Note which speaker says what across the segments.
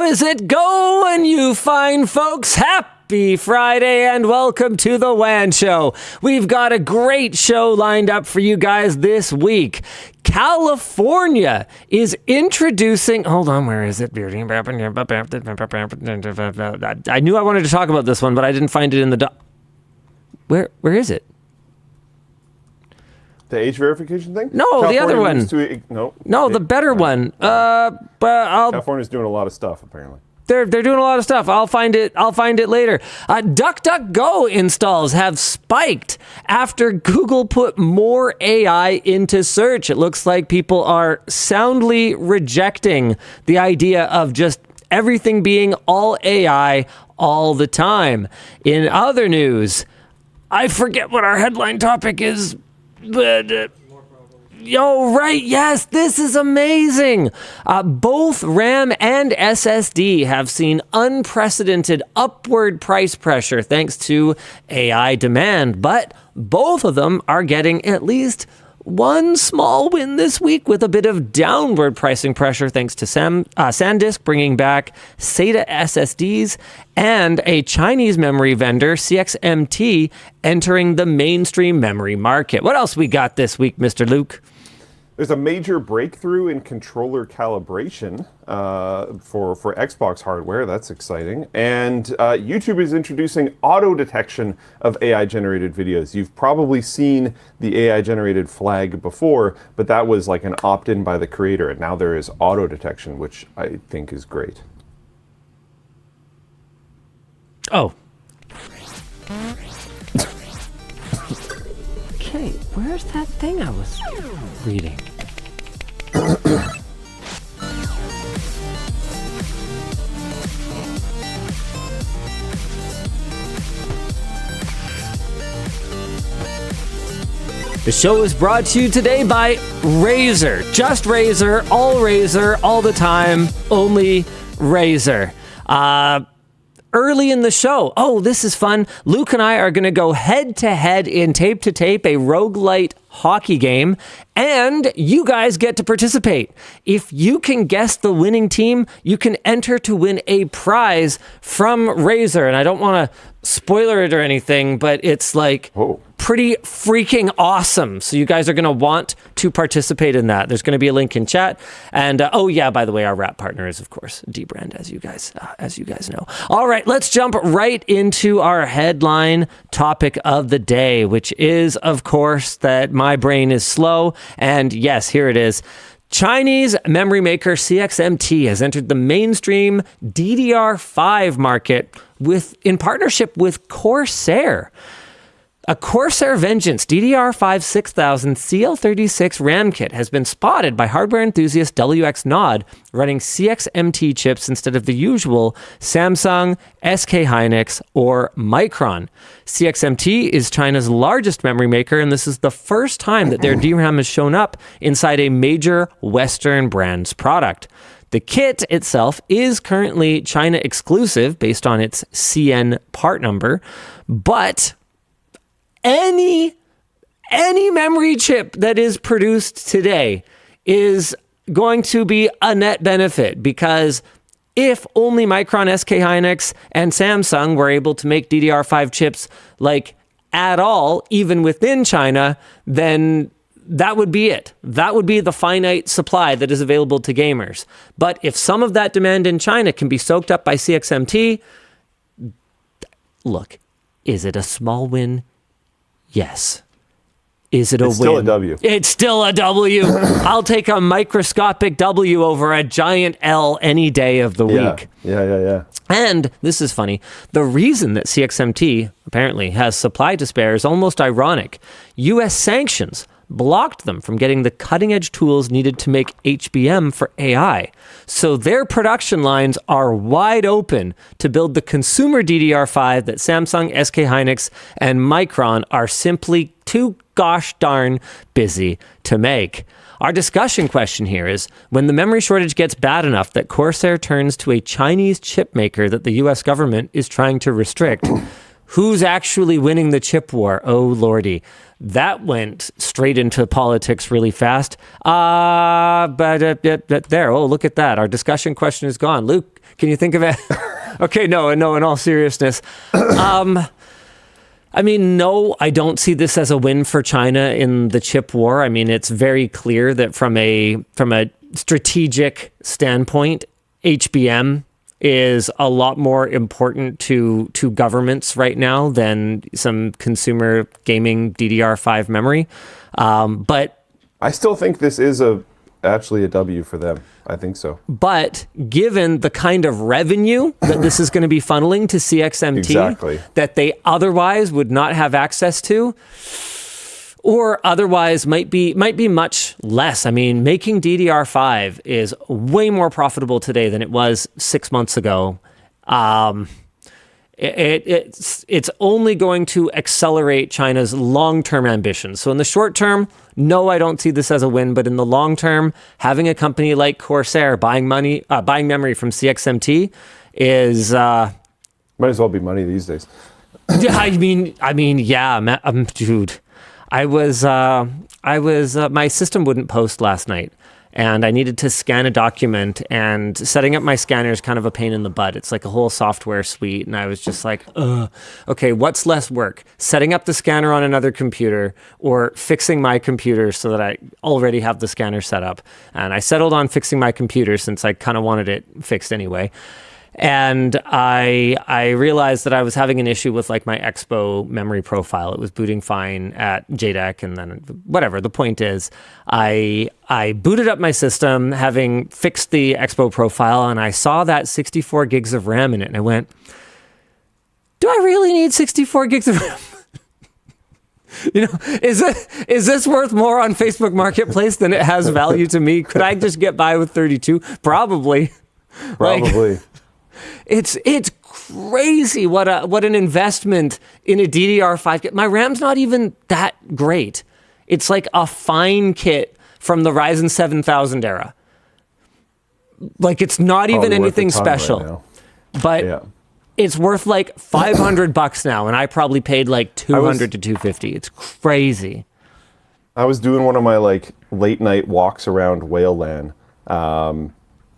Speaker 1: is it going, you fine folks? Happy Friday and welcome to the WAN Show. We've got a great show lined up for you guys this week. California is introducing... Hold on, where is it? I knew I wanted to talk about this one, but I didn't find it in the... Where is it?
Speaker 2: The age verification thing?
Speaker 1: No,
Speaker 2: California
Speaker 1: the other one. The better one. But
Speaker 2: California's doing a lot of stuff, apparently.
Speaker 1: They're doing a lot of stuff. I'll find it later. DuckDuckGo installs have spiked after Google put more AI into search. It looks like people are soundly rejecting the idea of just everything being all AI all the time. In other news, I forget what our headline topic is. But, right, yes, this is amazing. Both RAM and SSD have seen unprecedented upward price pressure thanks to AI demand, but both of them are getting at least one small win this week with a bit of downward pricing pressure thanks to SanDisk bringing back SATA SSDs and a Chinese memory vendor, CXMT, entering the mainstream memory market. What else we got this week, Mr. Luke?
Speaker 2: There's a major breakthrough in controller calibration for Xbox hardware. That's exciting. And YouTube is introducing auto detection of AI-generated videos. You've probably seen the AI-generated flag before, but that was like an opt-in by the creator. And now there is auto detection, which I think is great.
Speaker 1: Oh. Okay, where's that thing I was reading? The show is brought to you today by Razer. Just Razer, all the time, only Razer. Early in the show, this is fun. Luke and I are going to go head-to-head in Tape to Tape, a roguelite hockey game, and you guys get to participate. If you can guess the winning team, you can enter to win a prize from Razer. And I don't want to spoiler it or anything, but it's like pretty freaking awesome. So you guys are going to want to participate in that. There's going to be a link in chat. And by the way, our wrap partner is, of course, dbrand, as you guys know. All right, let's jump right into our headline topic of the day, which is, of course, that my brain is slow. And yes, here it is. Chinese memory maker CXMT has entered the mainstream DDR5 market in partnership with Corsair. A Corsair Vengeance DDR5 6000 CL36 RAM kit has been spotted by hardware enthusiast WX Nod running CXMT chips instead of the usual Samsung, SK Hynix, or Micron. CXMT is China's largest memory maker, and this is the first time that their DRAM has shown up inside a major Western brand's product. The kit itself is currently China exclusive based on its CN part number, but any memory chip that is produced today is going to be a net benefit, because if only Micron, SK Hynix, and Samsung were able to make DDR5 chips like at all, even within China, then that would be it. That would be the finite supply that is available to gamers. But if some of that demand in China can be soaked up by CXMT, look, is it a small win? Yes. Is it a win?
Speaker 2: It's still a W.
Speaker 1: It's still a W. I'll take a microscopic W over a giant L any day of the week.
Speaker 2: Yeah.
Speaker 1: And this is funny. The reason that CXMT apparently has supply to spare is almost ironic. U.S. sanctions blocked them from getting the cutting-edge tools needed to make HBM for AI. So their production lines are wide open to build the consumer DDR5 that Samsung, SK Hynix, and Micron are simply too gosh darn busy to make. Our discussion question here is, when the memory shortage gets bad enough that Corsair turns to a Chinese chip maker that the US government is trying to restrict, Who's actually winning the chip war? Oh, lordy. That went straight into politics really fast. But there. Oh, look at that. Our discussion question is gone. Luke, can you think of it? Okay, no, in all seriousness. I mean, no, I don't see this as a win for China in the chip war. I mean, it's very clear that from a strategic standpoint, HBM is a lot more important to governments right now than some consumer gaming DDR5 memory. But
Speaker 2: I still think this is actually a W for them. I think so.
Speaker 1: But given the kind of revenue that this is going to be funneling to CXMT
Speaker 2: exactly.
Speaker 1: that they otherwise would not have access to, or otherwise might be much less. I mean, making DDR5 is way more profitable today than it was 6 months ago. It's only going to accelerate China's long-term ambitions. So in the short term, no, I don't see this as a win. But in the long term, having a company like Corsair buying memory from CXMT is
Speaker 2: might as well be money these days.
Speaker 1: Yeah, I mean, yeah, dude. I was my system wouldn't post last night, and I needed to scan a document, and setting up my scanner is kind of a pain in the butt. It's like a whole software suite, and I was just like, okay, what's less work? Setting up the scanner on another computer or fixing my computer so that I already have the scanner set up? And I settled on fixing my computer since I kind of wanted it fixed anyway. And I realized that I was having an issue with like my Expo memory profile. It was booting fine at JDEC, and then whatever. The point is, I booted up my system having fixed the Expo profile, and I saw that 64 gigs of RAM in it, and I went, do I really need 64 gigs of RAM? You know, is this worth more on Facebook Marketplace than it has value to me? Could I just get by with 32? Probably.
Speaker 2: Probably.
Speaker 1: It's crazy what an investment in a DDR5 kit. My RAM's not even that great. It's like a fine kit from the Ryzen 7000 era. Like, it's not even anything special. Right, but yeah. It's worth like $500 now, and I probably paid like $200 to $250. It's crazy.
Speaker 2: I was doing one of my like late night walks around Whale LAN,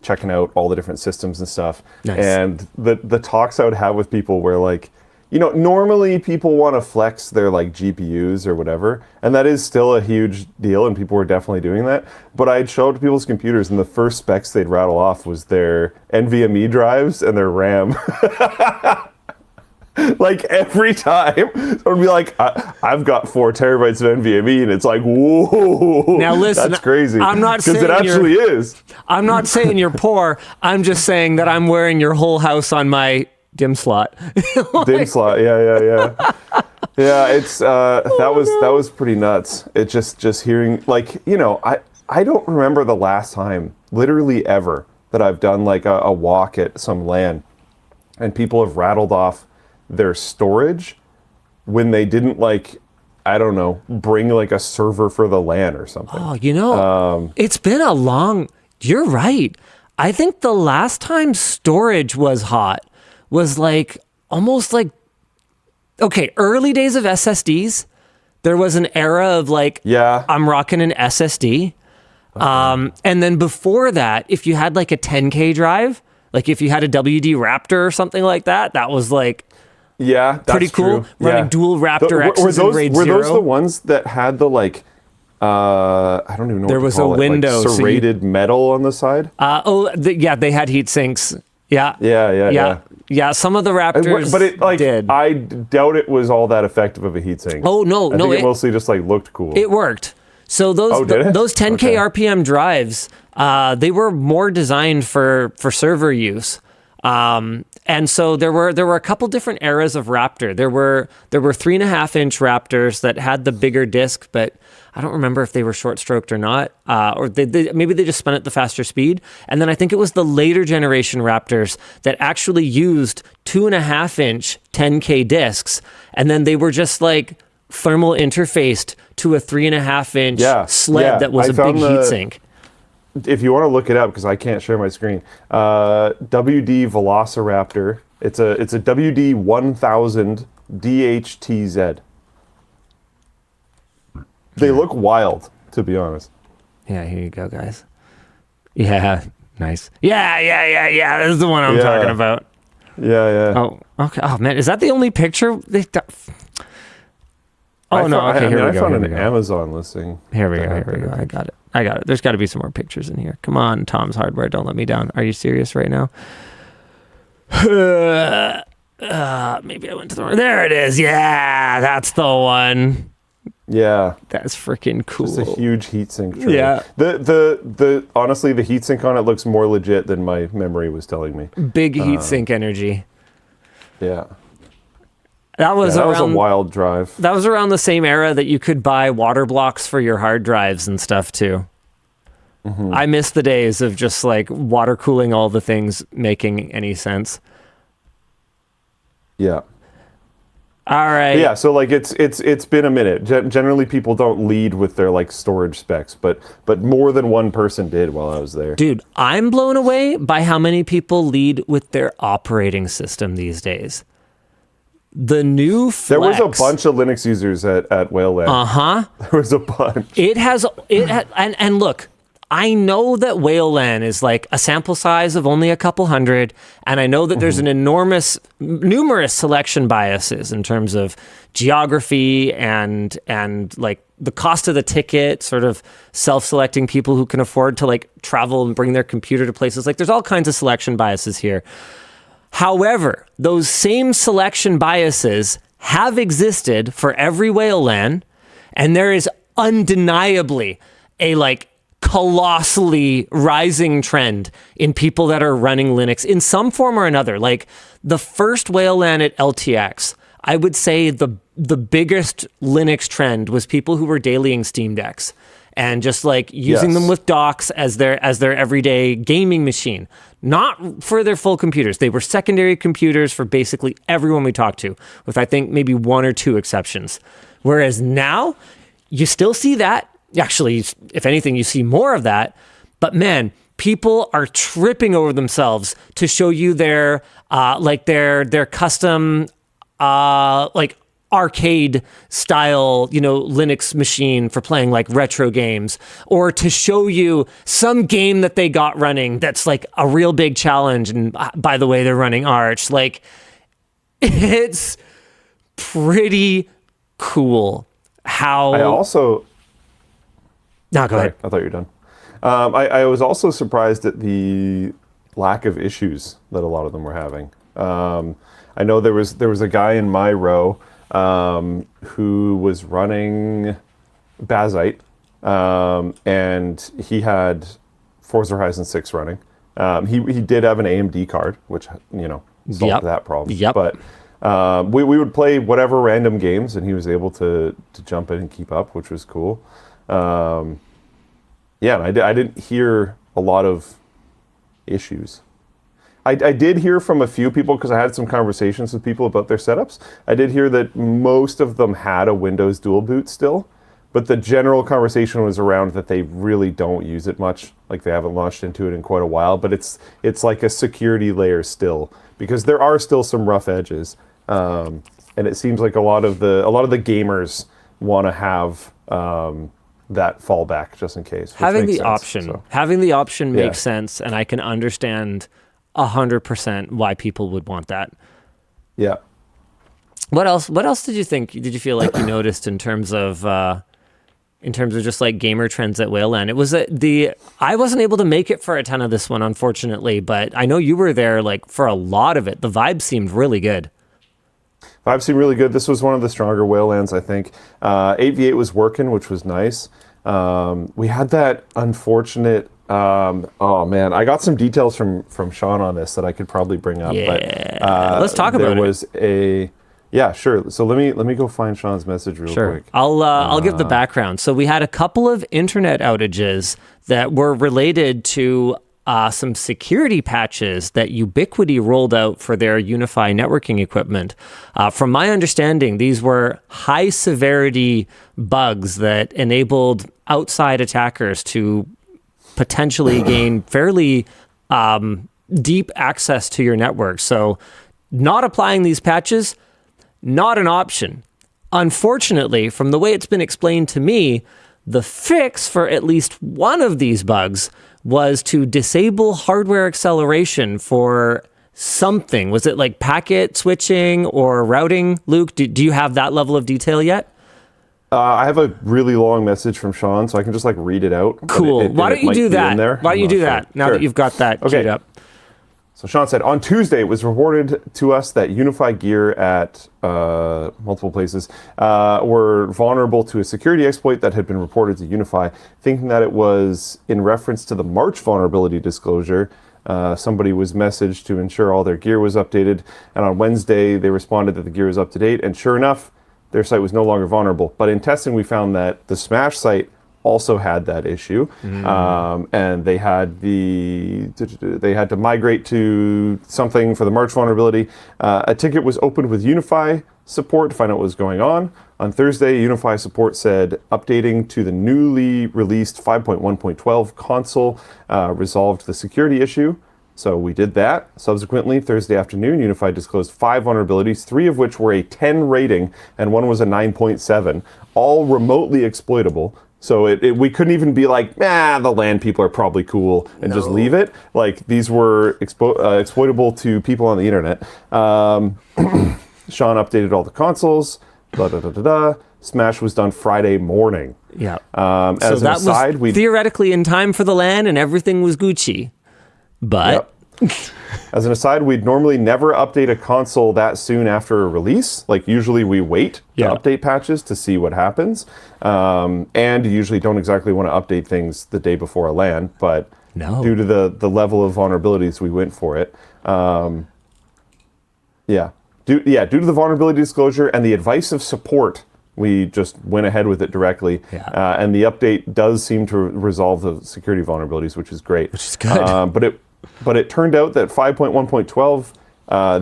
Speaker 2: checking out all the different systems and stuff.
Speaker 1: Nice.
Speaker 2: And the talks I would have with people were like, you know, normally people want to flex their like GPUs or whatever, and that is still a huge deal, and people were definitely doing that. But I'd show up to people's computers, and the first specs they'd rattle off was their NVMe drives and their RAM. Like every time, someone would be like, I've got 4 terabytes of NVMe, and it's like, whoa,
Speaker 1: now listen,
Speaker 2: that's crazy.
Speaker 1: I'm not saying
Speaker 2: it actually is.
Speaker 1: I'm not saying you're poor. I'm just saying that I'm wearing your whole house on my DIMM slot.
Speaker 2: DIMM slot, yeah. Yeah, it's that was pretty nuts. It just hearing, like, you know, I don't remember the last time, literally ever, that I've done like a walk at some LAN, and people have rattled off their storage when they didn't, like, I don't know, bring like a server for the LAN or something.
Speaker 1: Oh, you know, it's been a long, you're right. I think the last time storage was hot was like almost like, okay, early days of SSDs. There was an era of like,
Speaker 2: yeah,
Speaker 1: I'm rocking an SSD. Okay. And then before that, if you had like a 10K drive, like if you had a WD Raptor or something like that, that was like,
Speaker 2: yeah, that's
Speaker 1: pretty cool.
Speaker 2: True.
Speaker 1: Running dual Raptor X's and RAID 0.
Speaker 2: Were those the ones that had the like, I don't even know
Speaker 1: there
Speaker 2: what
Speaker 1: was
Speaker 2: to call
Speaker 1: a window,
Speaker 2: like serrated metal on the side?
Speaker 1: Yeah, they had heat sinks. Yeah. Yeah, some of the Raptors
Speaker 2: but it, like,
Speaker 1: did.
Speaker 2: I doubt it was all that effective of a heatsink.
Speaker 1: Oh, no.
Speaker 2: I think it mostly just like looked cool.
Speaker 1: It worked. So those 10K RPM drives, they were more designed for server use. And so there were a couple different eras of Raptor. There were 3.5-inch Raptors that had the bigger disc, but I don't remember if they were short stroked or not, or maybe they just spun at the faster speed. And then I think it was the later generation Raptors that actually used 2.5-inch 10K discs, and then they were just like thermal interfaced to a 3.5-inch sled that was a big heatsink.
Speaker 2: If you want to look it up, because I can't share my screen, WD Velociraptor. It's a WD 1000 DHTZ. They look wild, to be honest.
Speaker 1: Yeah, here you go, guys. Yeah, nice. Yeah. This is the one I'm talking about.
Speaker 2: Yeah.
Speaker 1: Oh, okay. Oh, man, is that the only picture they've got? Oh, no, okay, here we go.
Speaker 2: I found an Amazon listing.
Speaker 1: Here we go. I got it. There's got to be some more pictures in here. Come on, Tom's Hardware, don't let me down. Are you serious right now? Maybe I went to the wrong... There it is. Yeah, that's the one.
Speaker 2: Yeah.
Speaker 1: That's freaking cool.
Speaker 2: Just a huge heatsink tray.
Speaker 1: Yeah.
Speaker 2: The honestly, the heatsink on it looks more legit than my memory was telling me.
Speaker 1: Big heatsink energy.
Speaker 2: Yeah.
Speaker 1: That was
Speaker 2: a wild drive.
Speaker 1: That was around the same era that you could buy water blocks for your hard drives and stuff too. Mm-hmm. I miss the days of just like water cooling all the things making any sense.
Speaker 2: Yeah.
Speaker 1: All right.
Speaker 2: Yeah, so like it's been a minute. Generally people don't lead with their like storage specs, but more than one person did while I was there.
Speaker 1: Dude, I'm blown away by how many people lead with their operating system these days. The new Flex.
Speaker 2: There was a bunch of Linux users at Whale LAN.
Speaker 1: Uh-huh.
Speaker 2: There was a bunch.
Speaker 1: And look, I know that Whale LAN is like a sample size of only a couple hundred, and I know that there's an numerous selection biases in terms of geography and like the cost of the ticket, sort of self-selecting people who can afford to like travel and bring their computer to places. Like there's all kinds of selection biases here. However, those same selection biases have existed for every Whale LAN, and there is undeniably a like colossally rising trend in people that are running Linux in some form or another. Like the first Whale LAN at LTX, I would say the biggest Linux trend was people who were dailying Steam Decks and just like using them with docks as their everyday gaming machine. Not for their full computers. They were secondary computers for basically everyone we talked to, with I think maybe one or two exceptions. Whereas now, you still see that. Actually, if anything, you see more of that. But man, people are tripping over themselves to show you their custom like arcade style, Linux machine for playing like retro games, or to show you some game that they got running that's like a real big challenge. And by the way, they're running Arch. Like, it's pretty cool how...
Speaker 2: I also...
Speaker 1: No, go ahead.
Speaker 2: I thought you were done. I was also surprised at the lack of issues that a lot of them were having. I know there was a guy in my row who was running Bazite, and he had Forza Horizon 6 running. He did have an AMD card, which solved that problem.
Speaker 1: Yep.
Speaker 2: But we would play whatever random games, and he was able to jump in and keep up, which was cool. And I didn't hear a lot of issues. I did hear from a few people, because I had some conversations with people about their setups. I did hear that most of them had a Windows dual boot still, but the general conversation was around that they really don't use it much. Like they haven't launched into it in quite a while, but it's like a security layer still, because there are still some rough edges. And it seems like a lot of the gamers want to have that fallback just in case.
Speaker 1: Having the option makes sense, and I can understand 100% why people would want that.
Speaker 2: Yeah.
Speaker 1: What else did you think? Did you feel like you noticed in terms of just like gamer trends at Whale LAN? It was I wasn't able to make it for a ton of this one, unfortunately, but I know you were there like for a lot of it. The vibe seemed really good.
Speaker 2: Vibe seemed really good. This was one of the stronger Whale LANs, I think. 8v8 was working, which was nice. We had that unfortunate... oh man, I got some details from Sean on this that I could probably bring up.
Speaker 1: Yeah,
Speaker 2: but,
Speaker 1: let's talk about it.
Speaker 2: Yeah, sure. So let me go find Sean's message real quick.
Speaker 1: I'll give the background. So we had a couple of internet outages that were related to some security patches that Ubiquiti rolled out for their UniFi networking equipment. From my understanding, these were high severity bugs that enabled outside attackers to potentially gain fairly deep access to your network. So not applying these patches, not an option. Unfortunately, from the way it's been explained to me, the fix for at least one of these bugs was to disable hardware acceleration for something. Was it like packet switching or routing? Luke, do you have that level of detail yet?
Speaker 2: I have a really long message from Sean, so I can just like read it out.
Speaker 1: Cool. Why don't you do that? Why don't you do that now that you've got that queued up?
Speaker 2: So Sean said, on Tuesday, it was reported to us that UniFi gear at multiple places were vulnerable to a security exploit that had been reported to UniFi, thinking that it was in reference to the March vulnerability disclosure. Somebody was messaged to ensure all their gear was updated, and on Wednesday, they responded that the gear is up to date, and sure enough, their site was no longer vulnerable. But in testing, we found that the Smash site also had that issue, and they had to migrate to something for the March vulnerability. A ticket was opened with UniFi support to find out what was going on. On Thursday, UniFi support said updating to the newly released 5.1.12 console resolved the security issue. So we did that. Subsequently, Thursday afternoon, UniFi disclosed 5 vulnerabilities, 3 of which were a 10 rating, and one was a 9.7, all remotely exploitable. So we couldn't even be like, the LAN people are probably cool, and just leave it. Like, these were exploitable to people on the internet. Sean updated all the consoles, Smash was done Friday morning.
Speaker 1: Yeah.
Speaker 2: So as
Speaker 1: that
Speaker 2: an aside,
Speaker 1: was theoretically in time for the LAN, and everything was Gucci. But
Speaker 2: as an aside, we'd normally never update a console that soon after a release. Like, usually we wait to update patches to see what happens. And you usually don't exactly want to update things the day before a LAN, but due to the level of vulnerabilities, we went for it. Due to the vulnerability disclosure and the advice of support, we just went ahead with it directly. And the update does seem to resolve the security vulnerabilities, which is great.
Speaker 1: Which is good.
Speaker 2: But it turned out that 5.1.12,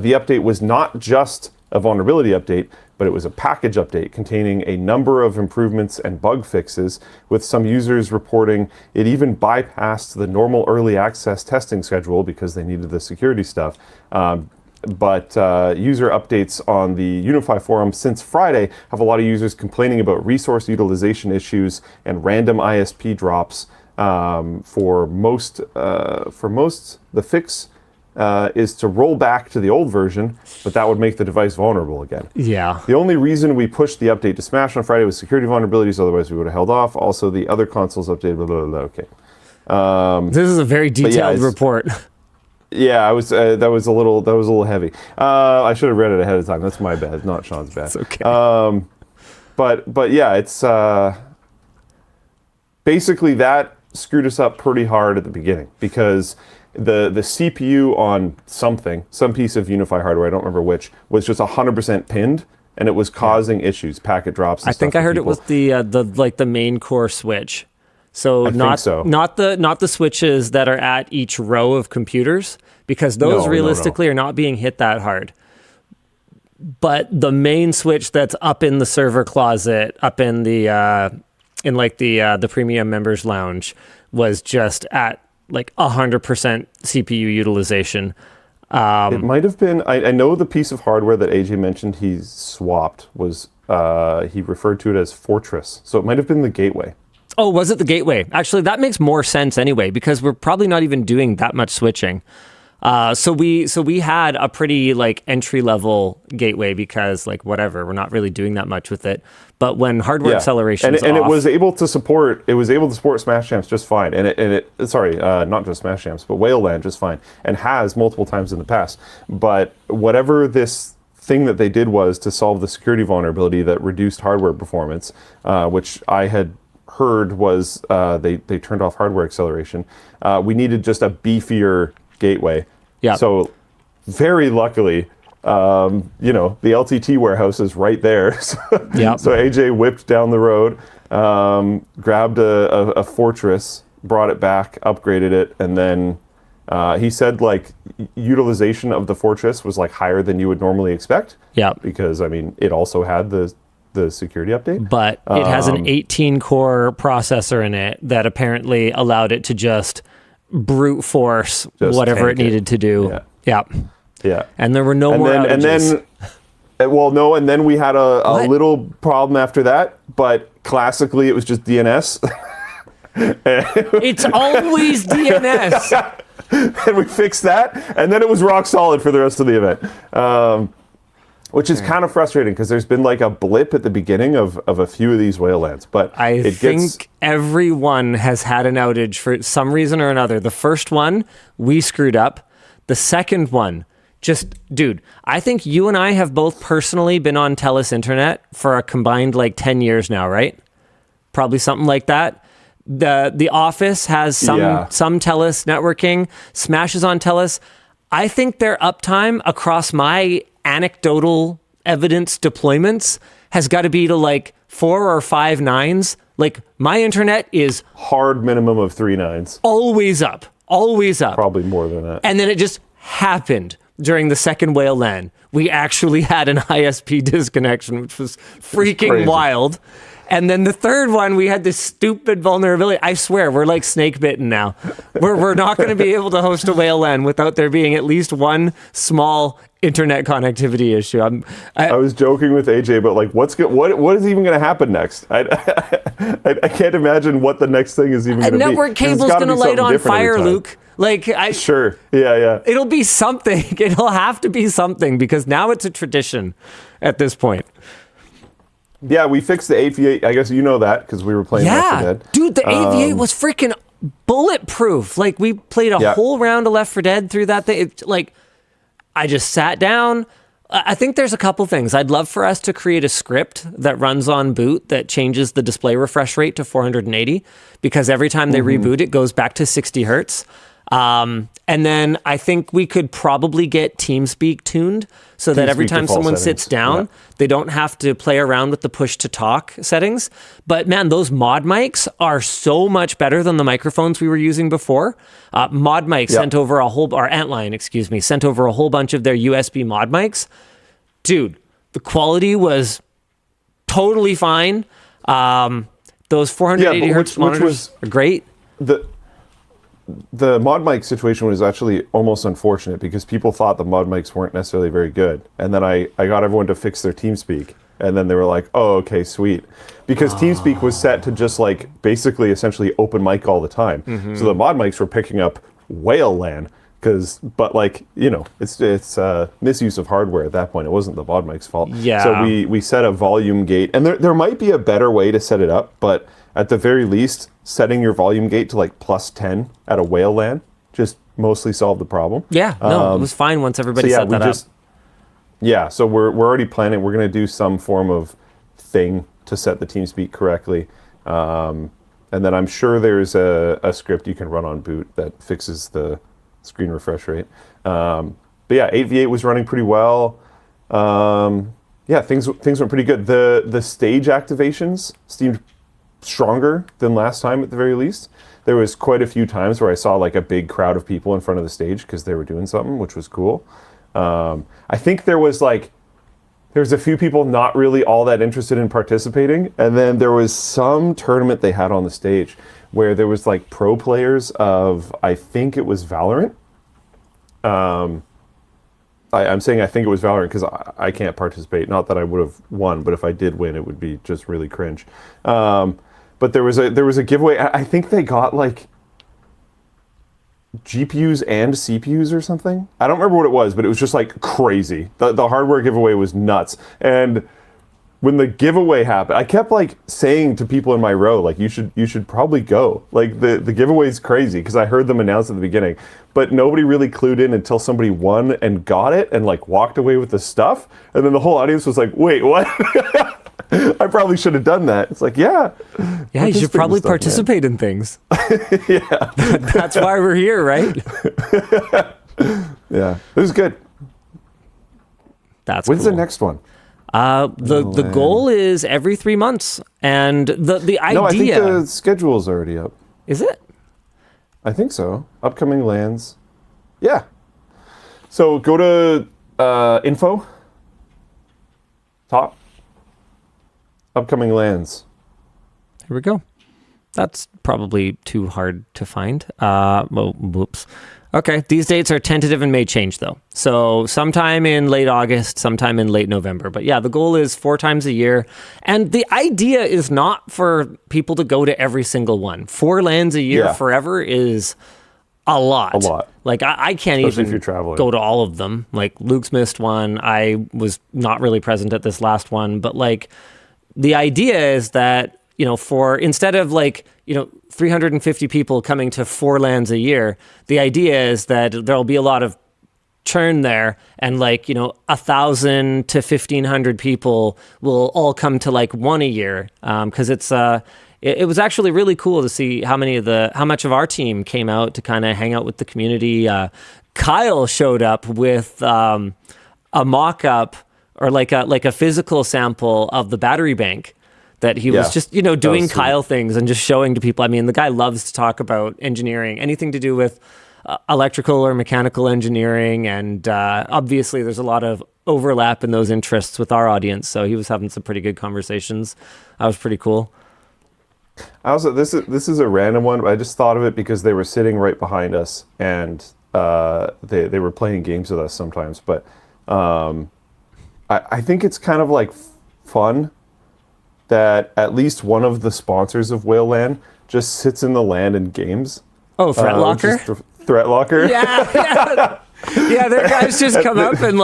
Speaker 2: the update was not just a vulnerability update, but it was a package update containing a number of improvements and bug fixes, with some users reporting it even bypassed the normal early access testing schedule because they needed the security stuff. But user updates on the UniFi forum since Friday have a lot of users complaining about resource utilization issues and random ISP drops. For most, the fix is to roll back to the old version, but that would make the device vulnerable again.
Speaker 1: Yeah.
Speaker 2: The only reason we pushed the update to Smash on Friday was security vulnerabilities, otherwise we would have held off. Also, the other consoles updated, blah, blah, blah, okay.
Speaker 1: This is a very detailed report.
Speaker 2: Yeah, I was. That was a little heavy. I should have read it ahead of time. That's my bad, not Sean's bad.
Speaker 1: It's okay.
Speaker 2: But yeah, it's basically that screwed us up pretty hard at the beginning, because the CPU on some piece of UniFi hardware, I don't remember which, was just 100% pinned, and it was causing issues, packet drops. And
Speaker 1: I think I heard it was the main core switch. So not the switches that are at each row of computers, because those realistically are not being hit that hard. But the main switch that's up in the server closet, up in the premium members lounge, was just at like 100% CPU utilization.
Speaker 2: It might have been. I know the piece of hardware that AJ mentioned he swapped was he referred to it as Fortress, so it might have been the gateway.
Speaker 1: Oh, was it the gateway? Actually, that makes more sense anyway, because we're probably not even doing that much switching. So we had a pretty like entry level gateway, because like whatever, we're not really doing that much with it. But when hardware acceleration
Speaker 2: and it was able to support Smash Champs just fine, not just Smash Champs, but Whale LAN just fine, and has multiple times in the past. But whatever this thing that they did was to solve the security vulnerability that reduced hardware performance, which I had heard was they turned off hardware acceleration. We needed just a beefier gateway.
Speaker 1: Yeah.
Speaker 2: So very luckily, the LTT warehouse is right there. So AJ whipped down the road, grabbed a Fortress, brought it back, upgraded it, and then he said like utilization of the Fortress was like higher than you would normally expect.
Speaker 1: Yeah.
Speaker 2: Because I mean, it also had the security update.
Speaker 1: But it has an 18-core processor in it that apparently allowed it to just brute force whatever it needed to do.
Speaker 2: Yeah.
Speaker 1: And there were no more outages.
Speaker 2: Well, no, and then we had a
Speaker 1: What?
Speaker 2: little problem after that, but classically it was just DNS.
Speaker 1: It's always DNS.
Speaker 2: And we fixed that, and then it was rock solid for the rest of the event. Which is kind of frustrating because there's been like a blip at the beginning of a few of these Whale LANs, but
Speaker 1: I think everyone has had an outage for some reason or another. The first one, we screwed up. The second one, dude, I think you and I have both personally been on TELUS Internet for a combined like 10 years now, right? Probably something like that. The office has some TELUS networking, Smash is on TELUS. I think their uptime across my anecdotal evidence deployments has got to be to like 4 or 5 nines. Like my internet is
Speaker 2: hard minimum of 3 nines.
Speaker 1: Always up.
Speaker 2: Probably more than that.
Speaker 1: And then it just happened during the second Whale LAN. We actually had an ISP disconnection, which was freaking wild. And then the third one, we had this stupid vulnerability. I swear, we're like snake bitten now. We're not going to be able to host a Whale LAN without there being at least one small internet connectivity issue.
Speaker 2: I was joking with AJ, but like, what is even going to happen next? I can't imagine what the next thing is even going to be.
Speaker 1: A network cable's going to light on fire, Luke.
Speaker 2: Sure. Yeah.
Speaker 1: It'll be something. It'll have to be something because now it's a tradition at this point.
Speaker 2: Yeah, we fixed the AV8. I guess you know that because we were playing Left 4 Dead.
Speaker 1: Dude, the AV8 was freaking bulletproof. Like, we played a whole round of Left 4 Dead through that thing. I just sat down. I think there's a couple things. I'd love for us to create a script that runs on boot that changes the display refresh rate to 480 because every time they reboot, it goes back to 60 hertz. And then I think we could probably get TeamSpeak tuned so that every time someone sits down, they don't have to play around with the push to talk settings. But man, those mod mics are so much better than the microphones we were using before. Mod mic sent over Antline, sent over a whole bunch of their USB mod mics. Dude, the quality was totally fine. Those 480 hertz monitors are great.
Speaker 2: The mod mic situation was actually almost unfortunate because people thought the mod mics weren't necessarily very good. And then I got everyone to fix their TeamSpeak. And then they were like, oh, okay, sweet. Because TeamSpeak was set to just like basically essentially open mic all the time. So the mod mics were picking up Whale LAN. But it's misuse of hardware at that point. It wasn't the mod mic's fault.
Speaker 1: Yeah.
Speaker 2: So we set a volume gate. And there might be a better way to set it up, but at the very least, setting your volume gate to like plus 10 at a Whale LAN just mostly solved the problem.
Speaker 1: Yeah, no, it was fine once everybody set that up.
Speaker 2: Yeah, so we're already planning. We're going to do some form of thing to set the TeamSpeak correctly. And then I'm sure there's a script you can run on boot that fixes the screen refresh rate. But yeah, 8v8 was running pretty well. Things went pretty good. The stage activations seemed stronger than last time at the very least. There was quite a few times where I saw like a big crowd of people in front of the stage because they were doing something, which was cool. I think there was a few people not really all that interested in participating, and then there was some tournament they had on the stage where there was like pro players of, I think it was Valorant. I'm saying I think it was Valorant because I can't participate. Not that I would have won, but if I did win, it would be just really cringe. But there was a giveaway. I think they got like GPUs and CPUs or something. I don't remember what it was, but it was just like crazy. The hardware giveaway was nuts. And when the giveaway happened, I kept like saying to people in my row, like, you should probably go. Like the giveaway is crazy because I heard them announce at the beginning, but nobody really clued in until somebody won and got it and like walked away with the stuff. And then the whole audience was like, wait, what? I probably should have done that. It's like, yeah,
Speaker 1: you should probably participate in things.
Speaker 2: Yeah.
Speaker 1: That's why we're here, right?
Speaker 2: Yeah, it was good.
Speaker 1: When's
Speaker 2: the next one?
Speaker 1: The goal is every 3 months, and the idea.
Speaker 2: No, I think the schedule's already up.
Speaker 1: Is it?
Speaker 2: I think so. Upcoming lands. Yeah. So go to info. Top. Upcoming lands.
Speaker 1: Here we go. That's probably too hard to find. Well, whoops. Okay, these dates are tentative and may change though. So sometime in late August, sometime in late November. But yeah, the goal is 4 times a year. And the idea is not for people to go to every single one. 4 LANs a year forever is a lot.
Speaker 2: A lot.
Speaker 1: Like I can't
Speaker 2: Especially if
Speaker 1: even
Speaker 2: you're traveling.
Speaker 1: go to all of them. Like Luke's missed one. I was not really present at this last one. But like the idea is that, for instead of 350 people coming to 4 LANs a year, the idea is that there'll be a lot of churn there, and 1,000 to 1,500 people will all come to one a year. Because it was actually really cool to see how much of our team came out to kind of hang out with the community. Kyle showed up with a mock-up or like a physical sample of the battery bank that he was just, doing Kyle things and just showing to people. I mean, the guy loves to talk about engineering, anything to do with electrical or mechanical engineering. And obviously there's a lot of overlap in those interests with our audience. So he was having some pretty good conversations. That was pretty cool.
Speaker 2: Also, this is a random one, but I just thought of it because they were sitting right behind us and they were playing games with us sometimes. But I think it's kind of fun that at least one of the sponsors of Whale LAN just sits in the LAN and games.
Speaker 1: Oh, Threatlocker?
Speaker 2: Threatlocker?
Speaker 1: Yeah. Yeah, their guys just come up and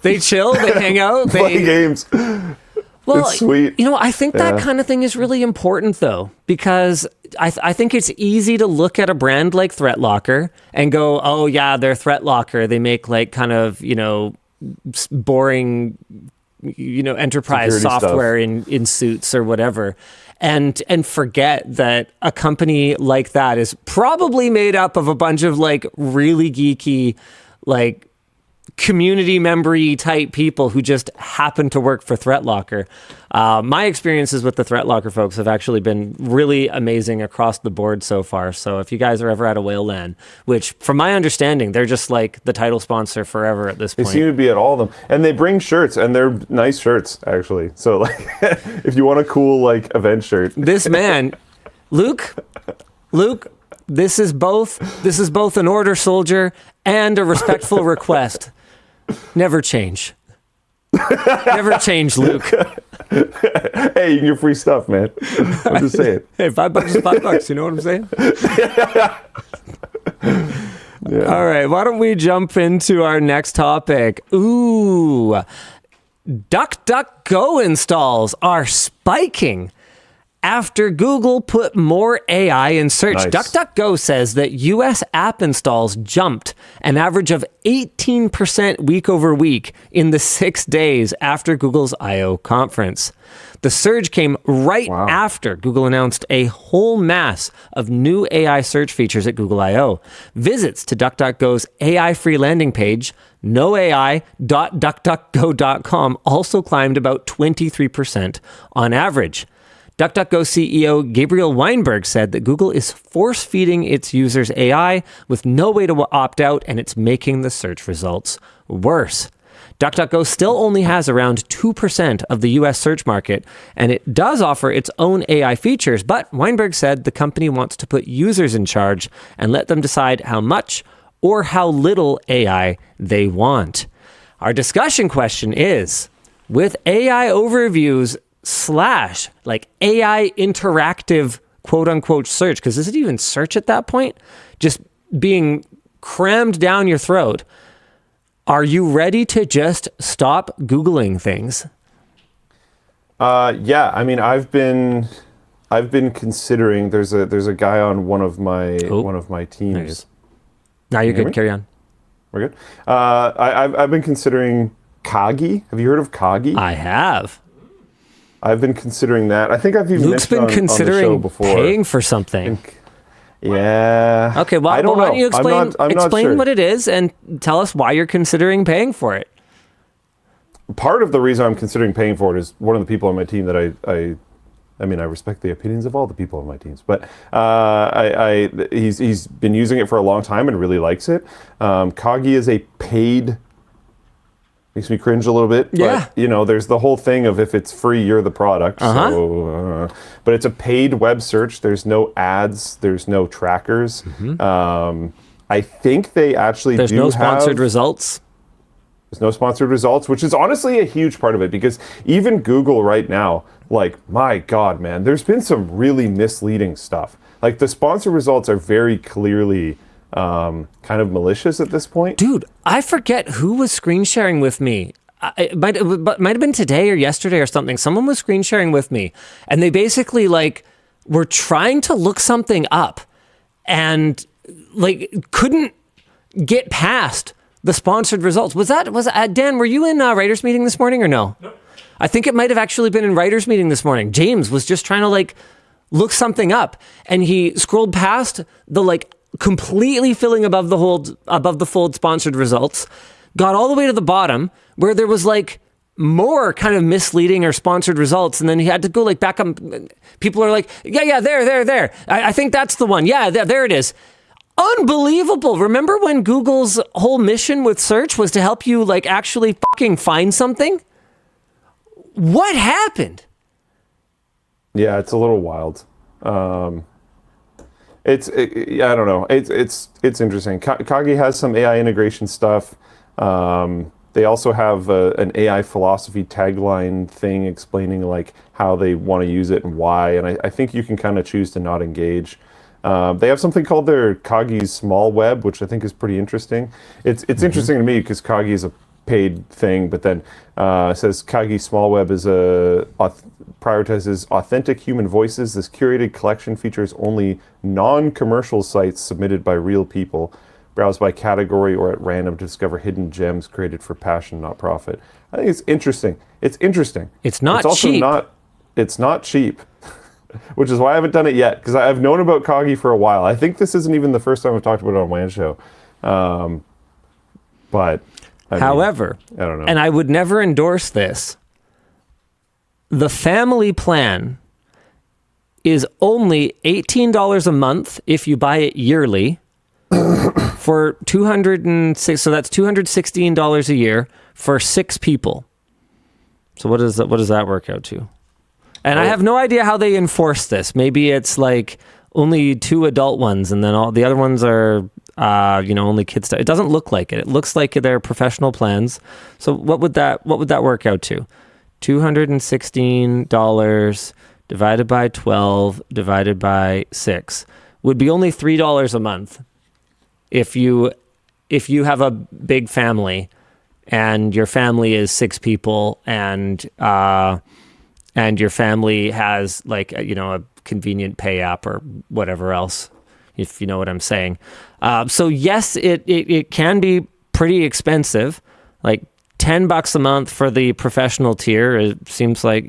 Speaker 1: they chill, they hang out. They
Speaker 2: play games.
Speaker 1: Well,
Speaker 2: it's sweet.
Speaker 1: I think that kind of thing is really important, though, because I think it's easy to look at a brand like Threatlocker and go, oh, yeah, they're Threatlocker. They make boring enterprise
Speaker 2: security
Speaker 1: software in suits or whatever, and forget that a company like that is probably made up of a bunch of really geeky community member-y type people who just happen to work for Threatlocker. My experiences with the Threatlocker folks have actually been really amazing across the board so far. So if you guys are ever at a Whale LAN, which from my understanding, they're just the title sponsor forever at this point.
Speaker 2: They seem to be at all of them. And they bring shirts, and they're nice shirts, actually. So if you want a cool event shirt.
Speaker 1: This man, Luke, this is both an order soldier and a respectful request. Never change. Never change, Luke.
Speaker 2: Hey, you can get free stuff, man. I'm just saying.
Speaker 1: Hey, $5 is $5. You know what I'm saying? Yeah. All right. Why don't we jump into our next topic? Ooh, DuckDuckGo installs are spiking after Google put more AI in search.
Speaker 2: Nice.
Speaker 1: DuckDuckGo says that U.S. app installs jumped an average of 18% week over week in the 6 days after Google's I/O conference. The surge came right after Google announced a whole mass of new AI search features at Google I/O. Visits to DuckDuckGo's AI-free landing page, noai.duckduckgo.com, also climbed about 23% on average. DuckDuckGo CEO Gabriel Weinberg said that Google is force-feeding its users AI with no way to opt out, and it's making the search results worse. DuckDuckGo still only has around 2% of the US search market, and it does offer its own AI features, but Weinberg said the company wants to put users in charge and let them decide how much or how little AI they want. Our discussion question is, with AI overviews / AI interactive quote unquote search, because is it even search at that point? Just being crammed down your throat. Are you ready to just stop Googling things?
Speaker 2: Yeah, I mean, I've been considering. There's a guy on one of my teams.
Speaker 1: Nice. Now you're good. Carry on.
Speaker 2: We're good. I've been considering Kagi. Have you heard of Kagi?
Speaker 1: I have.
Speaker 2: I've been considering that. I think I've even
Speaker 1: Luke's been considering
Speaker 2: on the show before.
Speaker 1: Paying for something.
Speaker 2: Yeah.
Speaker 1: Okay, well,
Speaker 2: I don't know.
Speaker 1: Why don't you explain,
Speaker 2: I'm not sure.
Speaker 1: what it is and tell us why you're considering paying for it?
Speaker 2: Part of the reason I'm considering paying for it is one of the people on my team that I respect the opinions of all the people on my teams, but he's been using it for a long time and really likes it. Kagi is a paid Makes me cringe a little bit.
Speaker 1: Yeah.
Speaker 2: But, there's the whole thing of if it's free, you're the product. So, but it's a paid web search. There's no ads. There's no trackers. I think they actually
Speaker 1: There's no sponsored results.
Speaker 2: There's no sponsored results, which is honestly a huge part of it, because even Google right now, like, my God, man, there's been some really misleading stuff. Like, the sponsored results are very clearly kind of malicious at this point.
Speaker 1: Dude, I forget who was screen sharing with me. It might have been today or yesterday or something. Someone was screen sharing with me, and they basically were trying to look something up and couldn't get past the sponsored results. Was that Dan, were you in writers meeting this morning or no? Nope. I think it might have actually been in writers meeting this morning. James was just trying to look something up, and he scrolled past the completely filling above the fold sponsored results, got all the way to the bottom where there was more kind of misleading or sponsored results, and then he had to go back up. People are like, yeah, there. I think that's the one. Yeah, there it is. Unbelievable. Remember when Google's whole mission with search was to help you actually fucking find something? What happened?
Speaker 2: Yeah, it's a little wild. I don't know. It's interesting. Kagi has some AI integration stuff. They also have an AI philosophy tagline thing explaining how they want to use it and why. And I think you can kind of choose to not engage. They have something called their Kagi's Small Web, which I think is pretty interesting. It's interesting to me because Kagi is a paid thing, but then it says Kagi Small Web is prioritizes authentic human voices. This curated collection features only non-commercial sites submitted by real people, browse by category or at random to discover hidden gems created for passion, not profit. I think it's interesting. It's interesting.
Speaker 1: It's not
Speaker 2: it's also
Speaker 1: cheap.
Speaker 2: It's not cheap, which is why I haven't done it yet, because I've known about Kagi for a while. I think this isn't even the first time I've talked about it on WAN Show. But
Speaker 1: however,
Speaker 2: I don't know.
Speaker 1: And I would never endorse this. The family plan is only $18 a month if you buy it yearly for $206. So that's $216 a year for 6 people. So what does that work out to? And I have no idea how they enforce this. Maybe it's only 2 adult ones, and then all the other ones are only kids. It doesn't look like it. It looks like they're professional plans. So what would that work out to? $216 divided by 12 divided by 6 would be only $3 a month if you have a big family and your family is 6 people and your family has a convenient pay app or whatever else, if you know what I'm saying. So yes, it can be pretty expensive, $10 a month for the professional tier. It seems like,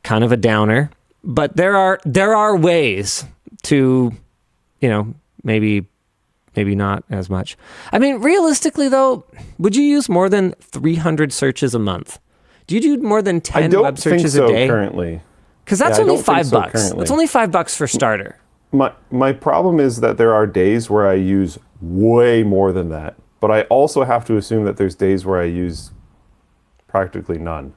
Speaker 1: kind of a downer, but there are ways to, maybe not as much. I mean, realistically though, would you use more than 300 searches a month? Do you do more than 10 web searches a day?
Speaker 2: Currently.
Speaker 1: Because that's only $5.
Speaker 2: Currently.
Speaker 1: It's only $5 for starter.
Speaker 2: My problem is that there are days where I use way more than that, but I also have to assume that there's days where I use practically none.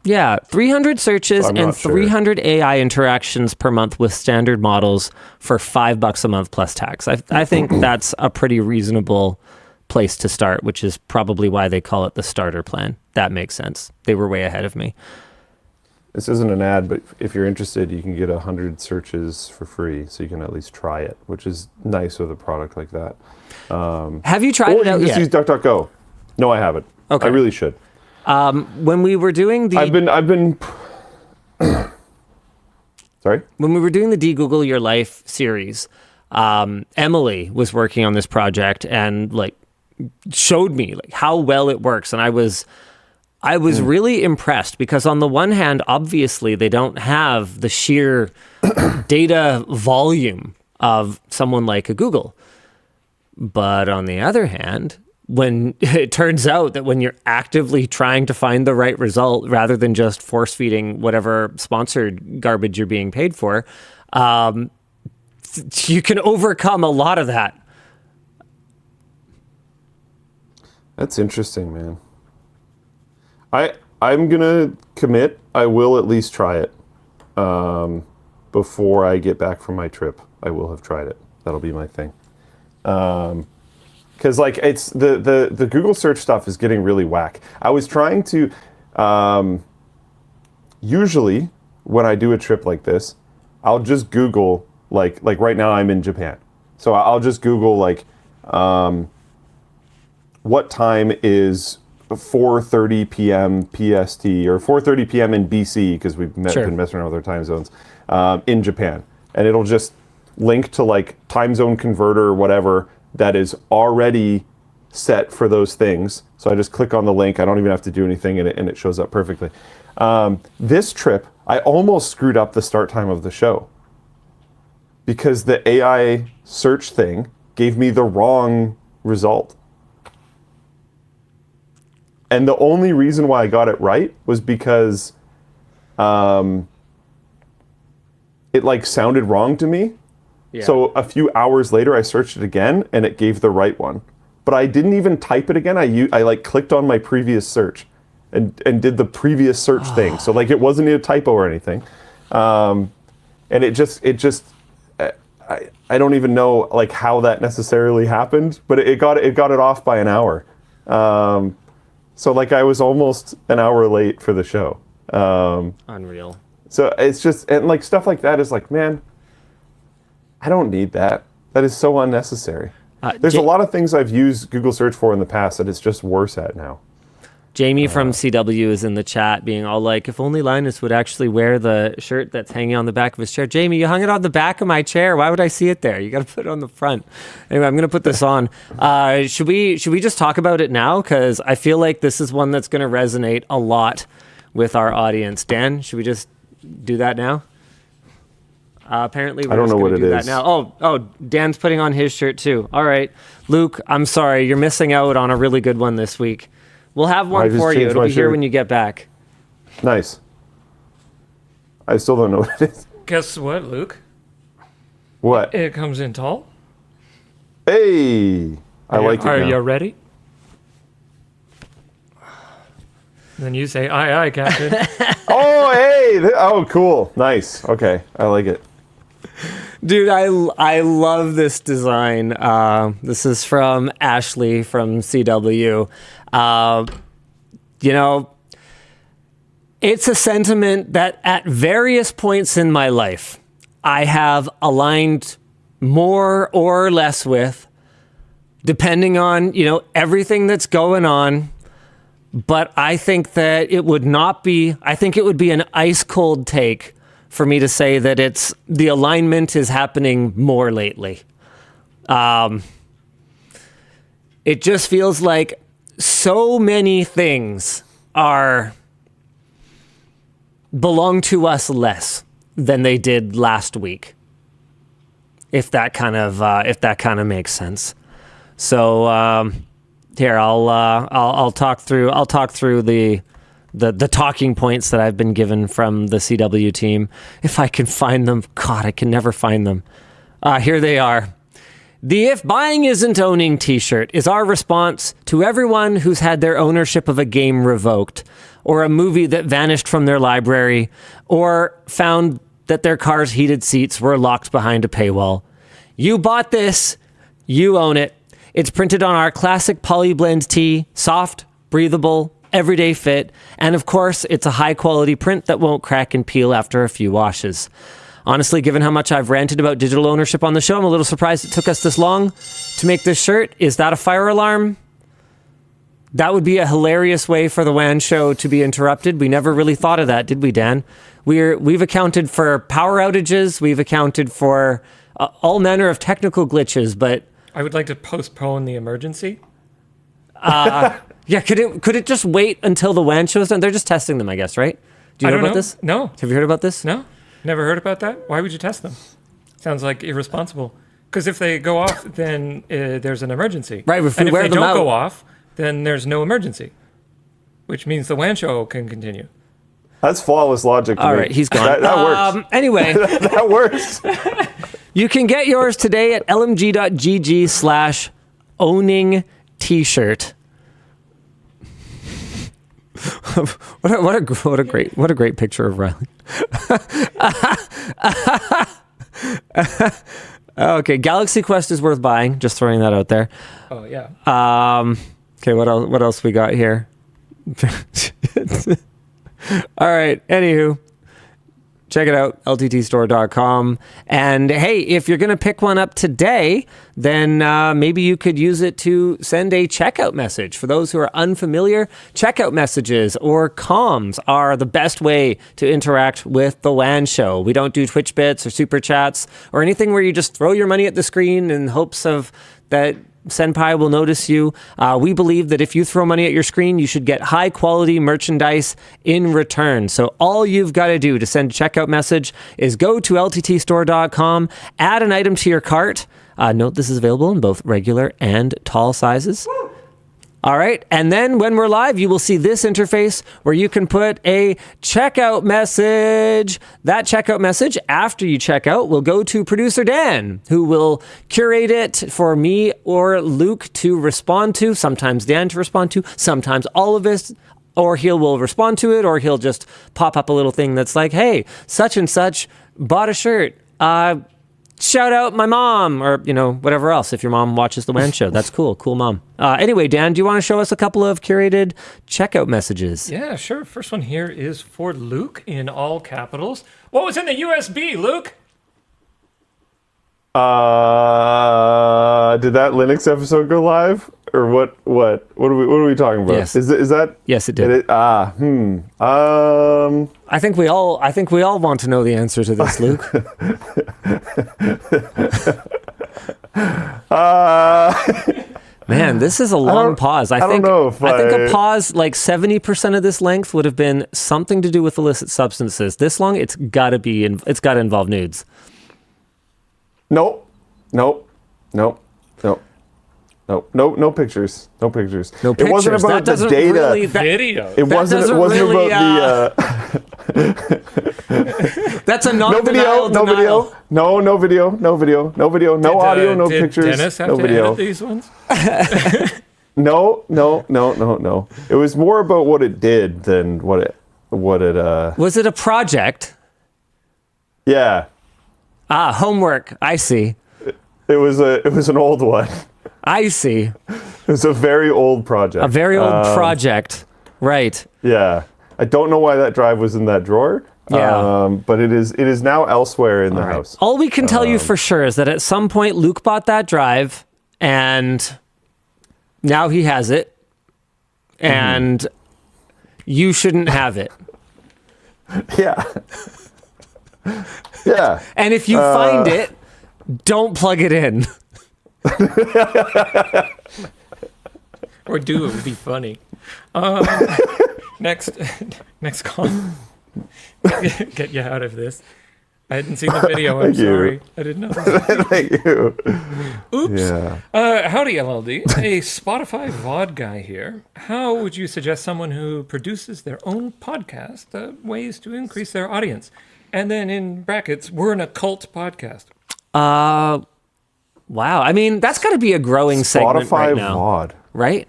Speaker 1: Yeah, 300 searches
Speaker 2: so
Speaker 1: and 300 AI interactions per month with standard models for $5 a month plus tax. I think that's a pretty reasonable place to start, which is probably why they call it the starter plan. That makes sense. They were way ahead of me.
Speaker 2: This isn't an ad, but if you're interested, you can get 100 searches for free, so you can at least try it, which is nice with a product like that.
Speaker 1: Have you tried it out yet?
Speaker 2: Use DuckDuckGo. No, I haven't.
Speaker 1: Okay.
Speaker 2: I really should.
Speaker 1: When we were doing the...
Speaker 2: I've been... Sorry?
Speaker 1: When we were doing the DeGoogle Your Life series, Emily was working on this project and showed me how well it works, and I was really impressed because on the one hand, obviously they don't have the sheer data volume of someone like a Google. But on the other hand, when it turns out that when you're actively trying to find the right result rather than just force feeding whatever sponsored garbage you're being paid for, you can overcome a lot of that.
Speaker 2: That's interesting, man. I'm gonna commit. I will at least try it before I get back from my trip. I will have tried it. That'll be my thing. Because like it's the Google search stuff is getting really whack. I was trying to usually when I do a trip like this, I'll just Google like right now I'm in Japan, so I'll just Google like what time is 4:30 p.m. PST or 4:30 p.m. in BC because we've been messing around with our time zones in Japan, and it'll just link to like time zone converter or whatever that is already set for those things. So I just click on the link. I don't even have to do anything, and it shows up perfectly. This trip, I almost screwed up the start time of the show because the AI search thing gave me the wrong result. And the only reason why I got it right was because it like sounded wrong to me. Yeah. So a few hours later, I searched it again, and it gave the right one. But I didn't even type it again. I like clicked on my previous search, and did the previous search thing. So like it wasn't a typo or anything, and it just I don't even know like how that necessarily happened, but it got it off by an hour. So like I was almost an hour late for the show.
Speaker 1: Unreal.
Speaker 2: So it's just, and like stuff like that is like, man, I don't need that. That is so unnecessary. There's a lot of things I've used Google search for in the past that it's just worse at now.
Speaker 1: Jamie from CW is in the chat being all like, if only Linus would actually wear the shirt that's hanging on the back of his chair. Jamie, you hung it on the back of my chair. Why would I see it there? You got to put it on the front. Anyway, I'm going to put this on. Should we just talk about it now? Because I feel like this is one that's going to resonate a lot with our audience. Dan, should we just do that now? Apparently, we're just going to do that now. Oh, Dan's putting on his shirt too. All right. Luke, I'm sorry. You're missing out on a really good one this week. We'll have one for you. It'll be here when you get back.
Speaker 2: Nice. I still don't know what it is.
Speaker 3: Guess what, Luke?
Speaker 2: What?
Speaker 3: It comes in tall.
Speaker 2: Hey! I like it now.
Speaker 3: Are you ready? Then you say, aye, aye, Captain.
Speaker 2: Oh, hey! Oh, cool. Nice. Okay. I like it.
Speaker 1: Dude, I love this design. This is from Ashley from CW. You know, it's a sentiment that at various points in my life, I have aligned more or less with, depending on, you know, everything that's going on. But I think that it would be an ice cold take for me to say that the alignment is happening more lately. It just feels like so many things belong to us less than they did last week. If that kind of makes sense. So here I'll talk through the talking points that I've been given from the CW team. If I can find them, God, I can never find them. Here they are. The If Buying Isn't Owning t-shirt is our response to everyone who's had their ownership of a game revoked, or a movie that vanished from their library, or found that their car's heated seats were locked behind a paywall. You bought this, you own it. It's printed on our classic polyblend tee, soft, breathable, everyday fit, and of course, it's a high-quality print that won't crack and peel after a few washes. Honestly, given how much I've ranted about digital ownership on the show, I'm a little surprised it took us this long to make this shirt. Is that a fire alarm? That would be a hilarious way for the WAN show to be interrupted. We never really thought of that, did we, Dan? We've accounted for power outages. We've accounted for all manner of technical glitches, but...
Speaker 3: I would like to postpone the emergency.
Speaker 1: Yeah, could it just wait until the WAN show's done? They're just testing them, I guess, right? Do you know about this?
Speaker 3: No.
Speaker 1: Have you heard about this?
Speaker 3: No. Never heard about that? Why would you test them? Sounds like irresponsible. Because if they go off, then there's an emergency.
Speaker 1: Right, if
Speaker 3: they don't go off, then there's no emergency. Which means the WAN show can continue.
Speaker 2: That's flawless logic to me.
Speaker 1: All right, he's gone.
Speaker 2: That works.
Speaker 1: Anyway.
Speaker 2: That works.
Speaker 1: You can get yours today at lmg.gg/owning t-shirt. what a great picture of Riley. Okay, Galaxy Quest is worth buying. Just throwing that out there.
Speaker 3: Oh yeah.
Speaker 1: Okay, what else we got here? All right. Anywho, check it out, LTTStore.com. And hey, if you're going to pick one up today, then maybe you could use it to send a checkout message. For those who are unfamiliar, checkout messages or comms are the best way to interact with the WAN show. We don't do Twitch bits or super chats or anything where you just throw your money at the screen in hopes of that Senpai will notice you. We believe that if you throw money at your screen, you should get high quality merchandise in return. So all you've got to do to send a checkout message is go to lttstore.com, add an item to your cart. Note this is available in both regular and tall sizes. All right. And then when we're live, you will see this interface where you can put a checkout message. That checkout message, after you check out, will go to producer Dan, who will curate it for me or Luke to respond to, sometimes Dan to respond to, sometimes all of us, or will respond to it, or he'll just pop up a little thing that's like, hey, such and such bought a shirt. Shout out my mom, or, whatever else. If your mom watches the WAN show, that's cool. Cool mom. Anyway, Dan, do you want to show us a couple of curated checkout messages?
Speaker 3: Yeah, sure. First one here is for Luke in all capitals. What was in the USB, Luke?
Speaker 2: Did that Linux episode go live? Or what are we talking about?
Speaker 1: Yes.
Speaker 2: Is that?
Speaker 1: Yes, it did. I think we all want to know the answer to this, Luke. Man, this is a long pause. I think a pause like 70% of this length would have been something to do with illicit substances. This long, it's got to involve nudes.
Speaker 2: Nope. No pictures. No pictures.
Speaker 1: It
Speaker 2: wasn't about the data.
Speaker 3: Really, video.
Speaker 2: It wasn't about the.
Speaker 1: That's a
Speaker 2: no video. No video. No video. No video. No video. No audio. No
Speaker 3: did
Speaker 2: pictures.
Speaker 3: Dennis have
Speaker 2: no
Speaker 3: to
Speaker 2: video.
Speaker 3: edit these ones?
Speaker 2: No. It was more about what it did than what it.
Speaker 1: Was it a project?
Speaker 2: Yeah.
Speaker 1: Homework. I see.
Speaker 2: It was an old one.
Speaker 1: I see.
Speaker 2: It was a very old project.
Speaker 1: A very old project. Right.
Speaker 2: Yeah. I don't know why that drive was in that drawer.
Speaker 1: Yeah.
Speaker 2: But it is now elsewhere in the house.
Speaker 1: All we can tell you for sure is that at some point Luke bought that drive and now he has it and you shouldn't have it.
Speaker 2: Yeah. Yeah.
Speaker 1: And if you find it, don't plug it in.
Speaker 3: Or do, it would be funny. Next call. Get you out of this. I hadn't seen the video. I'm sorry. I didn't know.
Speaker 2: Thank you.
Speaker 3: Oops.
Speaker 2: Yeah.
Speaker 3: Howdy, LLD. A Spotify VOD guy here. How would you suggest someone who produces their own podcast ways to increase their audience? And then in brackets, we're an occult podcast.
Speaker 1: Wow. I mean, that's got to be a growing segment right now.
Speaker 2: Spotify VOD.
Speaker 1: Right?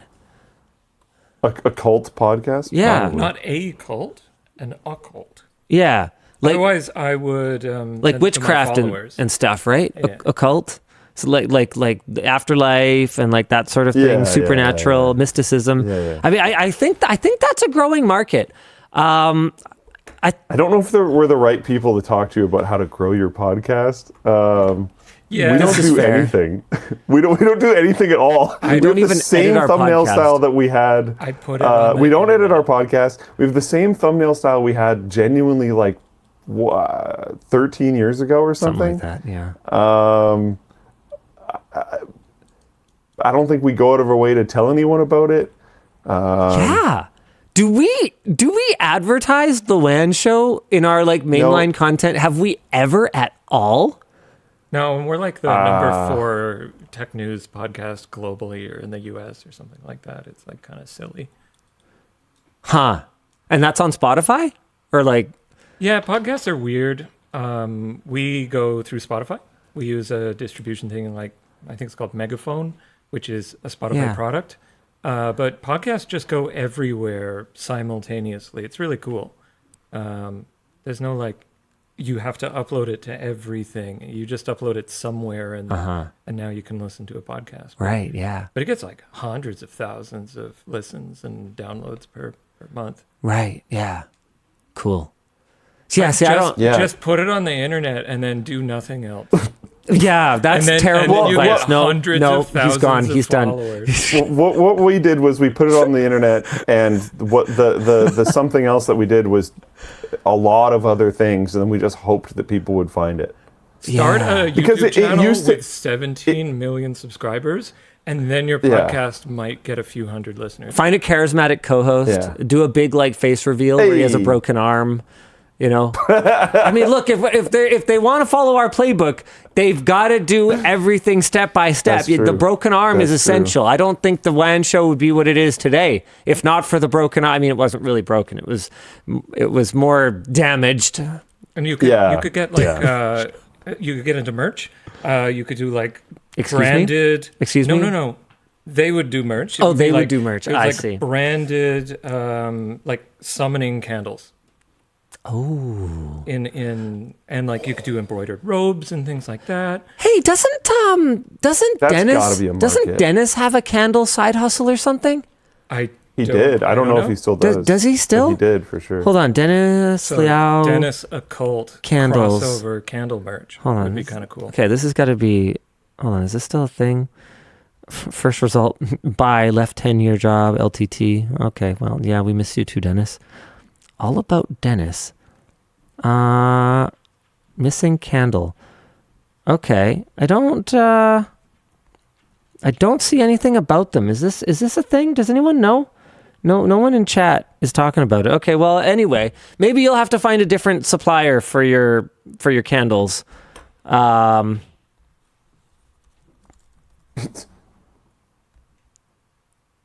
Speaker 2: A cult podcast?
Speaker 1: Yeah.
Speaker 2: Probably.
Speaker 3: Not a cult, an occult.
Speaker 1: Yeah. Like,
Speaker 3: otherwise, I would
Speaker 1: like witchcraft and stuff, right?
Speaker 3: Yeah.
Speaker 1: Occult. So like the afterlife and like that sort of thing, supernatural mysticism.
Speaker 2: Yeah.
Speaker 1: I mean, I think that's a growing market.
Speaker 2: I don't know if we're the right people to talk to about how to grow your podcast. We don't do anything. we don't do anything at all.
Speaker 1: We don't even
Speaker 2: the same
Speaker 1: edit our
Speaker 2: thumbnail
Speaker 1: podcast.
Speaker 2: style that we had.
Speaker 3: I put it on
Speaker 2: we don't edit our podcast. We have the same thumbnail style we had genuinely like 13 years ago or something.
Speaker 1: Like that, yeah.
Speaker 2: I don't think we go out of our way to tell anyone about it.
Speaker 1: Yeah. Do we advertise the WAN show in our like mainline content? Have we ever at all?
Speaker 3: No, and we're like the number 4 tech news podcast globally or in the US or something like that. It's like kind of silly.
Speaker 1: Huh. And that's on Spotify? Or like...
Speaker 3: Yeah, podcasts are weird. We go through Spotify. We use a distribution thing like, I think it's called Megaphone, which is a Spotify product. But podcasts just go everywhere simultaneously. It's really cool. There's no like, you have to upload it to everything. You just upload it somewhere, and now you can listen to a podcast.
Speaker 1: Right, yeah.
Speaker 3: But it gets like hundreds of thousands of listens and downloads per month.
Speaker 1: Right, yeah. Cool. So, yeah, see, I don't...
Speaker 3: Just put it on the internet and then do nothing else.
Speaker 1: Yeah, that's terrible
Speaker 3: and then you
Speaker 1: advice.
Speaker 3: get hundreds of thousands
Speaker 1: he's gone.
Speaker 3: of
Speaker 1: He's done.
Speaker 3: followers.
Speaker 2: What we did was we put it on the internet, and what the something else that we did was a lot of other things, and then we just hoped that people would find it.
Speaker 3: Start a
Speaker 2: Because
Speaker 3: YouTube
Speaker 2: it
Speaker 3: channel
Speaker 2: used to-
Speaker 3: with 17 million subscribers, and then your podcast might get a few hundred listeners.
Speaker 1: Find a charismatic co-host.
Speaker 2: Yeah.
Speaker 1: Do a big like face reveal where he has a
Speaker 2: Hey.
Speaker 1: broken arm. You know, I mean, look, if they want to follow our playbook, they've got to do everything step by step.
Speaker 2: That's true.
Speaker 1: The broken arm is
Speaker 2: That's true.
Speaker 1: essential. I don't think the WAN show would be what it is today if not for the broken arm. I mean, it wasn't really broken. It was more damaged.
Speaker 3: And you could get like you could get into merch. You could do like
Speaker 1: Excuse me?
Speaker 3: branded.
Speaker 1: Excuse me?
Speaker 3: No. They would do merch. It
Speaker 1: Oh,
Speaker 3: would be
Speaker 1: they would
Speaker 3: like-
Speaker 1: do merch.
Speaker 3: it was
Speaker 1: I
Speaker 3: like
Speaker 1: see.
Speaker 3: Branded, like summoning candles.
Speaker 1: Oh,
Speaker 3: And like you could do embroidered robes and things like that.
Speaker 1: hey, doesn't
Speaker 2: That's
Speaker 1: Dennis
Speaker 2: gotta be a
Speaker 1: doesn't
Speaker 2: market.
Speaker 1: Dennis have a candle side hustle or something?
Speaker 2: He did. I don't know if he still does.
Speaker 1: Does he still?
Speaker 2: But he did for sure.
Speaker 1: Hold on, Dennis
Speaker 3: So
Speaker 1: Liao.
Speaker 3: Dennis Occult
Speaker 1: Candles.
Speaker 3: crossover candle merch
Speaker 1: Hold on,
Speaker 3: would be
Speaker 1: this-
Speaker 3: kind of cool.
Speaker 1: Okay, this has got to be. Hold on, is this still a thing? First result: buy, left 10-year job, LTT. Okay, well, yeah, we miss you too, Dennis. All about Dennis. Missing candle. Okay, I don't see anything about them. Is this a thing? Does anyone know? No one in chat is talking about it. Okay, well, anyway, maybe you'll have to find a different supplier for your candles.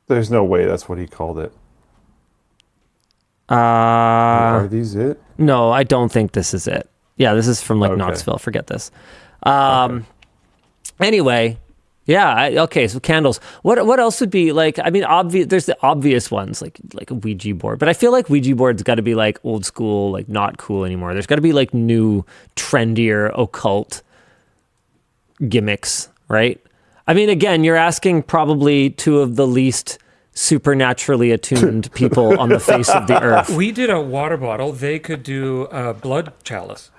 Speaker 2: There's no way that's what he called it.
Speaker 1: Uh,
Speaker 2: Are these it?
Speaker 1: No, I don't think this is it. Yeah, this is from like
Speaker 2: Okay.
Speaker 1: Knoxville. Forget this. Anyway, yeah. Okay, so candles. What else would be like? I mean, obvious. There's the obvious ones like a Ouija board, but I feel like Ouija board's got to be like old school, like not cool anymore. There's got to be like new, trendier, occult gimmicks, right? I mean, again, you're asking probably two of the least supernaturally attuned people on the face of the earth.
Speaker 3: We did a water bottle. They could do a blood chalice.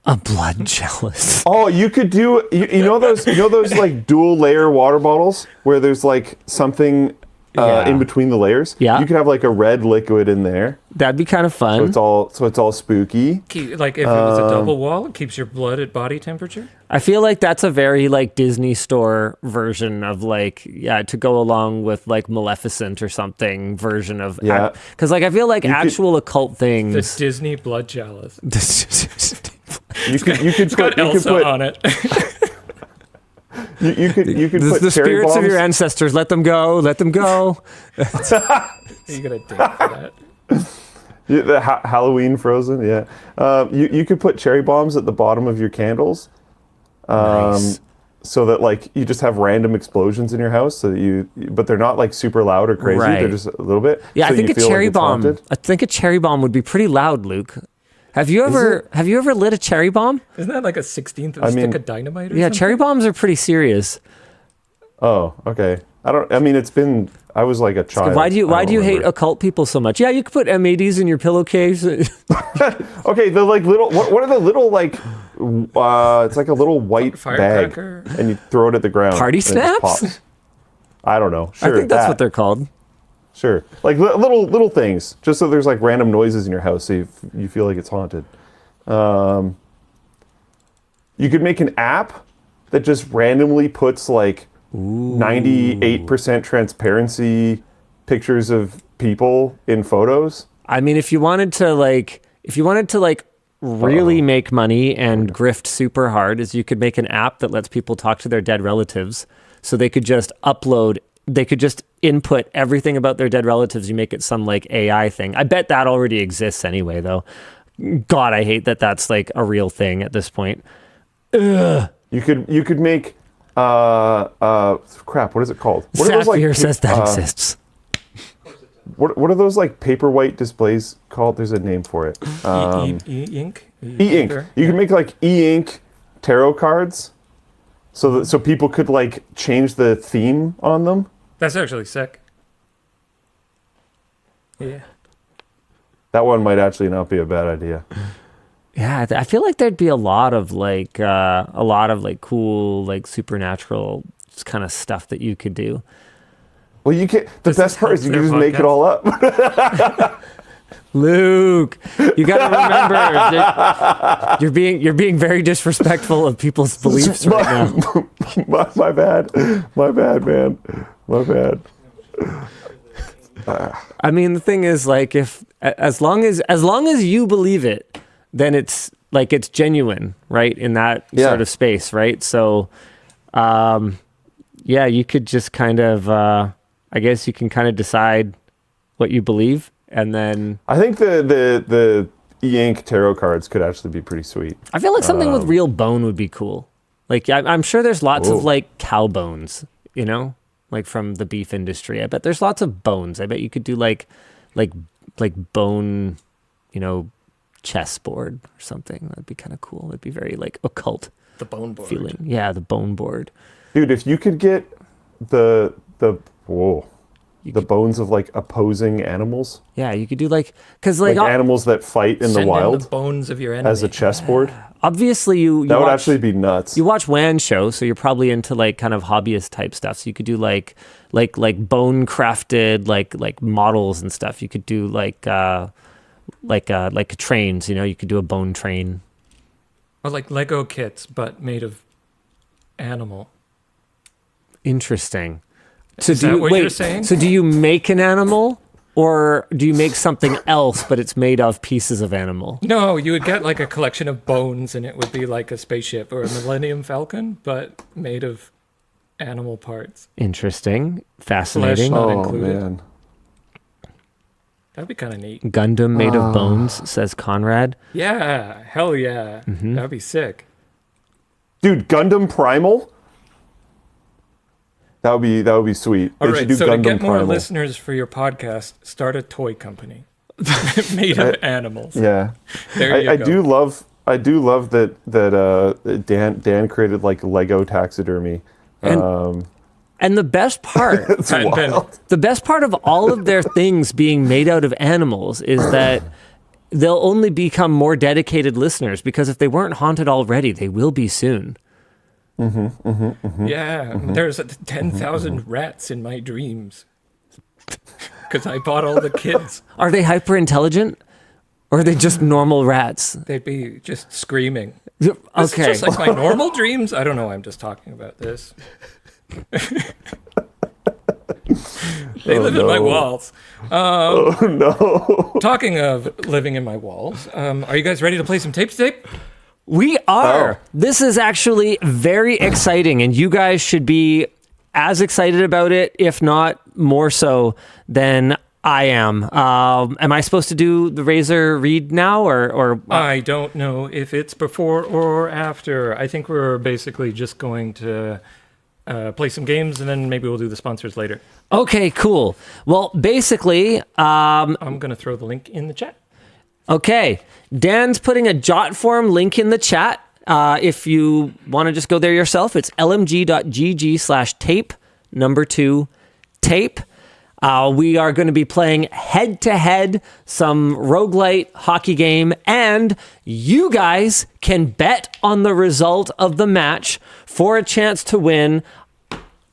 Speaker 1: A blood chalice.
Speaker 2: Oh, you could do you know those like dual layer water bottles where there's like something
Speaker 1: Yeah.
Speaker 2: in between the layers.
Speaker 1: Yeah.
Speaker 2: You could have like a red liquid in there,
Speaker 1: That'd be kind of fun.
Speaker 2: so it's all spooky.
Speaker 3: Like if it was a double wall, it keeps your blood at body temperature.
Speaker 1: I feel like that's a very like Disney store version of like, yeah, to go along with like Maleficent or something version of,
Speaker 2: Yeah.
Speaker 1: Because like I feel like
Speaker 2: could-
Speaker 1: actual occult
Speaker 3: The
Speaker 1: things.
Speaker 3: Disney blood chalice.
Speaker 2: You could
Speaker 3: Got
Speaker 2: put
Speaker 3: Elsa on it.
Speaker 2: you could
Speaker 1: the
Speaker 2: put cherry
Speaker 1: spirits
Speaker 2: bombs.
Speaker 1: of your ancestors, let them go, let them go.
Speaker 3: You got a date for that.
Speaker 2: Yeah, the Halloween Frozen, yeah. You could put cherry bombs at the bottom of your candles,
Speaker 1: Nice.
Speaker 2: so that like you just have random explosions in your house. But they're not like super loud or crazy.
Speaker 1: Right.
Speaker 2: They're just a little bit.
Speaker 1: Yeah,
Speaker 2: so
Speaker 1: I think
Speaker 2: you
Speaker 1: a
Speaker 2: feel
Speaker 1: cherry
Speaker 2: like it's
Speaker 1: bomb.
Speaker 2: haunted.
Speaker 1: I think a cherry bomb would be pretty loud, Luke. Have you ever lit a cherry bomb?
Speaker 3: Isn't that like a 16th of a
Speaker 2: I mean-
Speaker 3: stick of dynamite or
Speaker 1: Yeah,
Speaker 3: something?
Speaker 1: cherry bombs are pretty serious.
Speaker 2: Oh, okay. I mean, it's been. I was like a child.
Speaker 1: Why do you
Speaker 2: I don't
Speaker 1: hate
Speaker 2: remember.
Speaker 1: occult people so much? Yeah, you could put M80s in your pillowcase.
Speaker 2: Okay, the like little. What are the little like? It's like a little white bag,
Speaker 3: Firecracker?
Speaker 2: and you throw it at the ground.
Speaker 1: Party
Speaker 2: and it just
Speaker 1: snaps?
Speaker 2: pops. I don't know. Sure,
Speaker 1: I think that's
Speaker 2: that.
Speaker 1: what they're called.
Speaker 2: Sure, like little things, just so there's like random noises in your house, so you feel like it's haunted. You could make an app that just randomly puts like 98% transparency pictures of people in photos.
Speaker 1: I mean, if you wanted to really make money and grift super hard, is you could make an app that lets people talk to their dead relatives, so they could just input everything about their dead relatives. You make it some like AI thing. I bet that already exists anyway, though. God, I hate that that's like a real thing at this point.
Speaker 2: You could make Crap, what is it called? What are those,
Speaker 1: Sapphire says that exists.
Speaker 2: What are those like paperwhite displays called? There's a name for it.
Speaker 3: E-ink?
Speaker 2: E-ink. You can make like e-ink tarot cards, so people could like change the theme on them.
Speaker 3: That's actually sick. Yeah.
Speaker 2: That one might actually not be a bad idea.
Speaker 1: Yeah, I feel like there'd be a lot of cool, like supernatural kind of stuff that you could do.
Speaker 2: Well, you can. The best part is you can just make it all up.
Speaker 1: Luke, you got to remember that you're being very disrespectful of people's beliefs right now.
Speaker 2: My bad, man. My bad.
Speaker 1: I mean, the thing is, like, if as long as you believe it, then it's like it's genuine, right? In that sort of space, right? So, you could just kind of, I guess you can kind of decide what you believe, and then
Speaker 2: I think the e-ink tarot cards could actually be pretty sweet.
Speaker 1: I feel like something with real bone would be cool. Like, I'm sure there's lots of like cow bones, you know, like from the beef industry. I bet there's lots of bones. I bet you could do like bone, you know, chessboard or something. That'd be kind of cool. It'd be very like occult.
Speaker 3: The bone board.
Speaker 1: Feeling. Yeah, the bone board.
Speaker 2: Dude, if you could get the bones of like opposing animals.
Speaker 1: Yeah, you could do like because like
Speaker 2: animals that fight in the wild.
Speaker 3: The bones of your enemy
Speaker 2: as a chessboard.
Speaker 1: Obviously,
Speaker 2: that would actually be nuts.
Speaker 1: You watch WAN Show, so you're probably into like kind of hobbyist type stuff. So you could do like bone crafted like models and stuff. You could do like trains. You know, you could do a bone train.
Speaker 3: Or like Lego kits, but made of animal.
Speaker 1: Interesting.
Speaker 3: So is that what you're saying?
Speaker 1: So do you make an animal, or do you make something else, but it's made of pieces of animal?
Speaker 3: No, you would get like a collection of bones, and it would be like a spaceship or a Millennium Falcon, but made of animal parts.
Speaker 1: Interesting. Fascinating.
Speaker 3: Flesh not included.
Speaker 2: Man.
Speaker 3: That'd be kind of neat.
Speaker 1: Gundam made of bones, says Conrad.
Speaker 3: Yeah, hell yeah. Mm-hmm. That'd be sick.
Speaker 2: Dude, Gundam Primal? That would be sweet.
Speaker 3: All right, so Gundam to get more listeners for your podcast, start a toy company made of animals.
Speaker 2: Yeah,
Speaker 3: there you go.
Speaker 2: I do love that Dan created like Lego taxidermy.
Speaker 1: And the best part,
Speaker 2: the
Speaker 1: best part of all of their things being made out of animals is that they'll only become more dedicated listeners, because if they weren't haunted already, they will be soon.
Speaker 3: There's 10,000 rats in my dreams because I bought all the kids.
Speaker 1: Are they hyper intelligent, or are they just normal rats?
Speaker 3: They'd be just screaming.
Speaker 1: Okay,
Speaker 3: it's just like my normal dreams. I don't know. I'm just talking about this. They live in my walls. Talking of living in my walls, are you guys ready to play some tape?
Speaker 1: We are. Oh. This is actually very exciting, and you guys should be as excited about it, if not more so, than I am. Am I supposed to do the Razer read now, or?
Speaker 3: I don't know if it's before or after. I think we're basically just going to play some games, and then maybe we'll do the sponsors later.
Speaker 1: Okay, cool. Well, basically,
Speaker 3: I'm going to throw the link in the chat.
Speaker 1: Okay, Dan's putting a Jotform link in the chat. If you want to just go there yourself, it's lmg.gg/tape2tape. We are going to be playing head-to-head some roguelite hockey game, and you guys can bet on the result of the match for a chance to win.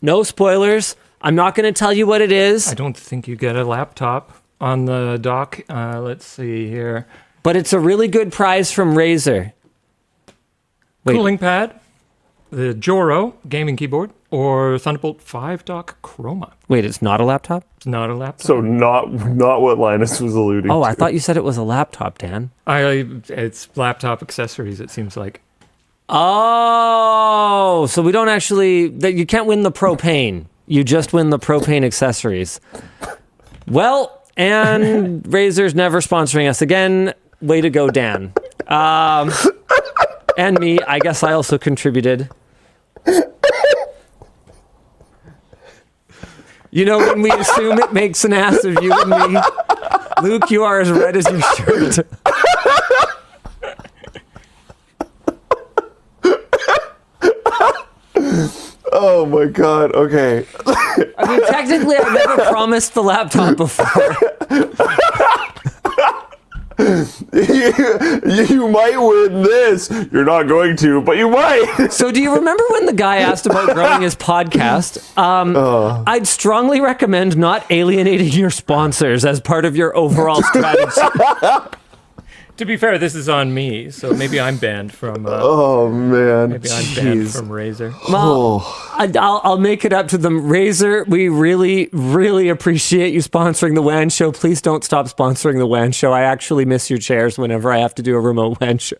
Speaker 1: No spoilers. I'm not going to tell you what it is.
Speaker 3: I don't think you get a laptop on the dock. Let's see here.
Speaker 1: But it's a really good prize from Razer. Wait.
Speaker 3: Cooling pad, the Joro gaming keyboard, or Thunderbolt 5 dock Chroma.
Speaker 1: Wait, it's not a laptop?
Speaker 3: It's not a laptop.
Speaker 2: So not what Linus was alluding to.
Speaker 1: Oh, I thought you said it was a laptop, Dan.
Speaker 3: It's laptop accessories, it seems like.
Speaker 1: Oh, so we don't actually... You can't win the propane. You just win the propane accessories. Well... And Razer's never sponsoring us again. Way to go, Dan. And me, I guess I also contributed. You know, when we assume it makes an ass of you and me. Luke, you are as red as your shirt.
Speaker 2: Oh my god, okay.
Speaker 1: I mean, technically, I've never promised the laptop before.
Speaker 2: You might win this. You're not going to, but you might.
Speaker 1: So do you remember when the guy asked about growing his podcast? I'd strongly recommend not alienating your sponsors as part of your overall strategy.
Speaker 3: To be fair, this is on me, so maybe I'm banned from.
Speaker 2: Oh man,
Speaker 3: maybe I'm banned from Razer.
Speaker 1: Well, I'll make it up to them. Razer, we really, really appreciate you sponsoring the WAN show. Please don't stop sponsoring the WAN show. I actually miss your chairs whenever I have to do a remote WAN show.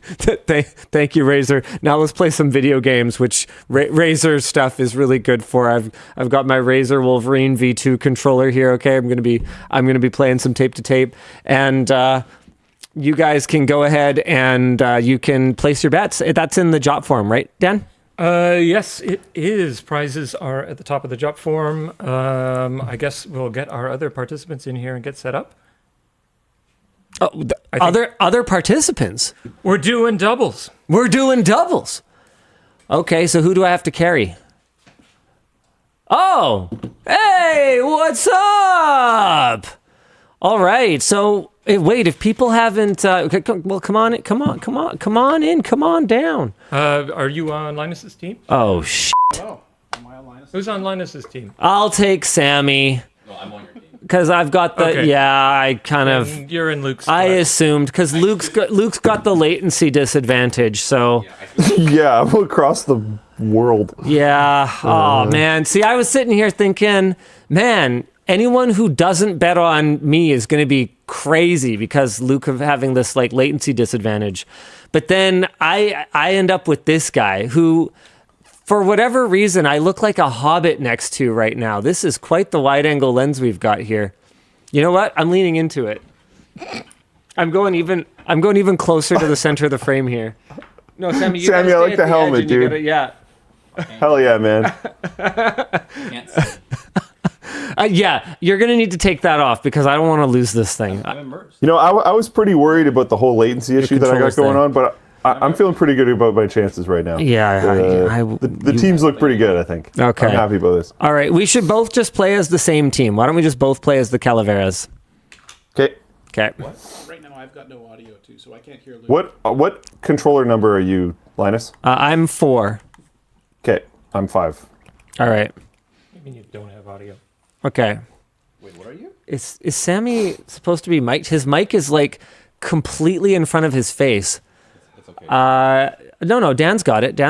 Speaker 1: Thank you, Razer. Now let's play some video games, which Razer stuff is really good for. I've got my Razer Wolverine V2 controller here. Okay, I'm gonna be playing some tape to tape, and you guys can go ahead and you can place your bets. That's in the job form, right, Dan?
Speaker 3: Yes, it is. Prizes are at the top of the job form. I guess we'll get our other participants in here and get set up.
Speaker 1: Oh, other participants.
Speaker 3: We're doing doubles.
Speaker 1: Okay, so who do I have to carry? Oh, hey, what's up? All right, so wait, if people haven't, well, come on down.
Speaker 3: Are you on Linus's team?
Speaker 1: Oh shit!
Speaker 4: Oh, am I on Linus?
Speaker 3: Who's on Linus's team?
Speaker 1: I'll take Sammy.
Speaker 4: No, I'm on your team.
Speaker 1: Because I've got the
Speaker 3: Okay.
Speaker 1: I kind of
Speaker 3: And you're in Luke's.
Speaker 1: I
Speaker 3: spot.
Speaker 1: assumed because Luke's got the latency disadvantage, so
Speaker 2: yeah, I'm across the world.
Speaker 1: yeah. Oh man, see, I was sitting here thinking, man, anyone who doesn't bet on me is going to be crazy because Luke of having this like latency disadvantage. But then I end up with this guy who, for whatever reason, I look like a hobbit next to right now. This is quite the wide-angle lens we've got here. You know what? I'm leaning into it. I'm going even closer to the center of the frame here. No, Sammy, you
Speaker 2: Sammy,
Speaker 1: gotta
Speaker 2: I
Speaker 1: stay
Speaker 2: like
Speaker 1: at
Speaker 2: the helmet,
Speaker 1: edge and you
Speaker 2: dude.
Speaker 1: gotta- yeah.
Speaker 2: Hell yeah, man.
Speaker 4: Can't see.
Speaker 1: Yeah, you're going to need to take that off because I don't want to lose this thing.
Speaker 4: I'm immersed.
Speaker 2: You know, I was pretty worried about the whole latency issue that I got
Speaker 1: controls
Speaker 2: going
Speaker 1: thing.
Speaker 2: on, but I'm feeling pretty good about my chances right now.
Speaker 1: Yeah,
Speaker 2: The teams look pretty good, I think.
Speaker 1: Okay.
Speaker 2: I'm happy about this.
Speaker 1: All right, we should both just play as the same team. Why don't we just both play as the Calaveras?
Speaker 2: Okay.
Speaker 1: Okay.
Speaker 4: Right now, I've got no audio too, so I can't hear Luke.
Speaker 2: What controller number are you, Linus?
Speaker 1: I'm 4.
Speaker 2: Okay, I'm 5.
Speaker 1: All right.
Speaker 3: I mean, you don't have audio.
Speaker 1: Okay.
Speaker 4: Wait, what are you?
Speaker 1: Is Sammy supposed to be mic'd? His mic is like completely in front of his face.
Speaker 4: It's okay.
Speaker 1: No, Dan's got it.
Speaker 4: Can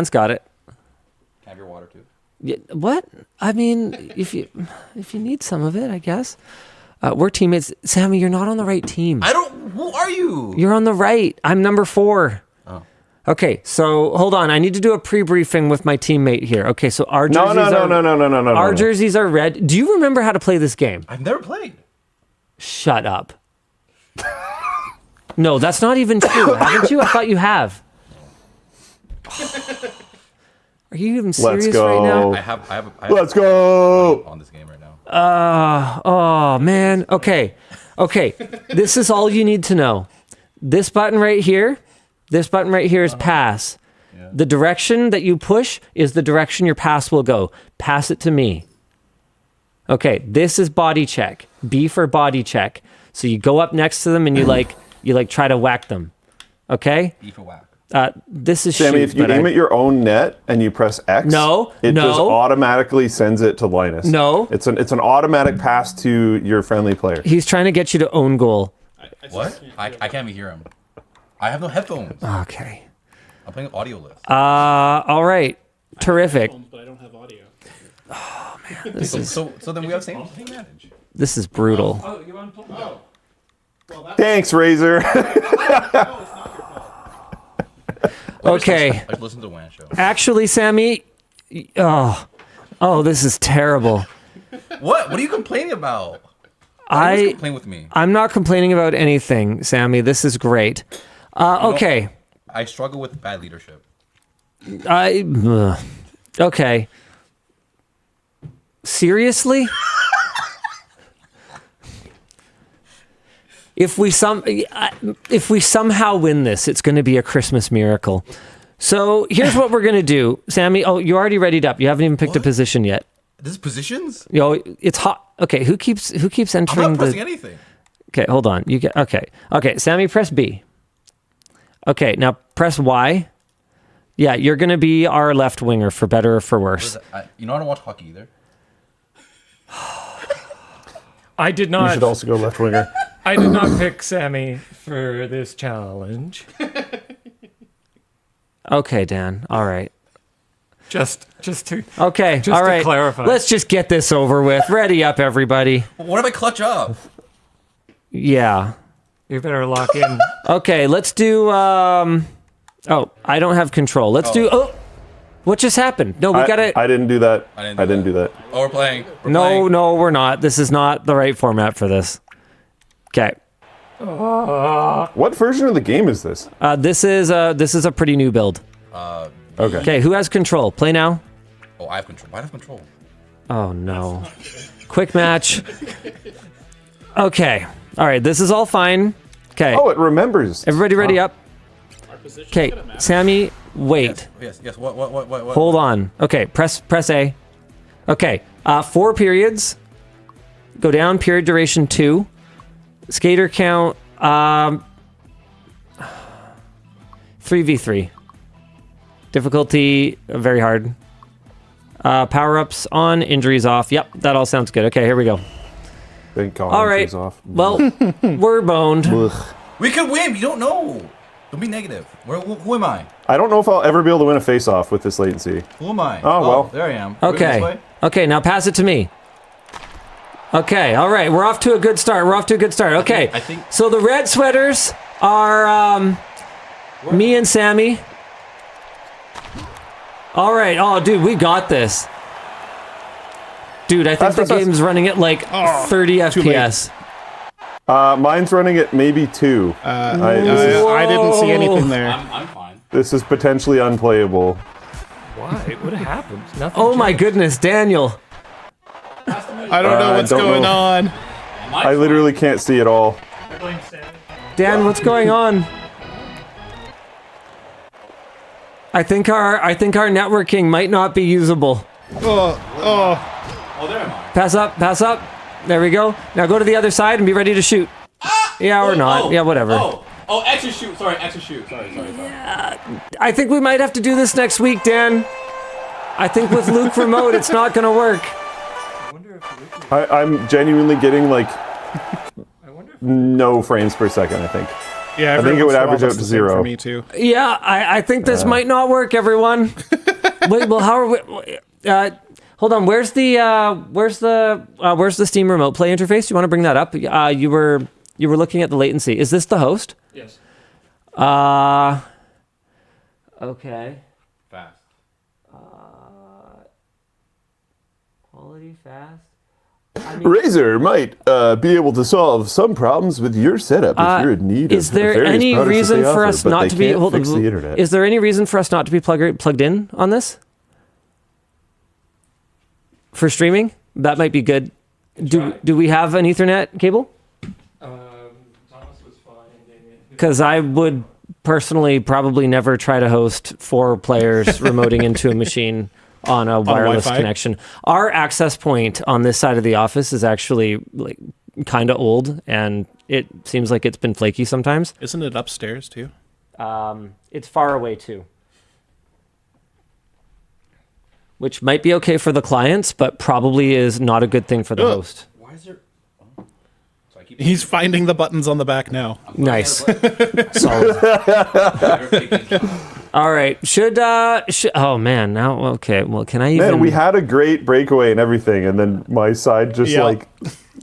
Speaker 4: I have your water too?
Speaker 1: Yeah, what? I mean, if you need some of it, I guess. We're teammates. Sammy, you're not on the right team.
Speaker 4: Who are you?
Speaker 1: You're on the right. I'm number 4.
Speaker 4: Oh.
Speaker 1: Okay, so hold on. I need to do a pre-briefing with my teammate here. Okay, so our jerseys
Speaker 2: No.
Speaker 1: Our jerseys are red. Do you remember how to play this game?
Speaker 4: I've never played.
Speaker 1: Shut up. No, that's not even true. Haven't you? I thought you have. Are you even serious
Speaker 2: Let's go.
Speaker 1: right now?
Speaker 4: I have
Speaker 2: Let's go.
Speaker 4: on this game right now.
Speaker 1: Oh man. Okay. This is all you need to know. This button right here is pass.
Speaker 4: Yeah.
Speaker 1: The direction that you push is the direction your pass will go. Pass it to me. Okay, this is body check. B for body check. So you go up next to them and you try to whack them. Okay?
Speaker 4: E for whack.
Speaker 1: This is
Speaker 2: Sammy,
Speaker 1: shoot,
Speaker 2: if you
Speaker 1: but
Speaker 2: aim at your own net and you press X, it just automatically sends it to Linus.
Speaker 1: No.
Speaker 2: It's an automatic pass to your friendly player.
Speaker 1: He's trying to get you to own goal.
Speaker 4: What? I can't even hear him. I have no headphones.
Speaker 1: Okay.
Speaker 4: I'm playing audio list.
Speaker 1: All right. Terrific.
Speaker 5: But I don't have audio.
Speaker 4: So then we have same advantage.
Speaker 1: This is brutal.
Speaker 3: Oh, you want to pull? Oh.
Speaker 2: Thanks, Razer.
Speaker 1: Okay.
Speaker 4: I listen to WAN Show.
Speaker 1: Actually, Sammy, oh, this is terrible.
Speaker 4: What? What are you complaining about? Why complain with me?
Speaker 1: I'm not complaining about anything, Sammy. This is great. Okay.
Speaker 4: I struggle with bad leadership.
Speaker 1: Okay. Seriously? If we somehow win this, it's going to be a Christmas miracle. So here's what we're going to do, Sammy. Oh, you're already readied up. You haven't even picked a position yet.
Speaker 4: This is positions?
Speaker 1: It's hot. Okay, who keeps entering?
Speaker 4: I'm not pressing anything.
Speaker 1: Okay, hold on. You get okay. Sammy, press B. Okay, now press Y. Yeah, you're going to be our left winger for better or for worse.
Speaker 4: You know I don't watch hockey either.
Speaker 3: I did not.
Speaker 2: You should also go left winger.
Speaker 3: I did not pick Sammy for this challenge.
Speaker 1: Okay, Dan. All right.
Speaker 3: Just to
Speaker 1: Okay.
Speaker 3: just
Speaker 1: all
Speaker 3: to
Speaker 1: right.
Speaker 3: clarify.
Speaker 1: Let's just get this over with. Ready up, everybody.
Speaker 4: What if I clutch up?
Speaker 1: Yeah.
Speaker 3: You better lock in.
Speaker 1: Okay. Let's do. Oh, I don't have control. Let's do. Oh, what just happened? No, we gotta.
Speaker 2: I didn't do that.
Speaker 4: I
Speaker 2: I didn't do that.
Speaker 4: Oh, we're playing.
Speaker 1: No, we're not. This is not the right format for this. Okay.
Speaker 2: What version of the game is this?
Speaker 1: This is a pretty new build.
Speaker 2: Okay.
Speaker 1: Okay. Who has control? Play now.
Speaker 4: Oh, I have control. I have control.
Speaker 1: Oh no. Quick match. Okay. All right. This is all fine. Okay.
Speaker 2: Oh, it remembers.
Speaker 1: Everybody ready up? Okay. Sammy, wait.
Speaker 4: Yes. What?
Speaker 1: Hold on. Okay. Press A. Okay. 4 periods. Go down. Period duration 2. Skater count 3v3. Difficulty very hard. Power-ups on, injuries off. Yep, that all sounds good. Okay, here we go.
Speaker 2: Thank God.
Speaker 1: All right.
Speaker 2: Off.
Speaker 1: Well, we're boned.
Speaker 4: We could win. You don't know. Don't be negative. Who am I?
Speaker 2: I don't know if I'll ever be able to win a face-off with this latency.
Speaker 4: Who am I?
Speaker 2: Oh, well.
Speaker 4: There I am. This
Speaker 1: Okay.
Speaker 4: way?
Speaker 1: Okay, now pass it to me. Okay, all right. We're off to a good start. Okay.
Speaker 4: I think-
Speaker 1: So the red sweaters are me and Sammy. All right. Oh, dude, we got this. Dude, I think the game's running at like 30 FPS.
Speaker 2: Mine's running at maybe 2.
Speaker 5: I didn't see anything there.
Speaker 4: I'm fine.
Speaker 2: This is potentially unplayable.
Speaker 3: Why? What happened? Nothing.
Speaker 1: Oh my
Speaker 3: changed.
Speaker 1: goodness, Daniel.
Speaker 5: I don't know what's
Speaker 2: don't
Speaker 5: going
Speaker 2: know.
Speaker 5: on.
Speaker 2: I literally can't see it all.
Speaker 1: Dan, what's going on? I think our networking might not be usable.
Speaker 5: Oh,
Speaker 4: Oh, there am I.
Speaker 1: Pass up. There we go. Now go to the other side and be ready to shoot. Yeah, or not. Yeah, whatever.
Speaker 4: Oh, extra shoot. Sorry, extra shoot. Sorry.
Speaker 1: I think we might have to do this next week, Dan. I think with Luke remote, it's not going to work.
Speaker 2: I'm genuinely getting like no frames per second, I think.
Speaker 5: yeah.
Speaker 2: I think it would average out
Speaker 5: out
Speaker 2: to 0.
Speaker 5: for me too.
Speaker 1: Yeah, I think this might not work, everyone. Wait, well, how are we? Hold on. Where's the Steam remote play interface? Do you want to bring that up? You were looking at the latency. Is this the host?
Speaker 3: Yes.
Speaker 1: Okay.
Speaker 4: Fast.
Speaker 1: Quality fast.
Speaker 2: Razer might be able to solve some problems with your setup if you're in need
Speaker 1: Is
Speaker 2: of
Speaker 1: there
Speaker 2: various
Speaker 1: any
Speaker 2: products that
Speaker 1: reason
Speaker 2: they
Speaker 1: for
Speaker 2: offer,
Speaker 1: us
Speaker 2: but
Speaker 1: not
Speaker 2: they
Speaker 1: to be?
Speaker 2: can't
Speaker 1: Hold on.
Speaker 2: fix the internet.
Speaker 1: Is there any reason for us not to be plugged in on this for streaming? That might be good. Do we have an Ethernet cable?
Speaker 3: Thomas was fine.
Speaker 1: Because I would personally probably never try to host 4 players remoting into a machine on a wireless
Speaker 5: Wi-Fi?
Speaker 1: connection. Our access point on this side of the office is actually like kind of old, and it seems like it's been flaky sometimes.
Speaker 5: Isn't it upstairs too?
Speaker 1: It's far away too, which might be okay for the clients, but probably is not a good thing for the
Speaker 5: Ugh.
Speaker 1: host.
Speaker 4: Why is there? So I keep.
Speaker 5: He's finding the buttons on the back now.
Speaker 1: Nice. Solid. All right. Should oh man, now okay. Well, can I even
Speaker 2: Man, we had a great breakaway and everything, and then my side just
Speaker 5: Yeah.
Speaker 2: like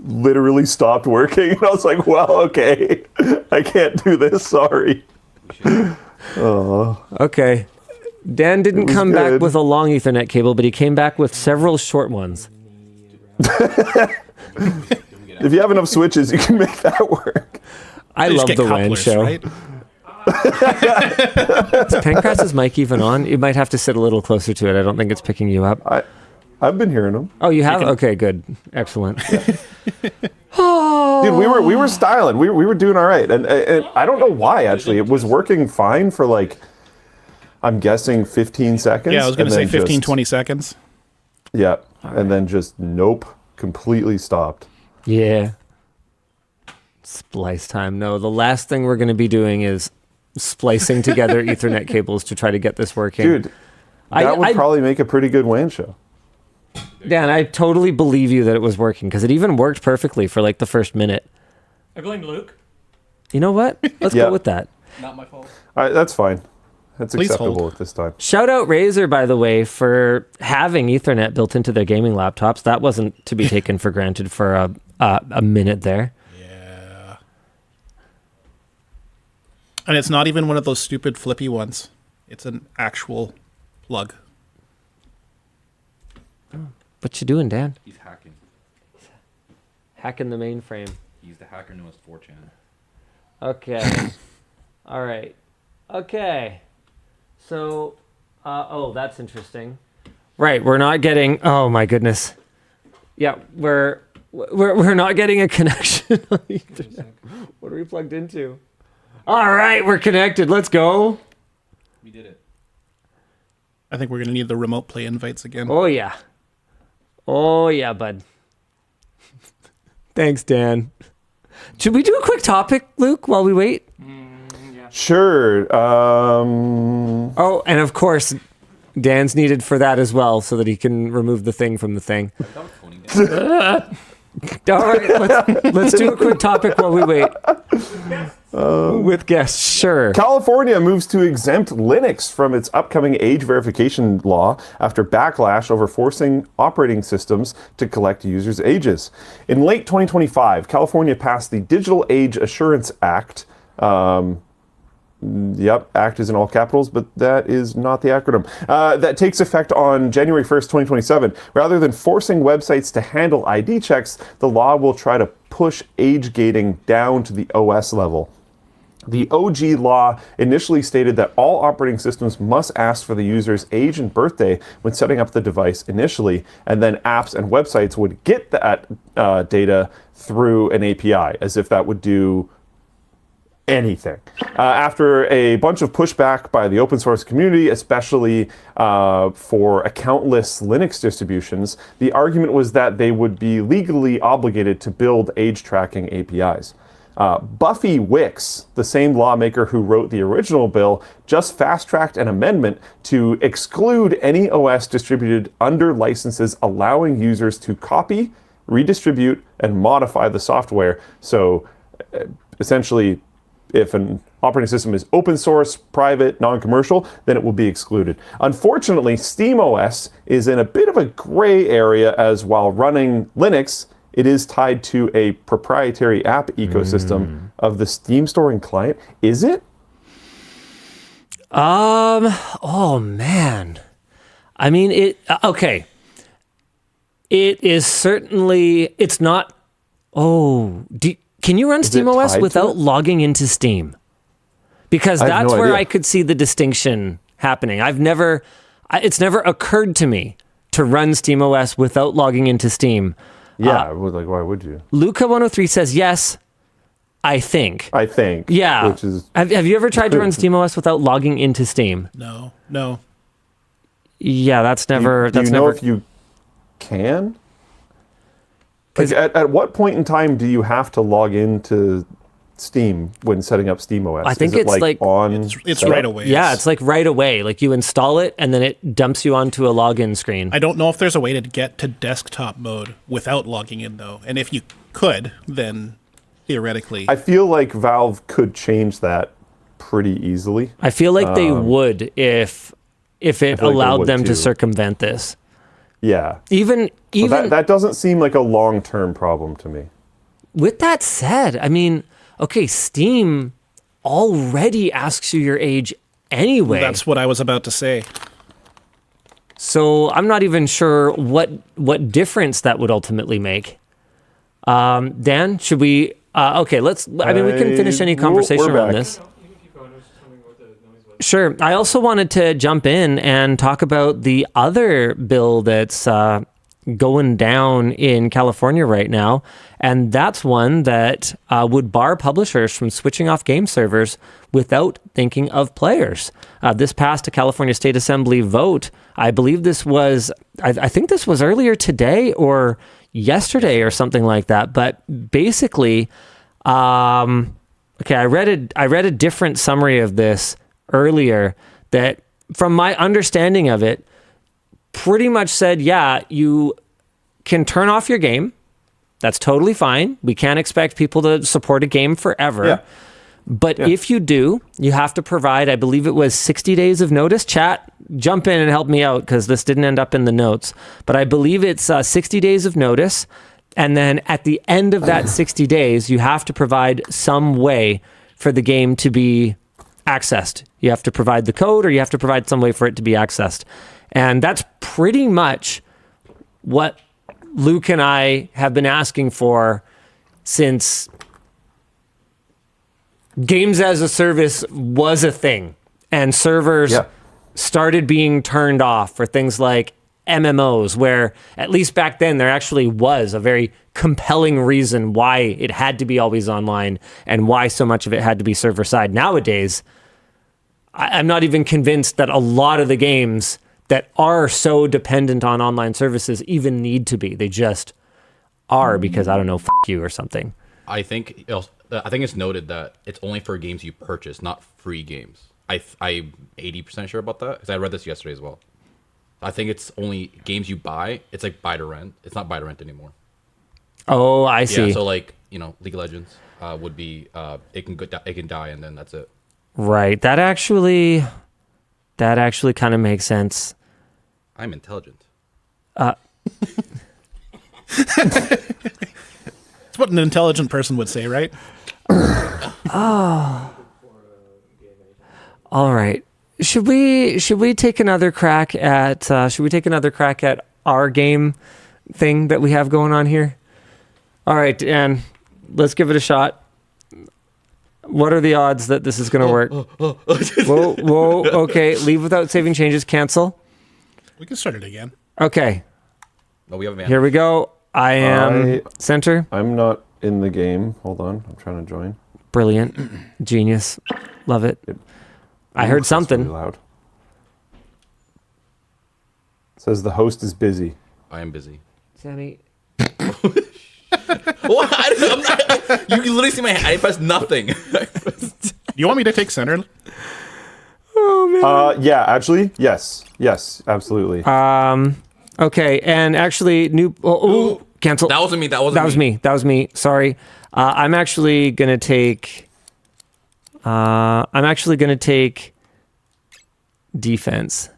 Speaker 2: literally stopped working, and I was like, "Well, okay, I can't do this. Sorry."
Speaker 1: Okay. Dan didn't
Speaker 2: was
Speaker 1: come back
Speaker 2: good.
Speaker 1: with a long Ethernet cable, but he came back with several short ones.
Speaker 2: If you have enough switches, you can make that work.
Speaker 1: I
Speaker 5: They just
Speaker 1: love
Speaker 5: get
Speaker 1: the WAN
Speaker 5: couplers,
Speaker 1: show.
Speaker 5: right?
Speaker 1: Is Pancras's mic even on? You might have to sit a little closer to it. I don't think it's picking you up.
Speaker 2: I've been hearing them.
Speaker 1: Oh, you have? Okay, good. Excellent.
Speaker 2: Dude, we were styling. We were doing all right. And I don't know why, actually. It was working fine for, like, I'm guessing 15 seconds.
Speaker 5: Yeah, I was going to say 15, 20 seconds.
Speaker 2: Yeah, and then just nope, completely stopped.
Speaker 1: Yeah. Splice time. No, the last thing we're going to be doing is splicing together Ethernet cables to try to get this working.
Speaker 2: Dude, that would probably make a pretty good WAN show.
Speaker 1: Dan, I totally believe you that it was working, because it even worked perfectly for like the first minute.
Speaker 3: I blame Luke.
Speaker 1: You know what? Let's go with that.
Speaker 3: Not my fault.
Speaker 2: All right, that's fine. That's
Speaker 5: Please
Speaker 2: acceptable
Speaker 5: hold.
Speaker 2: at this time.
Speaker 1: Shout out Razer, by the way, for having Ethernet built into their gaming laptops. That wasn't to be taken for granted for a minute there.
Speaker 5: Yeah. And it's not even one of those stupid flippy ones. It's an actual plug.
Speaker 1: What you doing, Dan?
Speaker 6: He's hacking.
Speaker 1: Hacking the mainframe.
Speaker 6: He's the hacker known as 4chan.
Speaker 1: Okay. All right. Okay. So, that's interesting. Right, we're not getting. Oh my goodness. Yeah, we're not getting a connection on Ethernet. What are we plugged into? All right, we're connected. Let's go.
Speaker 6: We did it.
Speaker 5: I think we're going to need the remote play invites again.
Speaker 1: Oh yeah. Oh yeah, bud. Thanks, Dan. Should we do a quick topic, Luke, while we wait?
Speaker 2: Sure.
Speaker 1: Oh, and of course, Dan's needed for that as well, so that he can remove the thing from the thing. All right, let's do a quick topic while we wait. With guests, sure.
Speaker 2: California moves to exempt Linux from its upcoming age verification law after backlash over forcing operating systems to collect users' ages. In late 2025, California passed the Digital Age Assurance Act. Yep, ACT is in all capitals, but that is not the acronym. That takes effect on January 1st, 2027. Rather than forcing websites to handle ID checks, the law will try to push age gating down to the OS level. The OG law initially stated that all operating systems must ask for the user's age and birthday when setting up the device initially, and then apps and websites would get that data through an API, as if that would do anything. After a bunch of pushback by the open source community, especially for accountless Linux distributions, the argument was that they would be legally obligated to build age tracking APIs. Buffy Wicks, the same lawmaker who wrote the original bill, just fast-tracked an amendment to exclude any OS distributed under licenses allowing users to copy, redistribute, and modify the software. So essentially, if an operating system is open source, private, non-commercial, then it will be excluded. Unfortunately, SteamOS is in a bit of a gray area, as while running Linux, it is tied to a proprietary app ecosystem of the Steam store and client. Is it?
Speaker 1: Oh man. I mean, okay. It is certainly, it's not, can you run SteamOS without logging into Steam? Because that's where I could see the distinction happening. It's never occurred to me to run SteamOS without logging into Steam.
Speaker 2: Yeah, why would you?
Speaker 1: Luca103 says yes, I think. Yeah.
Speaker 2: Which is...
Speaker 1: Have you ever tried to run SteamOS without logging into Steam?
Speaker 5: No.
Speaker 1: Yeah, that's never...
Speaker 2: Do you know if you can? Like, at what point in time do you have to log into Steam when setting up SteamOS?
Speaker 1: I think it's like
Speaker 2: on.
Speaker 5: It's right away.
Speaker 1: Yeah, it's like right away. Like you install it and then it dumps you onto a login screen.
Speaker 5: I don't know if there's a way to get to desktop mode without logging in though. And if you could, then theoretically,
Speaker 2: I feel like Valve could change that pretty easily.
Speaker 1: I feel like they would if it allowed them to
Speaker 2: too.
Speaker 1: circumvent this.
Speaker 2: Yeah.
Speaker 1: Even
Speaker 2: that doesn't seem like a long-term problem to me.
Speaker 1: With that said, I mean, okay, Steam already asks you your age anyway.
Speaker 5: That's what I was about to say.
Speaker 1: So I'm not even sure what difference that would ultimately make. Dan, should we? Okay, let's. I mean, we can finish any conversation around this. Sure. I also wanted to jump in and talk about the other bill that's going down in California right now, and that's one that would bar publishers from switching off game servers without thinking of players. This passed a California State Assembly vote. I believe this was, I think this was earlier today or yesterday or something like that. But basically, okay, I read a different summary of this earlier that, from my understanding of it, pretty much said, yeah, you can turn off your game. That's totally fine. We can't expect people to support a game forever.
Speaker 2: Yeah.
Speaker 1: But if you do, you have to provide, I believe it was 60 days of notice. Chat, jump in and help me out because this didn't end up in the notes. But I believe it's 60 days of notice. And then at the end of that 60 days, you have to provide some way for the game to be accessed. You have to provide the code or you have to provide some way for it to be accessed. And that's pretty much what Luke and I have been asking for since games as a service was a thing and servers started being turned off for things like MMOs, where at least back then there actually was a very compelling reason why it had to be always online and why so much of it had to be server side. Nowadays, I'm not even convinced that a lot of the games that are so dependent on online services even need to be. They just are because, I don't know, you or something.
Speaker 6: I think it's noted that it's only for games you purchase, not free games. I'm 80% sure about that because I read this yesterday as well. I think it's only games you buy. It's like buy to rent. It's not buy to rent anymore.
Speaker 1: Oh, I see.
Speaker 6: Yeah, so like, League of Legends would be it can die and then that's it.
Speaker 1: Right. That actually kind of makes sense.
Speaker 6: I'm intelligent.
Speaker 5: It's what an intelligent person would say, right?
Speaker 1: Oh. All right. Should we take another crack at our game thing that we have going on here? All right, and let's give it a shot. What are the odds that this is going to work? Whoa, okay. Leave without saving changes. Cancel.
Speaker 5: We can start it again.
Speaker 1: Okay.
Speaker 6: Oh, we have a man.
Speaker 1: Here we go. I am center.
Speaker 2: I'm not in the game. Hold on. I'm trying to join.
Speaker 1: Brilliant. Genius. Love it. I heard something.
Speaker 2: Really loud. It says the host is busy.
Speaker 6: I am busy.
Speaker 1: Sammy.
Speaker 6: What? You can literally see my hand. I pressed nothing.
Speaker 5: You want me to take center?
Speaker 1: Oh man.
Speaker 2: Yeah, actually, yes, absolutely.
Speaker 1: Okay, and actually, cancel.
Speaker 6: That wasn't me. That
Speaker 1: was me. Sorry. I'm actually gonna take defense.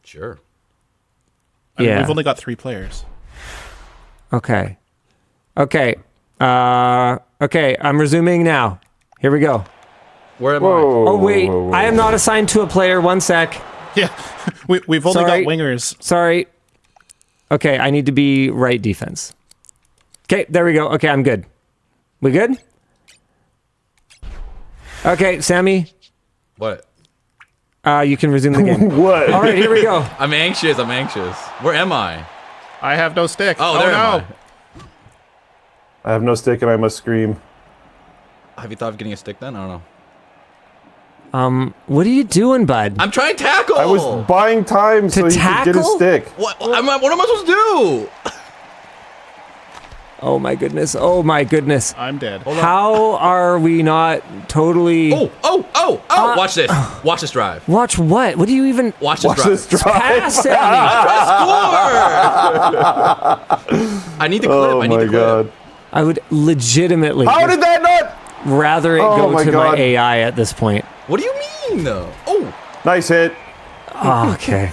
Speaker 6: Sure.
Speaker 5: I mean,
Speaker 1: Yeah.
Speaker 5: we've only got 3 players.
Speaker 1: Okay. Okay, I'm resuming now. Here we go.
Speaker 6: Where am
Speaker 1: Oh, wait.
Speaker 2: whoa.
Speaker 1: I am not assigned to a player. 1 sec.
Speaker 5: Yeah, we've only
Speaker 1: Sorry.
Speaker 5: got wingers.
Speaker 1: Sorry. Okay, I need to be right defense. Okay, there we go. Okay, I'm good. We good? Okay, Sammy,
Speaker 6: What?
Speaker 1: you can resume the game.
Speaker 2: What?
Speaker 1: All right, here we go.
Speaker 6: I'm anxious. Where am I?
Speaker 5: I have no stick.
Speaker 6: Oh, there am
Speaker 5: no.
Speaker 2: I have no stick and I must scream.
Speaker 6: Have you thought of getting a stick then? I don't know.
Speaker 1: What are you doing, bud?
Speaker 6: I'm trying to tackle.
Speaker 2: I was buying time so he could get his
Speaker 1: tackle?
Speaker 2: stick.
Speaker 6: What am I supposed to do?
Speaker 1: Oh my goodness. Oh my goodness.
Speaker 5: I'm dead.
Speaker 1: How are we not totally...
Speaker 6: Oh! Watch this. Watch this drive.
Speaker 1: Watch what? What do you even...
Speaker 6: Watch this
Speaker 2: Watch
Speaker 6: drive.
Speaker 2: this drive.
Speaker 1: Pass, Sammy.
Speaker 6: I need to clip.
Speaker 2: Oh my god.
Speaker 1: I would legitimately
Speaker 2: How did that not?
Speaker 1: rather it go
Speaker 2: my
Speaker 1: to
Speaker 2: God.
Speaker 1: my AI at this point.
Speaker 6: What do you mean, though? Oh.
Speaker 2: Nice hit.
Speaker 1: Oh, okay.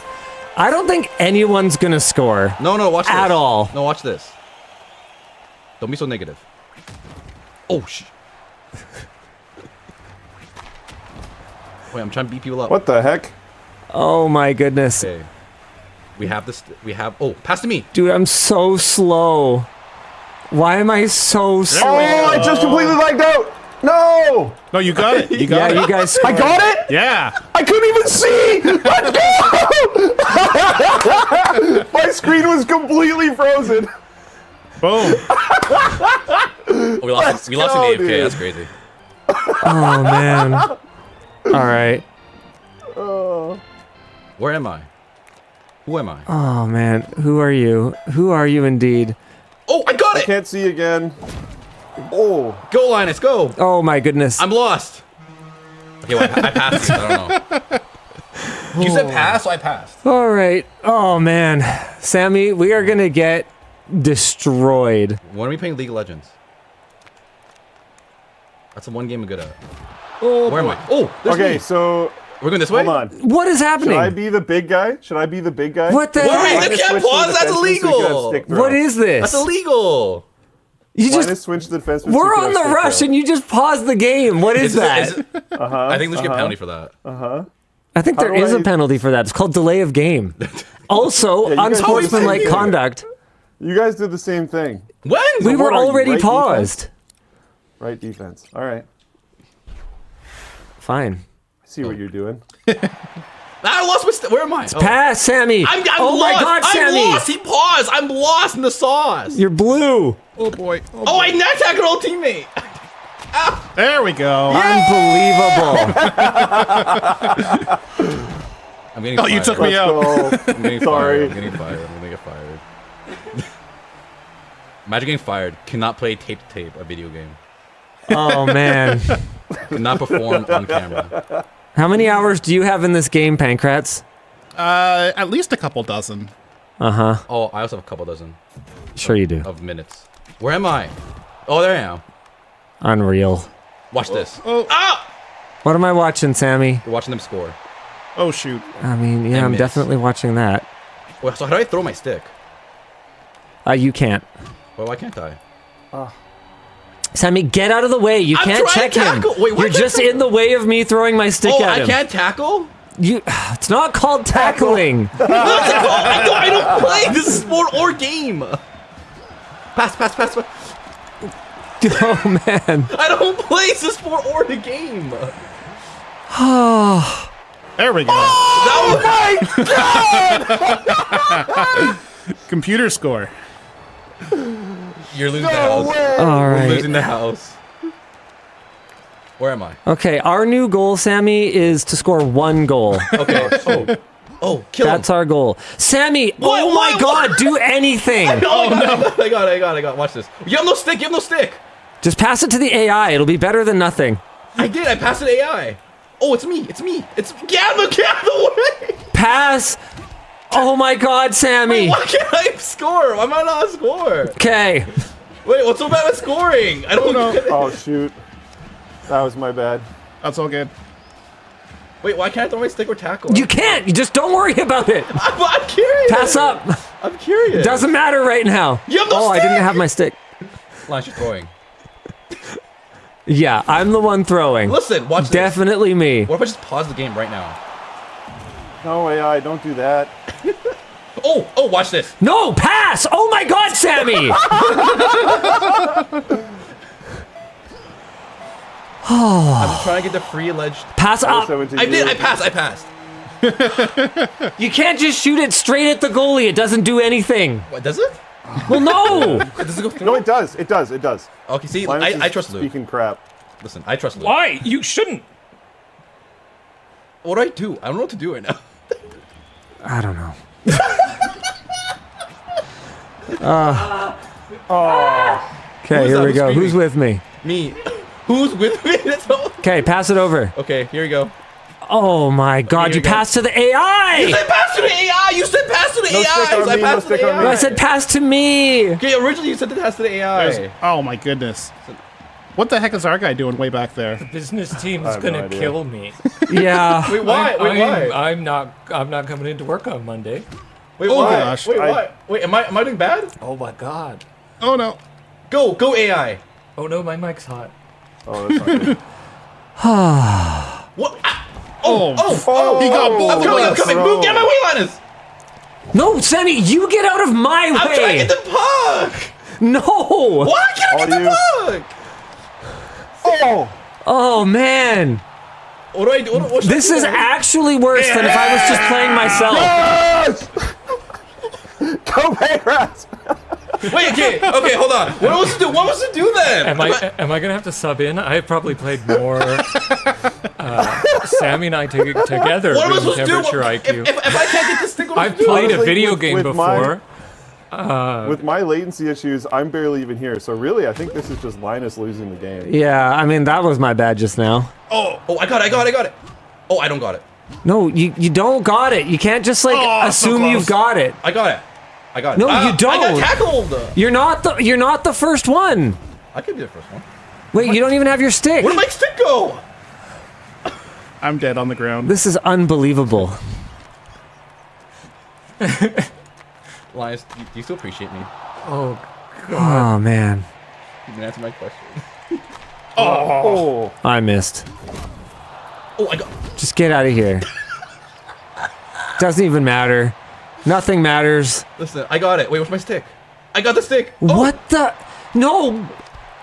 Speaker 1: I don't think anyone's going to score.
Speaker 6: No, watch this.
Speaker 1: At all.
Speaker 6: No, watch this. Don't be so negative. Oh, shit. Wait, I'm trying to beat people up.
Speaker 2: What the heck?
Speaker 1: Oh my goodness.
Speaker 6: Okay. We have this. Oh, pass to me.
Speaker 1: Dude, I'm so slow. Why am I so slow?
Speaker 2: Oh, I just completely lagged out. No!
Speaker 5: No, you got it. You
Speaker 1: Yeah,
Speaker 5: got it.
Speaker 1: you guys.
Speaker 2: I got it?
Speaker 5: Yeah.
Speaker 2: I couldn't even see! Let's go! My screen was completely frozen.
Speaker 5: Boom.
Speaker 6: We lost an
Speaker 2: go,
Speaker 6: AFK.
Speaker 2: dude.
Speaker 6: That's crazy.
Speaker 1: Oh man. All right.
Speaker 6: Where am I? Who am I?
Speaker 1: Oh man. Who are you? Who are you indeed?
Speaker 6: Oh, I got it!
Speaker 2: Can't see again. Oh.
Speaker 6: Go, Linus, go!
Speaker 1: Oh my goodness.
Speaker 6: I'm lost. Okay, well, I passed this. I don't know. You said pass, so I passed.
Speaker 1: All right. Oh man. Sammy, we are gonna get destroyed.
Speaker 6: When are we playing League of Legends? That's the one game I'm good at.
Speaker 5: Oh,
Speaker 6: Where am I? Oh, there's
Speaker 2: Okay,
Speaker 6: me.
Speaker 2: so
Speaker 6: We're going this way?
Speaker 2: hold on.
Speaker 1: What is
Speaker 2: Should
Speaker 1: happening?
Speaker 2: I be the big guy? Should I be the big guy?
Speaker 1: What the
Speaker 6: Wait,
Speaker 1: heck?
Speaker 6: you can't
Speaker 2: Switch to
Speaker 6: pause,
Speaker 2: the
Speaker 6: that's
Speaker 2: defense so you can have
Speaker 6: illegal.
Speaker 2: stick throw.
Speaker 1: What is this?
Speaker 6: That's illegal.
Speaker 1: You
Speaker 2: Linus
Speaker 1: just.
Speaker 2: switch to the defense.
Speaker 1: We're on the rush and you just paused the game. What is that?
Speaker 6: I think we should get a penalty for that.
Speaker 1: I think there
Speaker 2: do
Speaker 1: is
Speaker 2: I-
Speaker 1: a penalty for that. It's called delay of game. Also,
Speaker 2: you guys
Speaker 1: unsportsmanlike
Speaker 2: always say
Speaker 1: conduct.
Speaker 2: You guys did the same thing.
Speaker 6: When?
Speaker 1: We were
Speaker 2: what are you,
Speaker 1: already
Speaker 2: right
Speaker 1: paused.
Speaker 2: Right defense. All right.
Speaker 1: Fine.
Speaker 2: I see what you're doing.
Speaker 6: I lost my where am I? Oh.
Speaker 1: Pass, Sammy.
Speaker 6: I'm
Speaker 1: oh
Speaker 6: lost.
Speaker 1: my God,
Speaker 6: I'm
Speaker 1: Sammy.
Speaker 6: lost. He paused. I'm lost in the sauce.
Speaker 1: You're blue.
Speaker 5: Oh boy. Oh,
Speaker 6: Oh, I net attacked an old teammate.
Speaker 5: there we go.
Speaker 1: Unbelievable.
Speaker 6: I'm getting
Speaker 5: Oh,
Speaker 6: fired.
Speaker 5: you took me
Speaker 2: Let's
Speaker 5: out.
Speaker 2: go.
Speaker 6: I'm getting
Speaker 2: Sorry.
Speaker 6: fired. I'm getting fired. I'm gonna get fired. Imagine getting fired. Cannot play tape to tape, a video game.
Speaker 1: Oh man.
Speaker 6: Cannot perform on camera.
Speaker 1: How many hours do you have in this game, Pancrats?
Speaker 5: At least a couple dozen.
Speaker 6: Oh, I also have a couple dozen
Speaker 1: Sure you do.
Speaker 6: of minutes. Where am I? Oh, there I am.
Speaker 1: Unreal.
Speaker 6: Watch this.
Speaker 5: Oh.
Speaker 6: Ah!
Speaker 1: What am I watching, Sammy?
Speaker 6: You're watching them score.
Speaker 5: Oh shoot.
Speaker 1: I mean, yeah,
Speaker 6: I
Speaker 1: I'm
Speaker 6: missed.
Speaker 1: definitely watching that.
Speaker 6: Well, so how do I throw my stick?
Speaker 1: You can't.
Speaker 6: Well, why can't I?
Speaker 1: Sammy, get out of the way. You
Speaker 6: I'm
Speaker 1: can't
Speaker 6: trying
Speaker 1: check
Speaker 6: to
Speaker 1: him.
Speaker 6: tackle. Wait, what
Speaker 1: You're
Speaker 6: the
Speaker 1: just
Speaker 6: fuck?
Speaker 1: in the way of me throwing my stick
Speaker 6: Oh,
Speaker 1: at
Speaker 6: I
Speaker 1: him.
Speaker 6: can't tackle?
Speaker 1: You, it's not called tackling.
Speaker 6: What's it called? I don't play this sport or game. Pass.
Speaker 1: Oh man.
Speaker 6: I don't play the sport or the game.
Speaker 5: There we go.
Speaker 6: That
Speaker 5: Computer score.
Speaker 6: You're losing the house.
Speaker 1: All
Speaker 6: We're
Speaker 1: right.
Speaker 6: losing the house. Where am I?
Speaker 1: Okay, our new goal, Sammy, is to score 1 goal.
Speaker 6: Okay. Oh, kill him.
Speaker 1: That's our goal. Sammy,
Speaker 6: What?
Speaker 1: oh my
Speaker 6: What?
Speaker 1: God, do anything.
Speaker 6: I got it. Watch this. You have no stick.
Speaker 1: Just pass it to the AI. It'll be better than nothing.
Speaker 6: I did. I passed it AI. Oh, it's me. Get out of the way.
Speaker 1: Pass. Oh my God, Sammy.
Speaker 6: Why can't I score? Why am I not score?
Speaker 1: Okay.
Speaker 6: Wait, what's so bad with scoring? I don't know.
Speaker 2: Oh shoot. That was my bad.
Speaker 5: That's all good.
Speaker 6: Wait, why can't I throw my stick or tackle?
Speaker 1: You can't. You just don't worry about it.
Speaker 6: I'm curious.
Speaker 1: Pass up.
Speaker 6: I'm curious.
Speaker 1: Doesn't matter right now.
Speaker 6: You have no
Speaker 1: I didn't
Speaker 6: stick!
Speaker 1: have my stick.
Speaker 6: Lance, you're throwing.
Speaker 1: Yeah, I'm the one throwing.
Speaker 6: Listen, watch this.
Speaker 1: Definitely me.
Speaker 6: What if I just pause the game right now?
Speaker 2: No AI, don't do that.
Speaker 6: Oh, watch this.
Speaker 1: No, pass. Oh my God, Sammy.
Speaker 6: I'm trying to get the free alleged.
Speaker 1: Pass up.
Speaker 2: So into
Speaker 6: I
Speaker 2: you.
Speaker 6: did. I passed.
Speaker 1: You can't just shoot it straight at the goalie. It doesn't do anything.
Speaker 6: What does it?
Speaker 1: Well, no.
Speaker 6: Does it go through?
Speaker 2: No, it does. It does.
Speaker 6: Okay, see,
Speaker 2: Linus
Speaker 6: I
Speaker 2: is
Speaker 6: trust Luke.
Speaker 2: Speaking crap.
Speaker 6: Listen, I trust Luke.
Speaker 3: Why? You shouldn't.
Speaker 6: What do I do? I don't know what to do right now.
Speaker 1: I don't know. Okay,
Speaker 6: Who's
Speaker 1: here
Speaker 6: that?
Speaker 1: we
Speaker 6: Who's
Speaker 1: go.
Speaker 6: screaming?
Speaker 1: Who's with me?
Speaker 6: Me. Who's with me? That's all.
Speaker 1: Okay, pass it over.
Speaker 6: Okay, here we go.
Speaker 1: Oh my God,
Speaker 6: Here
Speaker 1: you
Speaker 6: we go.
Speaker 1: passed to the
Speaker 6: You
Speaker 1: AI.
Speaker 6: said pass to the AI. You said pass to the
Speaker 2: No
Speaker 6: AI.
Speaker 2: stick on
Speaker 6: So I
Speaker 2: me, no
Speaker 6: passed to
Speaker 2: stick
Speaker 6: the
Speaker 2: on
Speaker 6: AI.
Speaker 2: me.
Speaker 1: I said pass to me.
Speaker 6: Okay, originally you said to pass to the AI.
Speaker 5: There's- oh my goodness. What the heck is our guy doing way back there?
Speaker 3: Business team's
Speaker 2: have no
Speaker 3: gonna
Speaker 2: idea.
Speaker 3: kill me.
Speaker 1: Yeah.
Speaker 6: Wait, why? Why?
Speaker 3: I'm not coming into work on Monday.
Speaker 6: Wait,
Speaker 5: Oh
Speaker 6: why?
Speaker 5: gosh.
Speaker 6: Wait, why? Wait, am I doing bad?
Speaker 3: Oh my God.
Speaker 5: Oh no.
Speaker 6: Go AI.
Speaker 3: Oh no, my mic's hot.
Speaker 2: Oh, that's not good.
Speaker 6: What?
Speaker 5: Oh, he got
Speaker 6: I'm
Speaker 5: bowled.
Speaker 6: coming. Move, get my way, Linus.
Speaker 1: No, Sammy, you get out of my
Speaker 6: I'm trying to
Speaker 1: way.
Speaker 6: get the puck.
Speaker 1: No.
Speaker 6: Why can't I get
Speaker 2: Audio.
Speaker 6: the puck?
Speaker 1: Oh man,
Speaker 6: What do I do? What should I
Speaker 1: this
Speaker 6: do
Speaker 1: is
Speaker 6: then?
Speaker 1: actually worse than if I was just playing myself.
Speaker 2: Yes! Go Patriots!
Speaker 6: Wait, okay, hold on. What was to do? What was to do then?
Speaker 3: Am I gonna have to sub in? I probably played more. Sammy and I together.
Speaker 6: What am I
Speaker 3: room
Speaker 6: supposed to do?
Speaker 3: temperature IQ.
Speaker 6: If I can't get this thing, what am I
Speaker 3: I've
Speaker 6: supposed to do?
Speaker 3: played a
Speaker 2: Honestly,
Speaker 3: video
Speaker 2: with-
Speaker 3: game
Speaker 2: with
Speaker 3: before.
Speaker 2: With my latency issues, I'm barely even here. So really, I think this is just Linus losing the game.
Speaker 1: Yeah, I mean that was my bad just now.
Speaker 6: Oh, I got it. Oh, I don't got it.
Speaker 1: No, you don't got it. You can't just like assume you've got it.
Speaker 6: I got it.
Speaker 1: No, you don't.
Speaker 6: I got tackled.
Speaker 1: You're not the first one.
Speaker 6: I could be the first one.
Speaker 1: Wait, you don't even have your stick.
Speaker 6: Where did my stick go?
Speaker 5: I'm dead on the ground.
Speaker 1: This is unbelievable.
Speaker 6: Linus, do you still appreciate me?
Speaker 3: Oh,
Speaker 1: Oh man,
Speaker 6: You didn't answer my question.
Speaker 2: Oh,
Speaker 1: I missed.
Speaker 6: Oh, I got.
Speaker 1: Just get out of here. Doesn't even matter. Nothing matters.
Speaker 6: Listen, I got it. Wait, where's my stick? I got the stick. Oh,
Speaker 1: What the? No.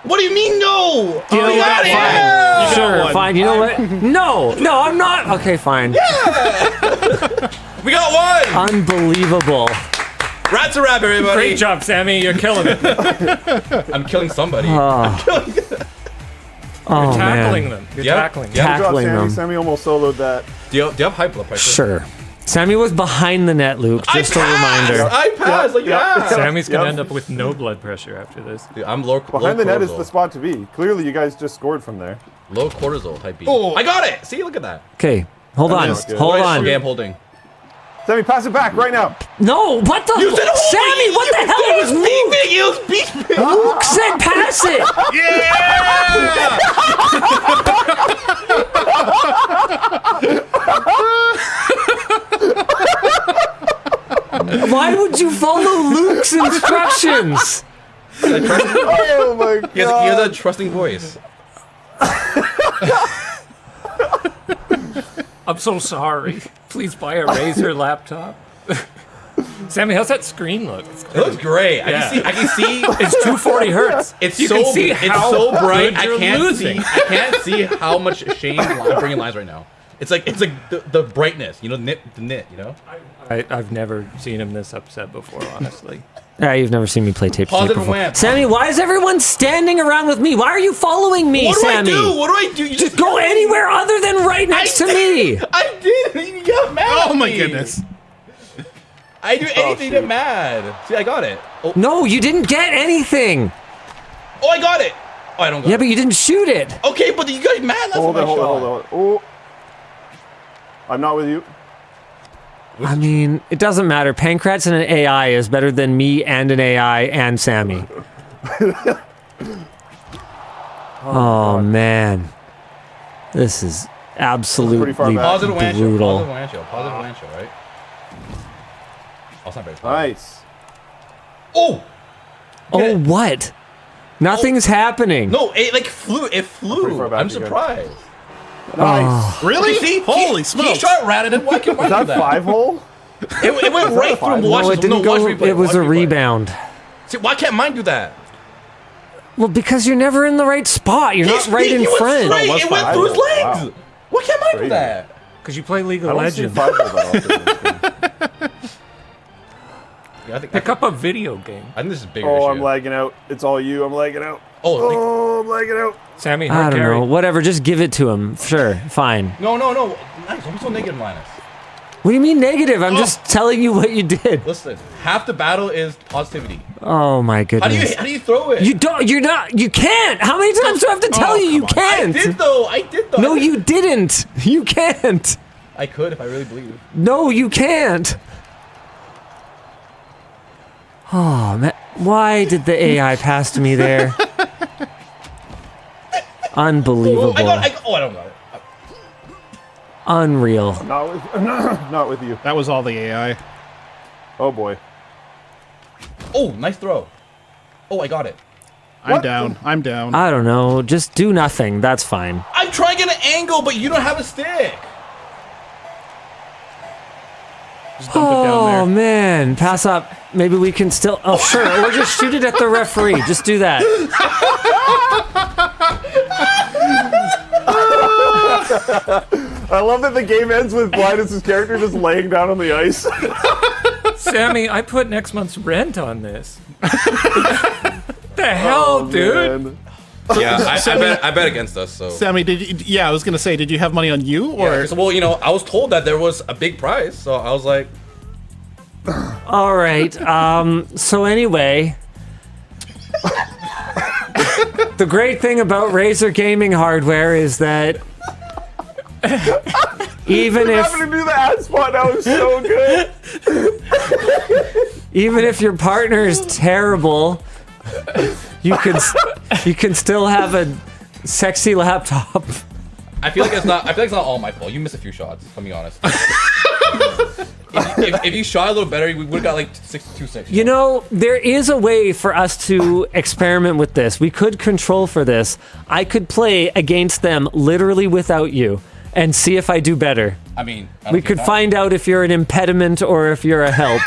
Speaker 6: what do you mean no?
Speaker 1: You know
Speaker 6: I got
Speaker 1: what?
Speaker 6: it.
Speaker 1: Fine.
Speaker 6: Yeah.
Speaker 1: Sure,
Speaker 5: one.
Speaker 1: fine. You know what? No, I'm not. Okay, fine.
Speaker 6: We got one.
Speaker 1: Unbelievable.
Speaker 6: Rats a rap, everybody.
Speaker 3: great job, Sammy. You're killing it.
Speaker 6: I'm killing somebody.
Speaker 1: Oh
Speaker 3: Tackling
Speaker 1: man.
Speaker 3: them. You're
Speaker 6: Yep.
Speaker 3: tackling
Speaker 6: Yep.
Speaker 3: them.
Speaker 2: good job,
Speaker 1: Tackling
Speaker 2: Sammy.
Speaker 1: them.
Speaker 2: Sammy almost soloed that.
Speaker 6: Do you have high blood pressure?
Speaker 1: Sure. Sammy was behind the net, Luke. Just a reminder.
Speaker 6: I passed. Like yeah.
Speaker 3: Sammy's gonna
Speaker 2: Yep.
Speaker 3: end up with no blood pressure after this.
Speaker 6: Dude, I'm low.
Speaker 2: Behind
Speaker 6: low
Speaker 2: the net is
Speaker 6: cortisol.
Speaker 2: the spot to be. Clearly, you guys just scored from there.
Speaker 6: Low cortisol type B.
Speaker 5: Oh.
Speaker 6: I got it. See, look at that.
Speaker 1: Okay, hold on.
Speaker 2: missed it.
Speaker 1: Hold on.
Speaker 6: Okay, I'm holding.
Speaker 2: Sammy, pass it back right now.
Speaker 1: No, what the?
Speaker 6: You said hold
Speaker 1: Sammy,
Speaker 6: it.
Speaker 1: what the hell was Luke?
Speaker 6: beefing? You was beefing.
Speaker 1: Luke said pass it. Why would you follow Luke's instructions?
Speaker 2: Oh my god.
Speaker 6: He has a trusting voice.
Speaker 3: I'm so sorry. Please buy a Razer laptop. Sammy, how's that screen look?
Speaker 6: It looks great. I can see.
Speaker 3: It's 240 hertz.
Speaker 6: It's
Speaker 3: You
Speaker 6: so
Speaker 3: can see
Speaker 6: it's
Speaker 3: how
Speaker 6: so bright.
Speaker 3: good you're losing.
Speaker 6: I can't see how much shame I'm bringing lines right now. It's like the brightness. You know, the knit. You know.
Speaker 3: I've never seen him this upset before, honestly.
Speaker 1: You've never seen me play Tape
Speaker 6: Positive
Speaker 1: before.
Speaker 6: win.
Speaker 1: Sammy, why is everyone standing around with me? Why are you following me,
Speaker 6: What do
Speaker 1: Sammy?
Speaker 6: I do? What do I do? You
Speaker 1: Just go anywhere other than right next to me.
Speaker 6: I did. You got mad.
Speaker 5: Oh
Speaker 6: at
Speaker 5: my
Speaker 6: me.
Speaker 5: goodness.
Speaker 6: I do anything to
Speaker 2: shoot.
Speaker 6: get mad. See, I got it. Oh,
Speaker 1: No, you didn't get anything.
Speaker 6: I got it. Oh, I don't got
Speaker 1: Yeah,
Speaker 6: it.
Speaker 1: but you didn't shoot it.
Speaker 6: Okay, but you got mad. That's
Speaker 2: Hold
Speaker 6: my
Speaker 2: on, hold
Speaker 6: shot.
Speaker 2: on, hold on. Oh. I'm not with you.
Speaker 1: I mean, it doesn't matter. Pancrats and an AI is better than me and an AI and Sammy. Oh, man. This is absolutely
Speaker 2: pretty far back.
Speaker 6: Positive WAN show.
Speaker 1: brutal.
Speaker 6: Positive WAN show. Positive WAN show, right? Oh, it's not very positive.
Speaker 2: Nice.
Speaker 6: Oh!
Speaker 1: Oh, what? Nothing's happening.
Speaker 6: No, it flew. It flew.
Speaker 2: pretty far back
Speaker 6: I'm
Speaker 2: again.
Speaker 6: surprised.
Speaker 2: Nice.
Speaker 5: Really?
Speaker 6: See,
Speaker 5: Holy
Speaker 6: he
Speaker 5: smokes.
Speaker 6: shot ratted it. Why can't I
Speaker 2: Is
Speaker 6: do
Speaker 2: that
Speaker 6: that?
Speaker 2: 5-hole?
Speaker 6: It went right through him.
Speaker 2: No,
Speaker 6: Watch
Speaker 1: No,
Speaker 6: this.
Speaker 1: it didn't
Speaker 6: watch
Speaker 1: go.
Speaker 6: replay,
Speaker 1: It was
Speaker 6: watch
Speaker 1: a
Speaker 6: replay.
Speaker 1: rebound.
Speaker 6: See, why can't mine do that?
Speaker 1: Well, because you're never in the right spot. You're not right in
Speaker 6: He went
Speaker 1: front.
Speaker 6: straight.
Speaker 2: what's
Speaker 6: It went
Speaker 2: five
Speaker 6: through his
Speaker 2: hole?
Speaker 6: legs.
Speaker 2: Wow.
Speaker 6: Why can't mine do
Speaker 2: Crazy.
Speaker 6: that?
Speaker 3: Because you play League
Speaker 2: I
Speaker 3: of
Speaker 2: don't see
Speaker 3: Legends.
Speaker 2: 5-hole that often in this game.
Speaker 6: Yeah, I think
Speaker 3: Pick up a video game.
Speaker 6: I think this is a bigger
Speaker 2: Oh,
Speaker 6: issue.
Speaker 2: I'm lagging out. It's all you. I'm lagging out.
Speaker 6: Oh,
Speaker 2: Oh, I'm lagging out.
Speaker 3: Sammy,
Speaker 1: I
Speaker 3: hard
Speaker 1: don't
Speaker 3: carry.
Speaker 1: know. Whatever. Just give it to him. Sure. Fine.
Speaker 6: no. Nice. Don't be so negative, Linus.
Speaker 1: What do you mean negative? I'm just telling you what you did.
Speaker 6: Listen, half the battle is positivity.
Speaker 1: Oh my
Speaker 6: How
Speaker 1: goodness.
Speaker 6: do you throw it?
Speaker 1: You don't. You're not. You can't. How many times do I have to tell you? You
Speaker 6: I
Speaker 1: can't.
Speaker 6: did though. I did though.
Speaker 1: No, you didn't. You can't.
Speaker 6: I could if I really believe.
Speaker 1: No, you can't. Oh man, why did the AI pass to me there? Unbelievable.
Speaker 6: I don't got it.
Speaker 1: Unreal.
Speaker 2: Not with, not with you.
Speaker 5: That was all the AI.
Speaker 2: Oh boy.
Speaker 6: Oh, nice throw. Oh, I got it.
Speaker 5: I'm down. I'm down.
Speaker 1: I don't know. Just do nothing. That's fine.
Speaker 6: I'm trying to get an angle, but you don't have a stick.
Speaker 5: Just dump it down
Speaker 1: Oh
Speaker 5: there.
Speaker 1: man, pass up. Maybe we can still. Oh sure, or just shoot it at the referee. Just do that.
Speaker 2: I love that the game ends with Linus's character just laying down on the ice.
Speaker 3: Sammy, I put next month's rent on this. The hell, dude?
Speaker 2: Man.
Speaker 6: Yeah, I bet against us. So
Speaker 5: Sammy, I was gonna say, did you have money on you or?
Speaker 6: yeah, 'cause, well, I was told that there was a big prize, so I was like,
Speaker 1: All right. So anyway, the great thing about Razer gaming hardware is that even if
Speaker 2: Having to do the ad spot now is so good.
Speaker 1: even if your partner is terrible, you can still have a sexy laptop.
Speaker 6: I feel like it's not all my fault. You missed a few shots. If I'm being honest. if you shot a little better, we would have got like 62-6.
Speaker 1: You know, there is a way for us to experiment with this. We could control for this. I could play against them literally without you and see if I do better.
Speaker 6: I mean,
Speaker 1: We could find out if you're an impediment or if you're a help.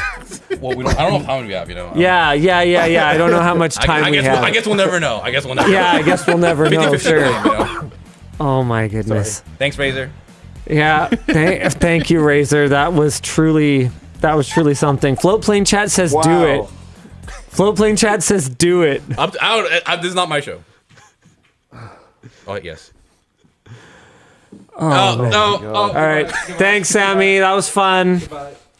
Speaker 6: Well, I don't know how many we have.
Speaker 1: Yeah. I don't know how much time we have.
Speaker 6: I guess we'll never know.
Speaker 1: Yeah, I guess we'll never know.
Speaker 6: 50-50
Speaker 1: Sure.
Speaker 6: game,
Speaker 1: Oh my goodness.
Speaker 6: Thanks, Razer.
Speaker 1: Yeah. Thank you, Razer. That was truly something. Floatplane chat says do it. Floatplane chat says do it.
Speaker 6: This is not my show. Oh yes.
Speaker 1: Oh, all right. Thanks, Sammy. That was fun.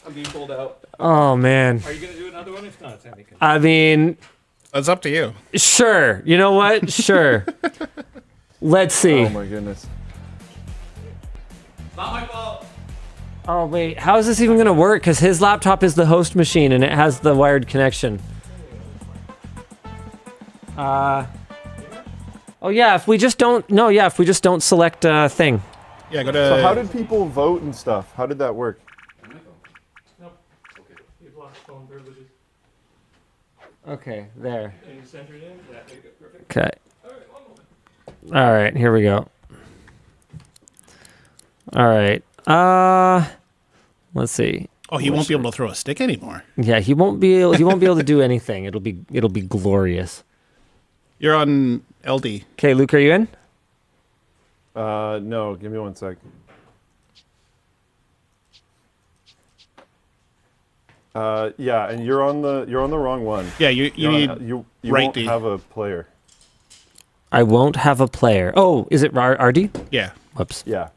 Speaker 3: I'm being pulled out.
Speaker 1: Oh man.
Speaker 3: Are you gonna do another one? If not, Sammy can.
Speaker 1: I mean,
Speaker 5: It's up to you.
Speaker 1: sure. You know what? Sure. Let's see.
Speaker 2: Oh my goodness.
Speaker 6: Not my fault.
Speaker 1: Oh wait, how is this even gonna work? Because his laptop is the host machine and it has the wired connection. Oh yeah, if we just don't select a thing.
Speaker 5: Yeah, go to.
Speaker 2: So how did people vote and stuff? How did that work?
Speaker 3: Nope. Okay. You've lost phone privileges.
Speaker 1: Okay, there.
Speaker 3: And you center it in. Yeah, there you go. Perfect.
Speaker 1: Okay.
Speaker 3: All right, one moment.
Speaker 1: All right, here we go. All right. Let's see.
Speaker 5: Oh, he won't be able to throw a stick anymore.
Speaker 1: Yeah, he won't be able to do anything. It'll be glorious.
Speaker 5: You're on LD.
Speaker 1: Okay, Luke, are you in?
Speaker 2: No, give me 1 sec. Yeah, and you're on the wrong one.
Speaker 5: Yeah, you need
Speaker 2: you
Speaker 5: right
Speaker 2: won't
Speaker 5: D.
Speaker 2: have a player.
Speaker 1: I won't have a player. Oh, is it RD?
Speaker 5: Yeah.
Speaker 1: Whoops.
Speaker 2: Yeah.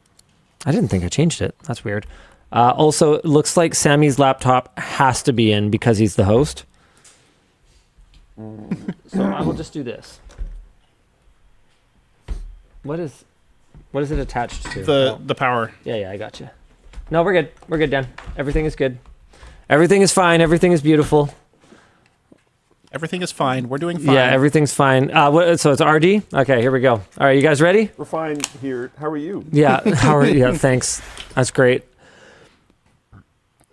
Speaker 1: I didn't think I changed it. That's weird. Also, it looks like Sammy's laptop has to be in because he's the host. So I will just do this. What is it attached to?
Speaker 5: The power.
Speaker 1: Yeah, I got you. No, we're good. We're good, Dan. Everything is good. Everything is fine. Everything is beautiful.
Speaker 5: Everything is fine. We're doing fine.
Speaker 1: Yeah, everything's fine. So it's RD? Okay, here we go. All right, you guys ready?
Speaker 2: We're fine here. How are you?
Speaker 1: Yeah, yeah, thanks. That's great.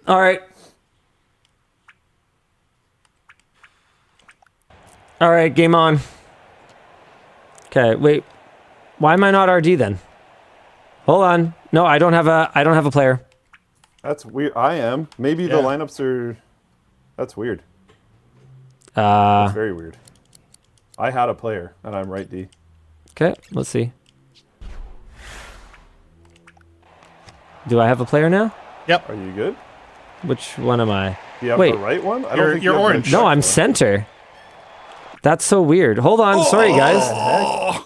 Speaker 1: All right. All right, game on. Okay, wait. Why am I not RD then? Hold on. No, I don't have a player.
Speaker 2: That's weird. I am. Maybe the lineups are. That's weird. That's very weird. I had a player, and I'm right D.
Speaker 1: Okay, let's see. Do I have a player now?
Speaker 5: Yep.
Speaker 2: Are you good?
Speaker 1: Which one am I?
Speaker 2: Do you have
Speaker 1: Wait.
Speaker 2: the right one? I
Speaker 5: You're
Speaker 2: think you have the
Speaker 5: orange.
Speaker 1: No,
Speaker 2: correct
Speaker 1: I'm
Speaker 2: one.
Speaker 1: center. That's so weird. Hold on. Sorry, guys.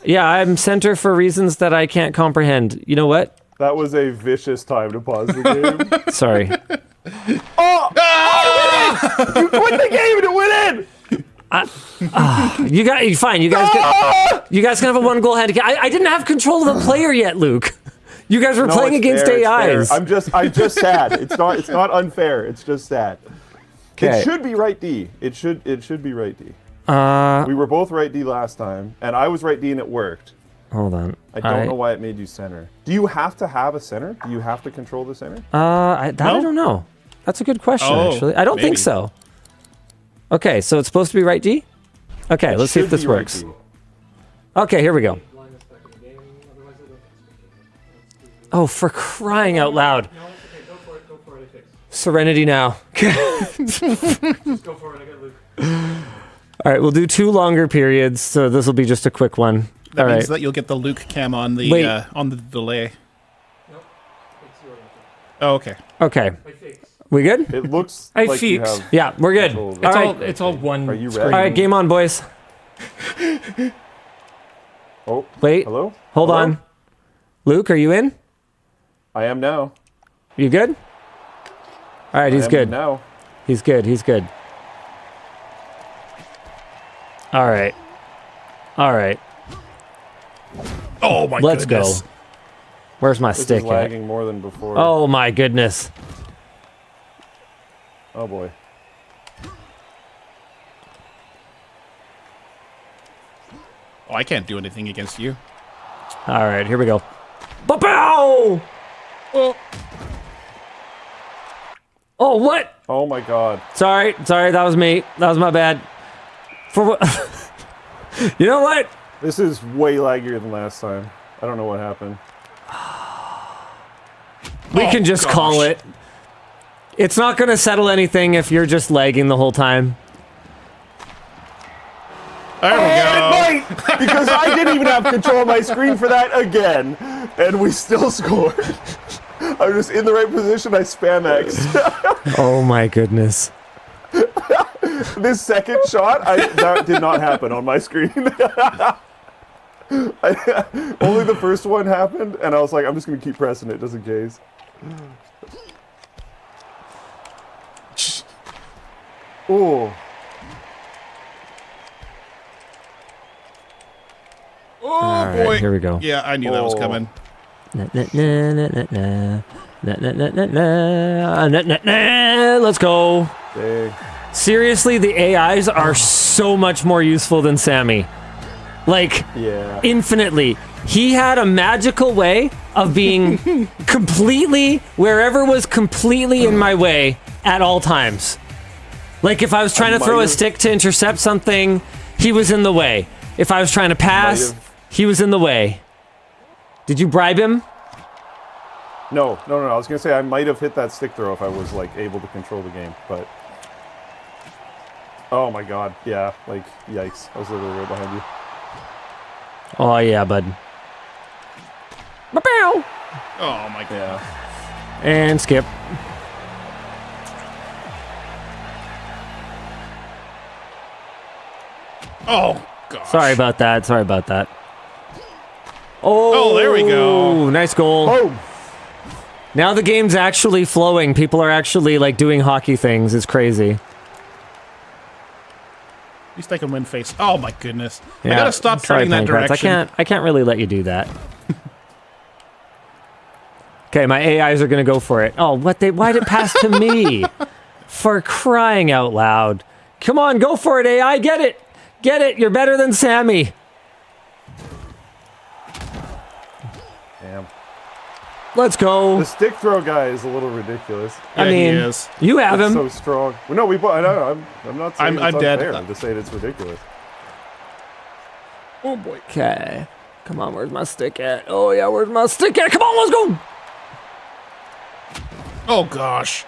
Speaker 1: Yeah, I'm center for reasons that I can't comprehend. You know what?
Speaker 2: That was a vicious time to pause the game.
Speaker 1: Sorry.
Speaker 2: You quit the game and it went in!
Speaker 1: Fine. You guys can have a 1-goal handicap. I didn't have control of the player yet, Luke. You guys were
Speaker 2: No,
Speaker 1: playing
Speaker 2: it's
Speaker 1: against
Speaker 2: fair, it's
Speaker 1: AIs.
Speaker 2: fair. I'm just sad. It's not unfair. It's just sad.
Speaker 1: Okay.
Speaker 2: It should be right D. It should be right D. We were both right D last time, and I was right D and it worked.
Speaker 1: Hold on.
Speaker 2: I don't know why it made you center. Do you have to have a center? Do you have to control the center?
Speaker 1: I don't know. That's a good question, actually. I don't think
Speaker 5: maybe.
Speaker 1: so. Okay, so it's supposed to be right D? Okay, let's see if
Speaker 2: Should
Speaker 1: this
Speaker 2: be right
Speaker 1: works.
Speaker 2: D.
Speaker 1: Okay, here we go. Oh, for crying out loud.
Speaker 3: No, it's okay. Go for it. I fixed.
Speaker 1: Serenity now.
Speaker 3: Just go for it. I got Luke.
Speaker 1: All right, we'll do 2 longer periods, so this will be just a quick one.
Speaker 5: That
Speaker 1: All
Speaker 5: means
Speaker 1: right.
Speaker 5: that you'll get the Luke cam on
Speaker 1: Wait.
Speaker 5: the delay. Oh, okay.
Speaker 1: Okay. We good?
Speaker 2: It looks
Speaker 3: I
Speaker 2: like you
Speaker 3: fixed.
Speaker 2: have
Speaker 1: Yeah, we're good.
Speaker 2: control of it.
Speaker 3: It's
Speaker 1: All
Speaker 3: all
Speaker 1: right.
Speaker 3: it's all one.
Speaker 2: Are you
Speaker 3: screen.
Speaker 2: ready?
Speaker 1: All right, game on, boys.
Speaker 2: Oh,
Speaker 1: Wait.
Speaker 2: hello?
Speaker 1: Hold
Speaker 2: Hello?
Speaker 1: on. Luke, are you in?
Speaker 2: I am now.
Speaker 1: You good? All right,
Speaker 2: I
Speaker 1: he's
Speaker 2: am
Speaker 1: good.
Speaker 2: now.
Speaker 1: He's good. He's good. All right. All right.
Speaker 5: Oh my
Speaker 1: Let's
Speaker 5: goodness.
Speaker 1: go. Where's my
Speaker 2: This
Speaker 1: stick
Speaker 2: is
Speaker 1: at?
Speaker 2: lagging more than before.
Speaker 1: Oh my goodness.
Speaker 2: Oh boy.
Speaker 5: Oh, I can't do anything against you.
Speaker 1: All right, here we go. Ba-pow!
Speaker 5: Oh,
Speaker 1: Oh, what?
Speaker 2: Oh my god.
Speaker 1: Sorry, that was me. That was my bad. For what? You know what?
Speaker 2: This is way laggier than last time. I don't know what happened.
Speaker 1: We can just call
Speaker 5: gosh.
Speaker 1: it. It's not going to settle anything if you're just lagging the whole time.
Speaker 5: there we go.
Speaker 2: Right! Because I didn't even have control of my screen for that again. And we still scored. I was just in the right position, I spam X.
Speaker 1: Oh my goodness.
Speaker 2: This second shot, that did not happen on my screen. Only the first one happened, and I was like, I'm just going to keep pressing it just in case. Oh.
Speaker 5: Oh
Speaker 1: All right,
Speaker 5: boy.
Speaker 1: here we go.
Speaker 5: Yeah, I knew that was
Speaker 2: Oh.
Speaker 5: coming.
Speaker 1: Na, na, na, na, na, na. Na, na, na, na, na. Na, na, na. Let's go.
Speaker 2: Dang.
Speaker 1: Seriously, the AIs are so much more useful than Sammy. Like,
Speaker 2: Yeah.
Speaker 1: infinitely. He had a magical way of being completely, wherever was completely in my way at all times. Like, if I was trying to throw a
Speaker 2: might've-
Speaker 1: stick to intercept something, he was in the way. If I was trying to pass,
Speaker 2: Might've-
Speaker 1: he was in the way. Did you bribe him?
Speaker 2: No. I was going to say I might have hit that stick throw if I was, like, able to control the game, but... Oh my god. Yeah, like, yikes. I was literally right behind you.
Speaker 1: Oh, yeah, bud. Ba-pow!
Speaker 5: Oh my god.
Speaker 2: Yeah.
Speaker 1: And skip.
Speaker 5: Oh gosh.
Speaker 1: Sorry about that. Oh,
Speaker 5: there we go.
Speaker 1: Nice goal.
Speaker 2: Boom!
Speaker 1: Now the game's actually flowing. People are actually like doing hockey things. It's crazy.
Speaker 5: At least I can win face. Oh my goodness. I
Speaker 1: Yeah.
Speaker 5: gotta stop
Speaker 1: Sorry,
Speaker 5: turning that
Speaker 1: Pancrats.
Speaker 5: direction.
Speaker 1: I can't really let you do that. Okay, my AIs are gonna go for it. Oh, why'd it pass to me? For crying out loud. Come on, go for it, AI. Get it. Get it. You're better than Sammy.
Speaker 2: Damn.
Speaker 1: Let's go.
Speaker 2: The stick throw guy is a little ridiculous.
Speaker 1: I
Speaker 5: Yeah, he
Speaker 1: mean,
Speaker 5: is.
Speaker 1: you have
Speaker 2: It's
Speaker 1: him.
Speaker 2: so strong. Well, no, we both. I know. I'm not saying
Speaker 5: I'm
Speaker 2: it's
Speaker 5: dead.
Speaker 2: unfair. I'm just saying it's ridiculous.
Speaker 5: Oh boy.
Speaker 1: Okay. Come on, where's my stick at? Oh, yeah, where's my stick at? Come on, let's go.
Speaker 5: Oh gosh.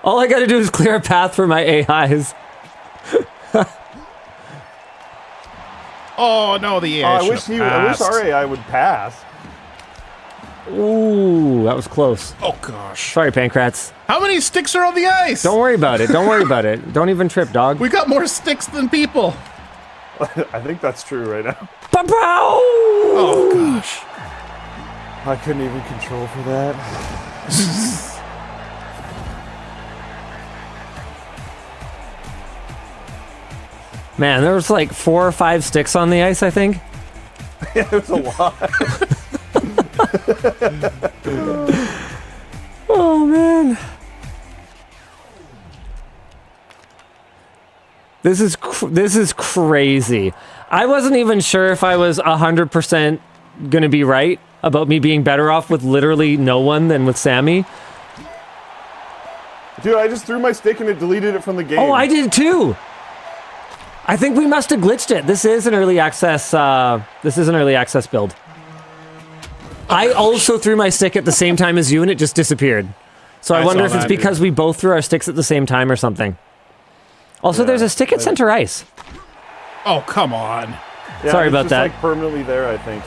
Speaker 1: All I gotta do is clear a path for my AIs.
Speaker 5: Oh no, the AI.
Speaker 2: I wish our AI would pass.
Speaker 1: Ooh, that was close.
Speaker 5: Oh gosh.
Speaker 1: Sorry, Pancrats.
Speaker 5: How many sticks are on the ice?
Speaker 1: Don't worry about it. Don't worry about it. Don't even trip, dog.
Speaker 5: We got more sticks than people.
Speaker 2: I think that's true right now.
Speaker 1: Ba-pow!
Speaker 5: Oh gosh.
Speaker 2: I couldn't even control for that.
Speaker 1: Man, there was like 4 or 5 sticks on the ice, I think.
Speaker 2: Yeah, it was a lot.
Speaker 1: Oh, man. This is crazy. I wasn't even sure if I was 100% gonna be right about me being better off with literally no one than with Sammy.
Speaker 2: Dude, I just threw my stick and it deleted it from the game.
Speaker 1: Oh, I did too. I think we must have glitched it. This is an early access. This is an early access build. I also threw my stick at the same time as you, and it just disappeared. So I
Speaker 5: I
Speaker 1: wonder
Speaker 5: saw
Speaker 1: if it's
Speaker 5: that.
Speaker 1: because we both threw our sticks at the same time or something. Also,
Speaker 2: Yeah,
Speaker 1: there's a stick at center ice.
Speaker 5: Oh come on.
Speaker 2: Yeah,
Speaker 1: Sorry
Speaker 2: it's
Speaker 1: about
Speaker 2: just,
Speaker 1: that.
Speaker 2: like permanently there, I think.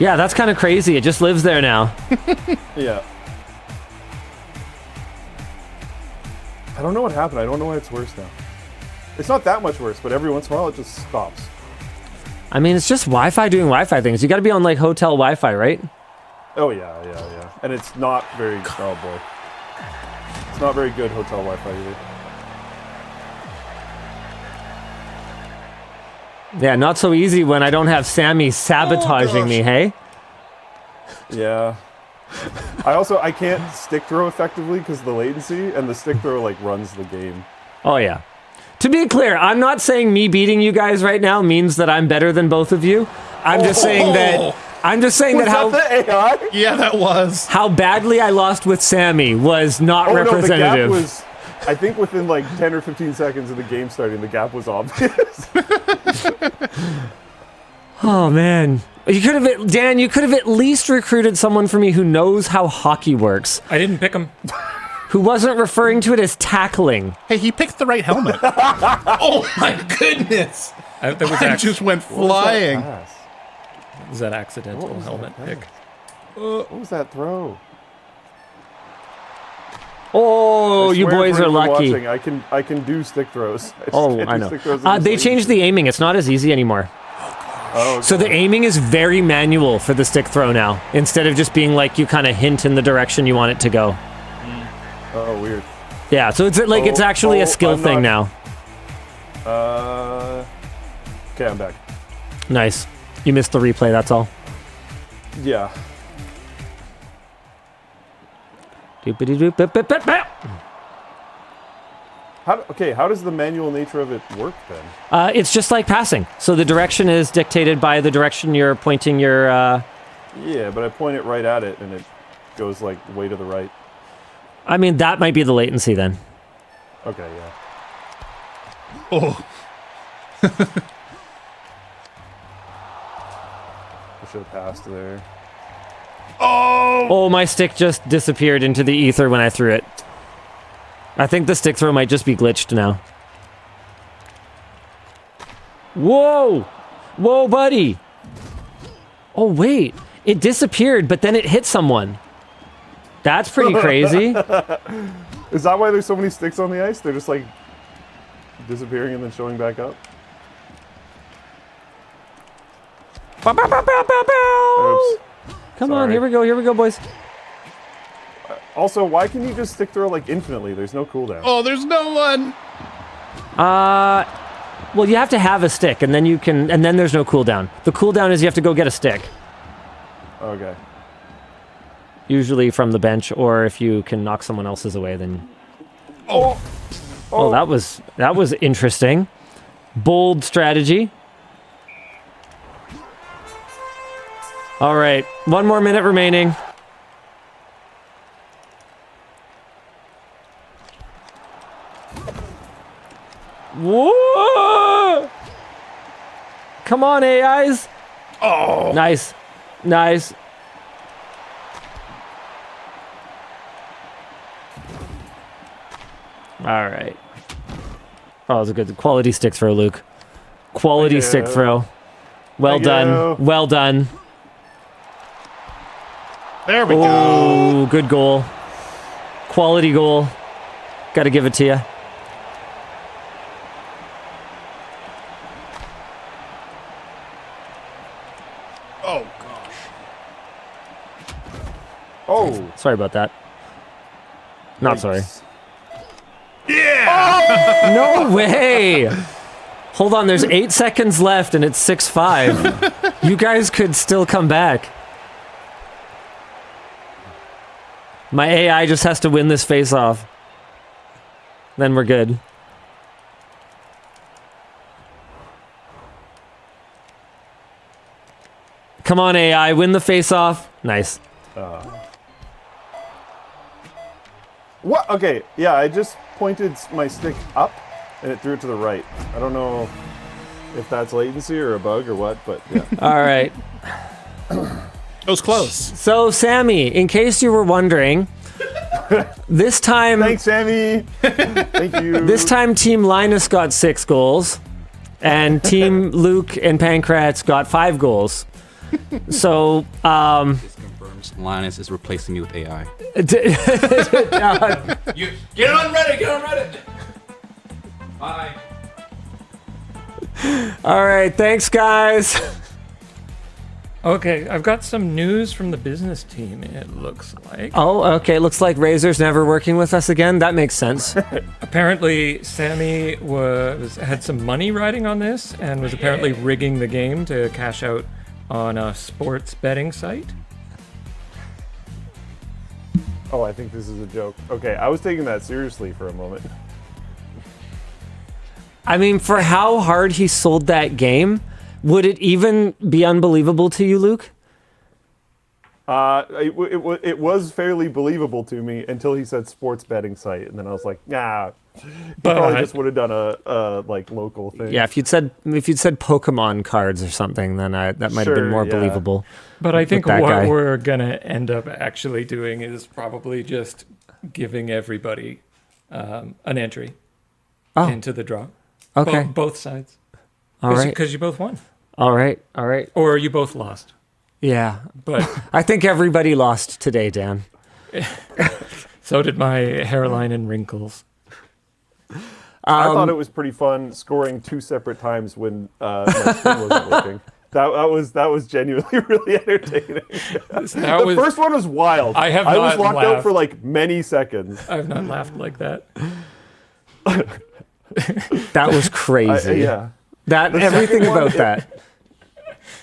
Speaker 1: Yeah, that's kind of crazy. It just lives there now.
Speaker 2: Yeah. I don't know what happened. I don't know why it's worse now. It's not that much worse, but every once in a while it just stops.
Speaker 1: I mean, it's just Wi-Fi doing Wi-Fi things. You got to be on like hotel Wi-Fi, right?
Speaker 2: Oh yeah. And it's not very. Oh boy. It's not very good hotel Wi-Fi either.
Speaker 1: Yeah, not so easy when I don't have Sammy sabotaging me, hey?
Speaker 2: Yeah. I can't stick throw effectively because of the latency, and the stick throw like runs the game.
Speaker 1: Oh, yeah. To be clear, I'm not saying me beating you guys right now means that I'm better than both of you. I'm just saying that... I'm just saying
Speaker 2: Was
Speaker 1: that how...
Speaker 2: that the AI?
Speaker 5: Yeah, that was.
Speaker 1: How badly I lost with Sammy was not representative.
Speaker 2: No, the gap was... I think within like 10 or 15 seconds of the game starting, the gap was obvious.
Speaker 1: Oh, man. You could have... Dan, you could have at least recruited someone for me who knows how hockey works.
Speaker 3: I didn't pick him.
Speaker 1: Who wasn't referring to it as tackling.
Speaker 5: Hey, he picked the right helmet.
Speaker 4: Oh my goodness!
Speaker 3: That was,
Speaker 5: I just went flying.
Speaker 3: was that accidental
Speaker 2: What was
Speaker 3: helmet
Speaker 2: that?
Speaker 3: pick.
Speaker 2: What was that throw?
Speaker 1: Oh,
Speaker 2: I
Speaker 1: you
Speaker 2: swear
Speaker 1: boys
Speaker 2: for
Speaker 1: are
Speaker 2: anyone
Speaker 1: lucky.
Speaker 2: watching, I can do stick throws. just
Speaker 1: Oh,
Speaker 2: can't
Speaker 1: I
Speaker 2: do
Speaker 1: know.
Speaker 2: stick throws in this
Speaker 1: They
Speaker 2: league.
Speaker 1: changed the aiming. It's not as easy anymore.
Speaker 2: Oh,
Speaker 1: So the aiming is very manual for the stick throw now. Instead of just being like you kind of hint in the direction you want it to go.
Speaker 2: oh, weird.
Speaker 1: Yeah, so it's like it's actually a skill
Speaker 2: I'm
Speaker 1: thing now.
Speaker 2: Okay, I'm back.
Speaker 1: Nice. You missed the replay, that's all.
Speaker 2: Yeah.
Speaker 1: Doopity-doop-bip-bip-bip-bip.
Speaker 2: How does the manual nature of it work then?
Speaker 1: It's just like passing. So the direction is dictated by the direction you're pointing your...
Speaker 2: Yeah, but I point it right at it and it goes like way to the right.
Speaker 1: I mean, that might be the latency then.
Speaker 2: Okay, yeah.
Speaker 5: Oh,
Speaker 2: I should have passed there.
Speaker 1: Oh, my stick just disappeared into the ether when I threw it. I think the stick throw might just be glitched now. Whoa! Whoa, buddy! Oh, wait. It disappeared, but then it hit someone. That's pretty crazy.
Speaker 2: Is that why there's so many sticks on the ice? They're just like disappearing and then showing back up?
Speaker 1: Bow, bow, bow, bow, bow, bow.
Speaker 2: Oops.
Speaker 1: Come on,
Speaker 2: Sorry.
Speaker 1: here we go, boys.
Speaker 2: Also, why can you just stick throw like infinitely? There's no cooldown.
Speaker 5: oh, there's no one.
Speaker 1: Well, you have to have a stick, and then you can, and then there's no cooldown. The cooldown is you have to go get a stick.
Speaker 2: Okay.
Speaker 1: Usually from the bench, or if you can knock someone else's away, then...
Speaker 2: Oh!
Speaker 1: Oh, that was interesting. Bold strategy. All right, 1 more minute remaining. Whoa! Come on, AIs.
Speaker 5: Oh,
Speaker 1: Nice. Nice. All right. Oh, it was a good quality stick throw, Luke. Quality stick throw. Well
Speaker 2: Thank
Speaker 1: done.
Speaker 2: you.
Speaker 1: Well done.
Speaker 5: there we go.
Speaker 1: Oh, good goal. Quality goal. Got to give it to you.
Speaker 5: Oh gosh.
Speaker 2: Oh!
Speaker 1: Sorry about that. Not sorry.
Speaker 5: Yeah.
Speaker 1: No way. Hold on, there's 8 seconds left and it's 6-5. You guys could still come back. My AI just has to win this face-off. Then we're good. Come on, AI, win the face-off. Nice.
Speaker 2: What? Okay, yeah, I just pointed my stick up and it threw it to the right. I don't know if that's latency or a bug or what, but yeah.
Speaker 1: All right.
Speaker 5: It was close.
Speaker 1: So, Sammy, in case you were wondering, this time...
Speaker 2: Thanks, Sammy! Thank you.
Speaker 1: This time, Team Linus got 6 goals, and Team Luke and Pancrats got 5 goals. So,
Speaker 6: This confirms Linus is replacing me with AI.
Speaker 3: Get it on Reddit. Bye.
Speaker 1: all right, thanks, guys.
Speaker 3: Okay, I've got some news from the business team, it looks like.
Speaker 1: Oh, okay. Looks like Razer's never working with us again. That makes sense.
Speaker 3: Apparently, Sammy had some money riding on this and was apparently rigging the game to cash out on a sports betting site.
Speaker 2: Oh, I think this is a joke. Okay, I was taking that seriously for a moment.
Speaker 1: I mean, for how hard he sold that game, would it even be unbelievable to you, Luke?
Speaker 2: It was fairly believable to me until he said sports betting site, and then I was like, nah.
Speaker 3: But
Speaker 2: Probably just would have done a like local thing.
Speaker 1: Yeah, if you'd said Pokemon cards or something, then that might have been
Speaker 2: Sure,
Speaker 1: more
Speaker 2: yeah.
Speaker 1: believable.
Speaker 3: But I think
Speaker 1: that
Speaker 3: what
Speaker 1: guy.
Speaker 3: we're gonna end up actually doing is probably just giving everybody an entry into the draw.
Speaker 1: Okay.
Speaker 3: Both sides.
Speaker 1: All right.
Speaker 3: Because you both won.
Speaker 1: All right.
Speaker 3: Or you both lost.
Speaker 1: Yeah.
Speaker 3: But
Speaker 1: I think everybody lost today, Dan.
Speaker 3: so did my hairline and wrinkles.
Speaker 2: I thought it was pretty fun scoring 2 separate times when my screen wasn't working. That was genuinely really entertaining. The first one was wild.
Speaker 3: I
Speaker 2: was
Speaker 3: not
Speaker 2: locked out
Speaker 3: laughed.
Speaker 2: for like many seconds.
Speaker 3: I've not laughed like that.
Speaker 1: That was crazy.
Speaker 2: Yeah.
Speaker 1: Everything
Speaker 2: second one,
Speaker 1: about that.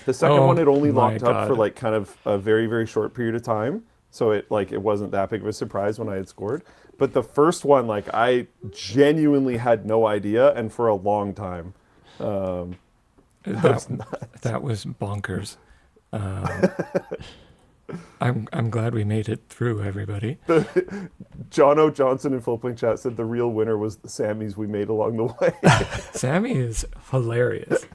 Speaker 2: The second one, it only
Speaker 3: my
Speaker 2: locked up
Speaker 3: God.
Speaker 2: for like kind of a very, very short period of time. So it wasn't that big of a surprise when I had scored. But the first one, like I genuinely had no idea, and for a long time.
Speaker 3: That was bonkers. I'm glad we made it through, everybody.
Speaker 2: John O. Johnson in Floatplane chat said the real winner was the Sammys we made along the way.
Speaker 3: Sammy is hilarious.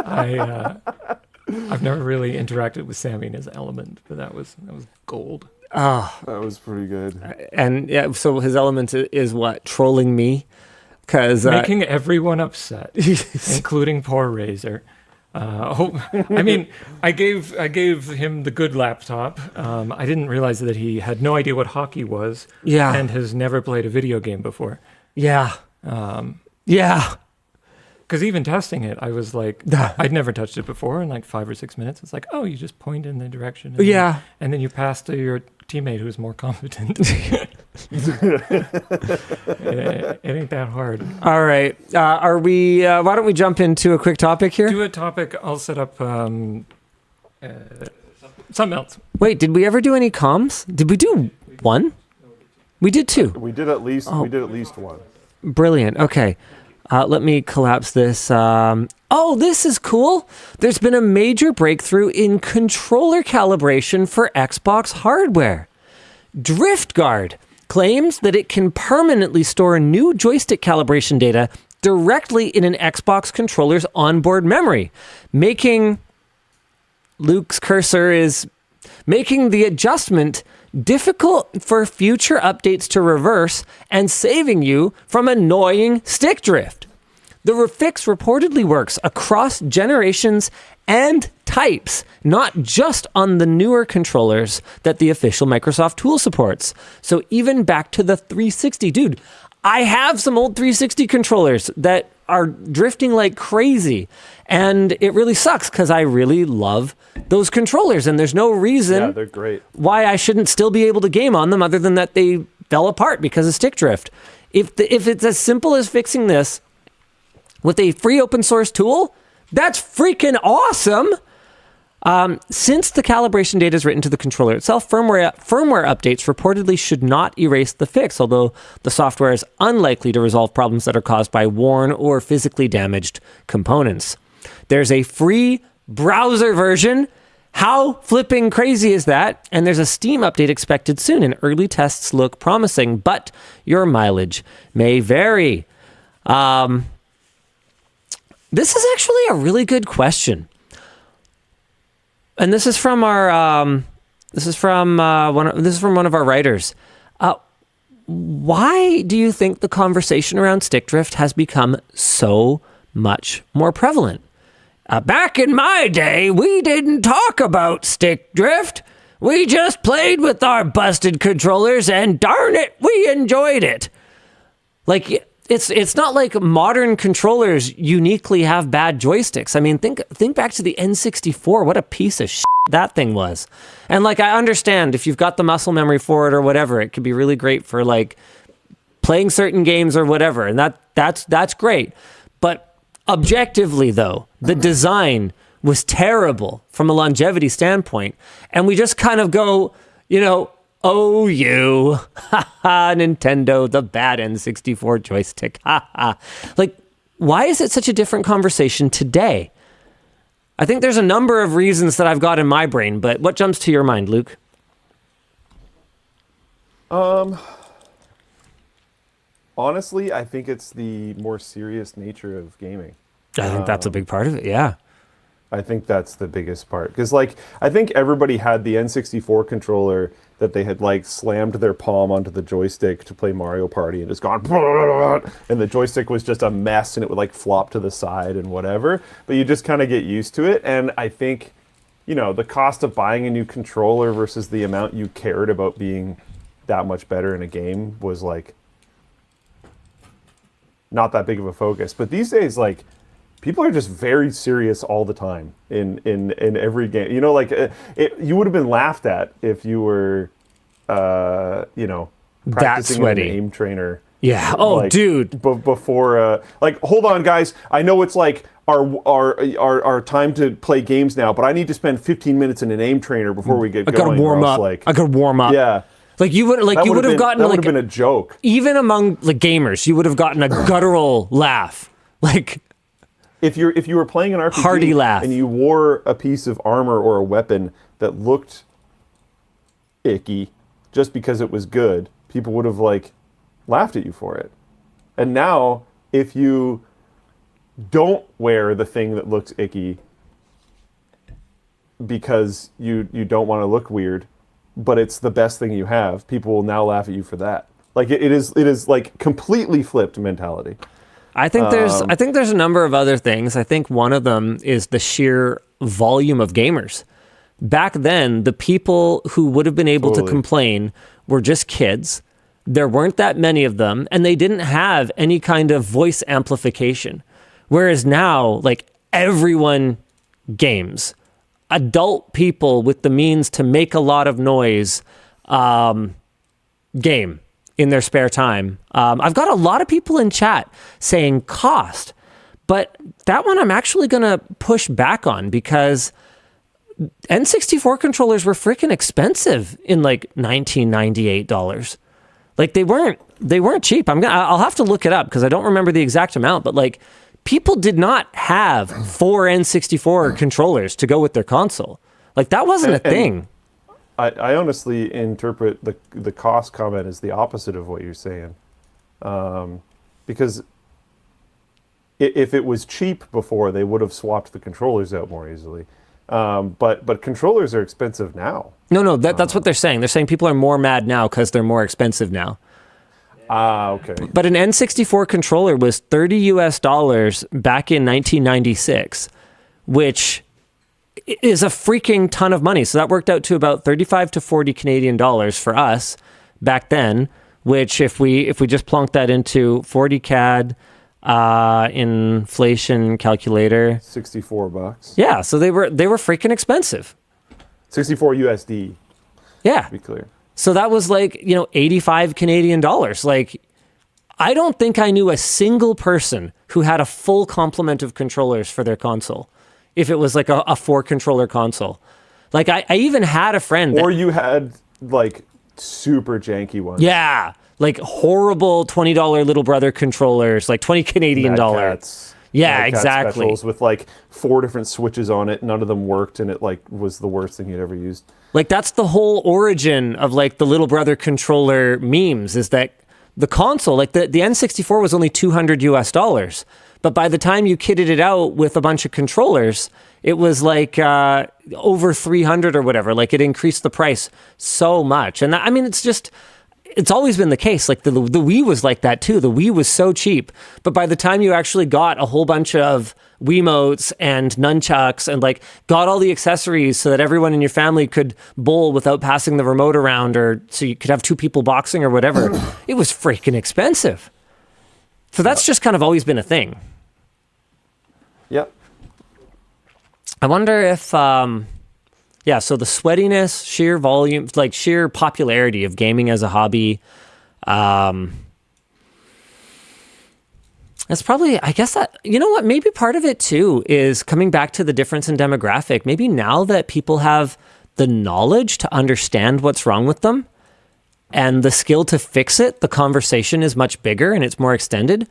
Speaker 3: I've never really interacted with Sammy in his element, but that was gold.
Speaker 2: That was pretty good.
Speaker 1: And yeah, so his element is what? Trolling me? Because
Speaker 3: Making everyone upset, including poor Razer. I mean, I gave him the good laptop. I didn't realize that he had no idea what hockey was.
Speaker 1: Yeah.
Speaker 3: And has never played a video game before.
Speaker 1: Yeah. Yeah.
Speaker 3: Because even testing it, I was like, I'd never touched it before. In like 5 or 6 minutes, it's like, oh, you just point in the direction. And
Speaker 1: Yeah.
Speaker 3: and then you pass to your teammate who's more competent. It ain't that hard.
Speaker 1: All right. Are we? Why don't we jump into a quick topic here?
Speaker 3: Do a topic. I'll set up something else.
Speaker 1: Wait, did we ever do any comms? Did we do one? We did 2.
Speaker 2: We did at least one.
Speaker 1: Brilliant. Okay. Let me collapse this. This is cool. There's been a major breakthrough in controller calibration for Xbox hardware. DriftGuard claims that it can permanently store new joystick calibration data directly in an Xbox controller's onboard memory, making Luke's cursor is making the adjustment difficult for future updates to reverse and saving you from annoying stick drift. The fix reportedly works across generations and types, not just on the newer controllers that the official Microsoft tool supports. So even back to the 360. Dude, I have some old 360 controllers that are drifting like crazy. And it really sucks because I really love those controllers. And there's no reason
Speaker 2: Yeah, they're great.
Speaker 1: why I shouldn't still be able to game on them other than that they fell apart because of stick drift. If it's as simple as fixing this with a free open source tool, that's freaking awesome. Since the calibration data is written to the controller itself, firmware updates reportedly should not erase the fix, although the software is unlikely to resolve problems that are caused by worn or physically damaged components. There's a free browser version. How flipping crazy is that? And there's a Steam update expected soon, and early tests look promising, but your mileage may vary. This is actually a really good question. And this is from one of our writers. Why do you think the conversation around stick drift has become so much more prevalent? Back in my day, we didn't talk about stick drift. We just played with our busted controllers, and darn it, we enjoyed it. Like, it's not like modern controllers uniquely have bad joysticks. I mean, think back to the N64. What a piece of shit that thing was. And like, I understand if you've got the muscle memory for it or whatever, it could be really great for like playing certain games or whatever, and that's great. But objectively, though, the design was terrible from a longevity standpoint, and we just kind of go, oh, you, Nintendo, the bad N64 joystick, Like, why is it such a different conversation today? I think there's a number of reasons that I've got in my brain, but what jumps to your mind, Luke?
Speaker 2: Honestly, I think it's the more serious nature of gaming.
Speaker 1: I think that's a big part of it, yeah.
Speaker 2: I think that's the biggest part. Because, like, I think everybody had the N64 controller that they had, like, slammed their palm onto the joystick to play Mario Party and just gone, and the joystick was just a mess and it would, like, flop to the side and whatever. But you just kind of get used to it. And I think, the cost of buying a new controller versus the amount you cared about being that much better in a game was, like, not that big of a focus. But these days, like, people are just very serious all the time in every game. You would have been laughed at if you were, practicing with an aim trainer.
Speaker 1: Yeah. Oh,
Speaker 2: like,
Speaker 1: dude.
Speaker 2: Before, hold on, guys. I know it's like our time to play games now, but I need to spend 15 minutes in an aim trainer before we get going.
Speaker 1: I gotta warm up. I gotta warm up.
Speaker 2: Yeah.
Speaker 1: Like you would have gotten
Speaker 2: that would have been a joke.
Speaker 1: Even among the gamers, you would have gotten a guttural laugh. Like,
Speaker 2: if you were playing an RPG
Speaker 1: hearty laugh,
Speaker 2: and you wore a piece of armor or a weapon that looked icky just because it was good, people would have like laughed at you for it. And now, if you don't wear the thing that looks icky because you don't want to look weird, but it's the best thing you have, people will now laugh at you for that. Like it is like completely flipped mentality.
Speaker 1: I think there's a number of other things. I think one of them is the sheer volume of gamers. Back then, the people who would have been able to complain were just kids. There weren't that many of them, and they didn't have any kind of voice amplification. Whereas now, like, everyone games. Adult people with the means to make a lot of noise game in their spare time. I've got a lot of people in chat saying cost, but that one I'm actually going to push back on because N64 controllers were freaking expensive in like $1998. Like they weren't cheap. I'll have to look it up because I don't remember the exact amount, but like people did not have 4 N64 controllers to go with their console. Like that wasn't a thing.
Speaker 2: I honestly interpret the cost comment as the opposite of what you're saying. Because if it was cheap before, they would have swapped the controllers out more easily. But controllers are expensive now.
Speaker 1: No, that's what they're saying. They're saying people are more mad now because they're more expensive now.
Speaker 2: Okay.
Speaker 1: But an N64 controller was $30 back in 1996, which is a freaking ton of money. So that worked out to about 35 to 40 Canadian dollars for us back then, which if we just plonk that into 40 CAD inflation calculator,
Speaker 2: $64.
Speaker 1: Yeah, so they were freaking expensive.
Speaker 2: 64 USD.
Speaker 1: Yeah.
Speaker 2: To be clear.
Speaker 1: So that was like, 85 Canadian dollars. Like, I don't think I knew a single person who had a full complement of controllers for their console. If it was like a 4-controller console. Like, I even had a friend
Speaker 2: Or you had, like, super janky ones.
Speaker 1: Yeah. Like, horrible $20 little brother controllers, like 20 Canadian dollars. Yeah,
Speaker 2: Mad Cat
Speaker 1: exactly.
Speaker 2: Specials with, like, 4 different switches on it. None of them worked, and it, like, was the worst thing you'd ever used.
Speaker 1: Like, that's the whole origin of, like, the little brother controller memes, is that the console, like, the N64 was only $200. But by the time you kitted it out with a bunch of controllers, it was like over 300 or whatever. Like it increased the price so much. And it's just, it's always been the case. Like the Wii was like that too. The Wii was so cheap, but by the time you actually got a whole bunch of Wiimotes and nunchucks and like got all the accessories so that everyone in your family could bowl without passing the remote around, or so you could have two people boxing or whatever, it was freaking expensive. So that's just kind of always been a thing.
Speaker 2: Yep.
Speaker 1: I wonder if, so the sweatiness, sheer volume, like sheer popularity of gaming as a hobby, that's probably, I guess that, you know what, maybe part of it too is coming back to the difference in demographic. Maybe now that people have the knowledge to understand what's wrong with them and the skill to fix it, the conversation is much bigger and it's more extended.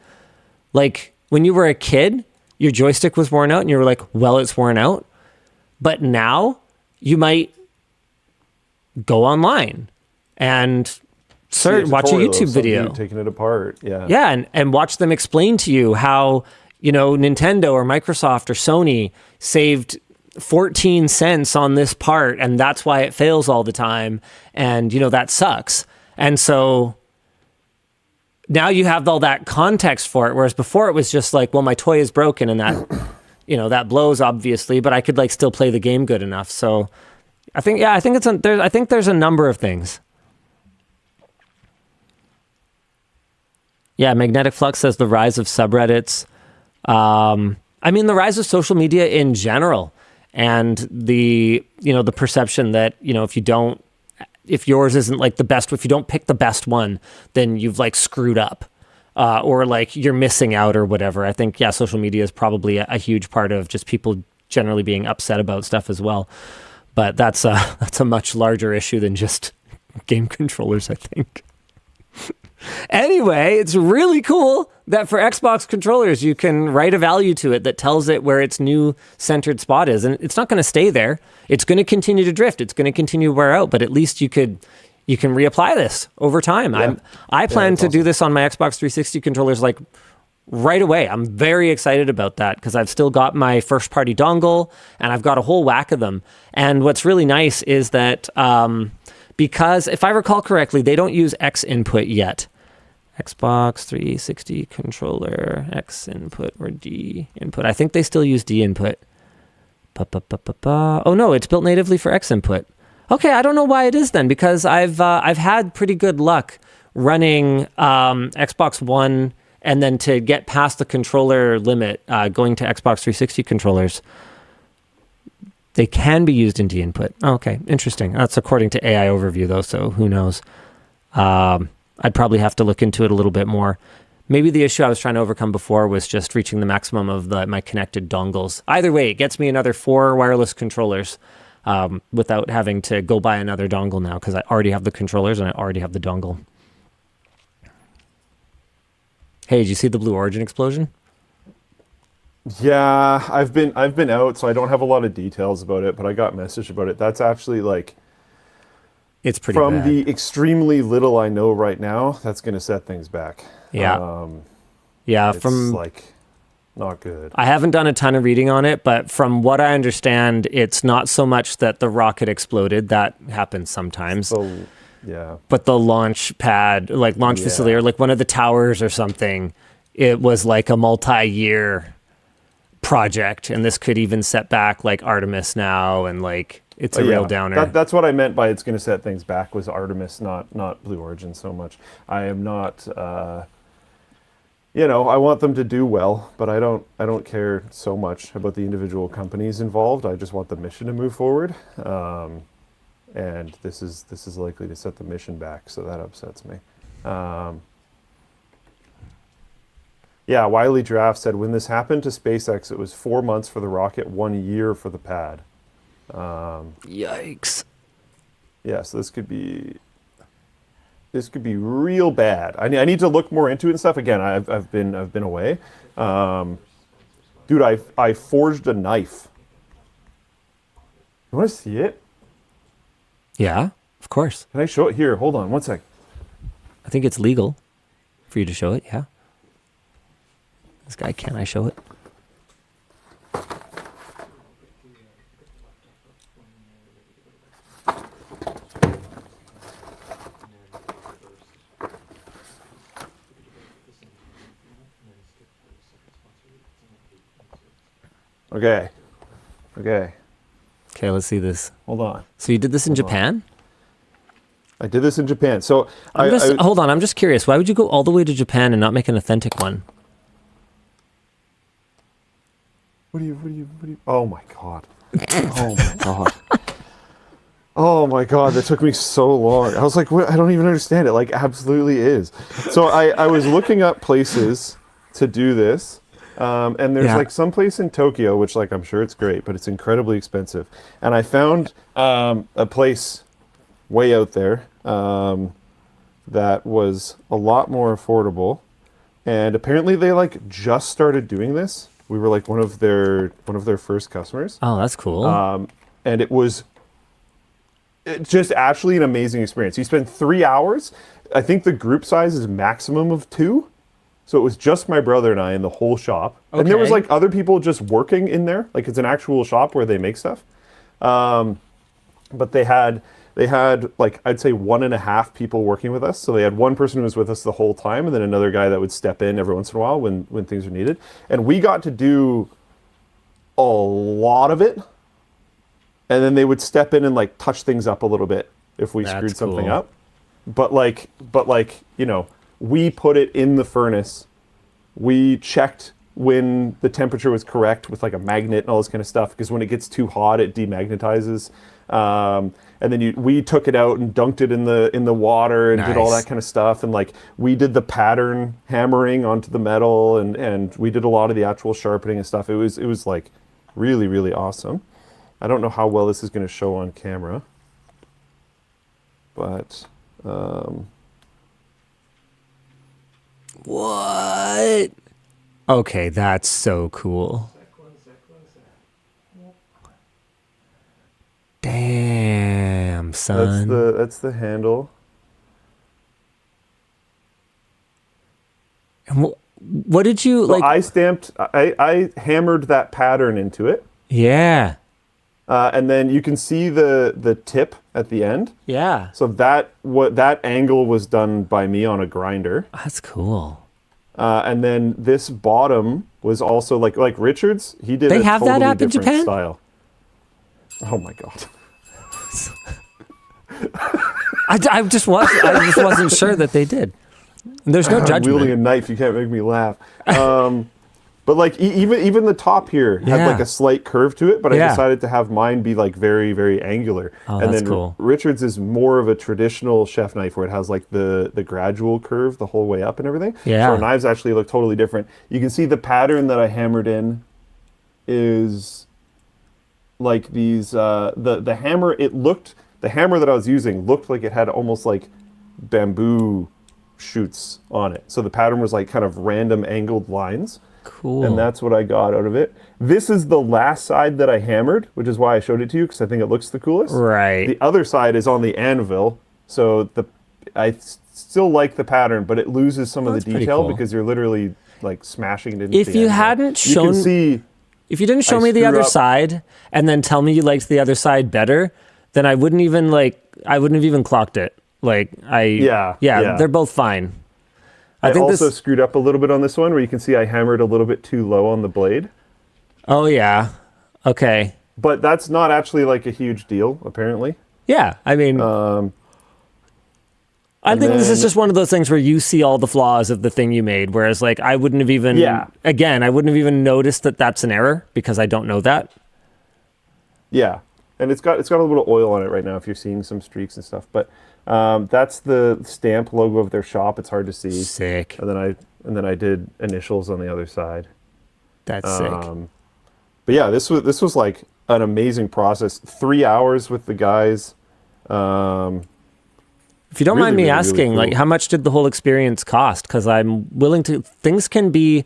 Speaker 1: Like when you were a kid, your joystick was worn out and you were like, well, it's worn out. But now you might go online and watch a YouTube video,
Speaker 2: taking it apart. Yeah,
Speaker 1: and watch them explain to you how, Nintendo or Microsoft or Sony saved 14 cents on this part and that's why it fails all the time, and that sucks. And so now you have all that context for it, whereas before it was just like, well, my toy is broken and that that blows obviously, but I could like still play the game good enough. So I think there's a number of things. Yeah, Magnetic Flux says the rise of subreddits. The rise of social media in general, and the perception that, if yours isn't like the best, if you don't pick the best one, then you've like screwed up, or like you're missing out or whatever. I think, social media is probably a huge part of just people generally being upset about stuff as well. But that's a much larger issue than just game controllers, I think. Anyway, it's really cool that for Xbox controllers, you can write a value to it that tells it where its new centered spot is. And it's not going to stay there. It's going to continue to drift. It's going to continue to wear out. But at least you can reapply this over time.
Speaker 2: Yeah.
Speaker 1: I plan to do this on my Xbox 360 controllers like right away. I'm very excited about that because I've still got my first party dongle and I've got a whole whack of them. And what's really nice is that because if I recall correctly, they don't use X input yet. Xbox 360 controller, X input or D input. I think they still use D input. Oh no, it's built natively for X input. Okay, I don't know why it is then, because I've had pretty good luck running Xbox One and then to get past the controller limit, going to Xbox 360 controllers. They can be used in D input. Oh, okay, interesting. That's according to AI Overview though, so who knows? I'd probably have to look into it a little bit more. Maybe the issue I was trying to overcome before was just reaching the maximum of my connected dongles. Either way, it gets me another 4 wireless controllers without having to go buy another dongle now, because I already have the controllers and I already have the dongle. Hey, did you see the Blue Origin explosion?
Speaker 2: Yeah, I've been out, so I don't have a lot of details about it, but I got messaged about it. That's actually like,
Speaker 1: it's pretty
Speaker 2: from
Speaker 1: bad.
Speaker 2: the extremely little I know right now, that's going to set things back.
Speaker 1: Yeah.
Speaker 2: It's
Speaker 1: from
Speaker 2: like not good.
Speaker 1: I haven't done a ton of reading on it, but from what I understand, it's not so much that the rocket exploded. That happens sometimes.
Speaker 2: So, yeah.
Speaker 1: But the launch pad, like launch facility, or like one of the towers or something, it was like a multi-year project, and this could even set back like Artemis now, and like it's a real downer.
Speaker 2: That's what I meant by it's going to set things back, was Artemis, not Blue Origin so much. I am not, I want them to do well, but I don't care so much about the individual companies involved. I just want the mission to move forward, and this is likely to set the mission back, so that upsets me. Yeah, Wiley Giraffe said, when this happened to SpaceX, it was 4 months for the rocket, 1 year for the pad.
Speaker 1: Yikes.
Speaker 2: Yeah, so this could be real bad. I need to look more into it and stuff. Again, I've been away. Dude, I forged a knife. You want to see it?
Speaker 1: Yeah, of course.
Speaker 2: Can I show it? Here, hold on one sec.
Speaker 1: I think it's legal for you to show it, yeah. This guy, can I show it?
Speaker 2: Okay. Okay.
Speaker 1: Okay, let's see this.
Speaker 2: Hold on.
Speaker 1: So you did this in Japan?
Speaker 2: I did this in Japan. So
Speaker 1: Hold on, I'm just curious. Why would you go all the way to Japan and not make an authentic one?
Speaker 2: What do you? Oh my god. Oh my god. Oh my god, that took me so long. I was like, what? I don't even understand it. Like, absolutely is. So I was looking up places to do this, and there's like some place in Tokyo, which like I'm sure it's great, but it's incredibly expensive. And I found a place way out there that was a lot more affordable, and apparently they like just started doing this. We were like one of their first customers.
Speaker 1: Oh, that's cool.
Speaker 2: And it was just actually an amazing experience. You spend 3 hours. I think the group size is maximum of 2. So it was just my brother and I in the whole shop. Okay. And there was like other people just working in there. Like it's an actual shop where they make stuff. But they had like, I'd say 1.5 people working with us. So they had one person who was with us the whole time, and then another guy that would step in every once in a while when things are needed. And we got to do a lot of it. And then they would step in and like touch things up a little bit if we screwed something up. But like, you know, we put it in the furnace. We checked when the temperature was correct with like a magnet and all this kind of stuff, because when it gets too hot, it demagnetizes. And then we took it out and dunked it in the water and did all that kind of stuff. And like we did the pattern hammering onto the metal, and we did a lot of the actual sharpening and stuff. It was like really, really awesome. I don't know how well this is going to show on camera, but
Speaker 1: what? Okay, that's so cool. Damn, son.
Speaker 2: That's the handle.
Speaker 1: And what did you
Speaker 2: so
Speaker 1: like?
Speaker 2: I hammered that pattern into it.
Speaker 1: Yeah.
Speaker 2: And then you can see the tip at the end.
Speaker 1: Yeah.
Speaker 2: So that angle was done by me on a grinder.
Speaker 1: That's cool.
Speaker 2: And then this bottom was also like Richard's. He did.
Speaker 1: They
Speaker 2: a
Speaker 1: have
Speaker 2: totally
Speaker 1: that app in
Speaker 2: different
Speaker 1: Japan?
Speaker 2: style. Oh my god.
Speaker 1: I just wasn't sure that they did. There's no judgment.
Speaker 2: I'm wielding a knife. You can't make me laugh. But like even the top here had like a slight curve to it, but I decided to have mine be like very, very angular.
Speaker 1: Oh,
Speaker 2: and
Speaker 1: that's
Speaker 2: then
Speaker 1: cool.
Speaker 2: Richard's is more of a traditional chef knife where it has like the gradual curve the whole way up and everything.
Speaker 1: Yeah.
Speaker 2: So our knives actually look totally different. You can see the pattern that I hammered in is like these the hammer. The hammer that I was using looked like it had almost like bamboo shoots on it. So the pattern was like kind of random angled lines.
Speaker 1: Cool.
Speaker 2: And that's what I got out of it. This is the last side that I hammered, which is why I showed it to you, because I think it looks the coolest.
Speaker 1: Right.
Speaker 2: The other side is on the anvil, so I still like the pattern, but it loses some of the detail
Speaker 1: cool.
Speaker 2: because you're literally like smashing it into
Speaker 1: If
Speaker 2: the
Speaker 1: you
Speaker 2: anvil.
Speaker 1: hadn't shown,
Speaker 2: you can see,
Speaker 1: if you didn't show
Speaker 2: I
Speaker 1: me the
Speaker 2: screw
Speaker 1: other
Speaker 2: up.
Speaker 1: side and then tell me you liked the other side better, then I wouldn't have even clocked it. Like
Speaker 2: Yeah.
Speaker 1: they're both fine.
Speaker 2: I
Speaker 1: think
Speaker 2: also
Speaker 1: this.
Speaker 2: screwed up a little bit on this one, where you can see I hammered a little bit too low on the blade.
Speaker 1: Oh yeah. Okay.
Speaker 2: But that's not actually like a huge deal, apparently.
Speaker 1: Yeah. I mean, I think this is just one of those things where you see all the flaws of the thing you made, whereas like I wouldn't have even.
Speaker 2: Yeah.
Speaker 1: Again, I wouldn't have even noticed that that's an error because I don't know that.
Speaker 2: Yeah, and it's got a little bit of oil on it right now if you're seeing some streaks and stuff. But that's the stamp logo of their shop. It's hard to see.
Speaker 1: Sick.
Speaker 2: And then I did initials on the other side.
Speaker 1: That's sick.
Speaker 2: But yeah, this was like an amazing process. 3 hours with the guys.
Speaker 1: If you don't
Speaker 2: really,
Speaker 1: mind me
Speaker 2: really, really
Speaker 1: asking,
Speaker 2: cool.
Speaker 1: like how much did the whole experience cost? Because I'm willing to. Things can be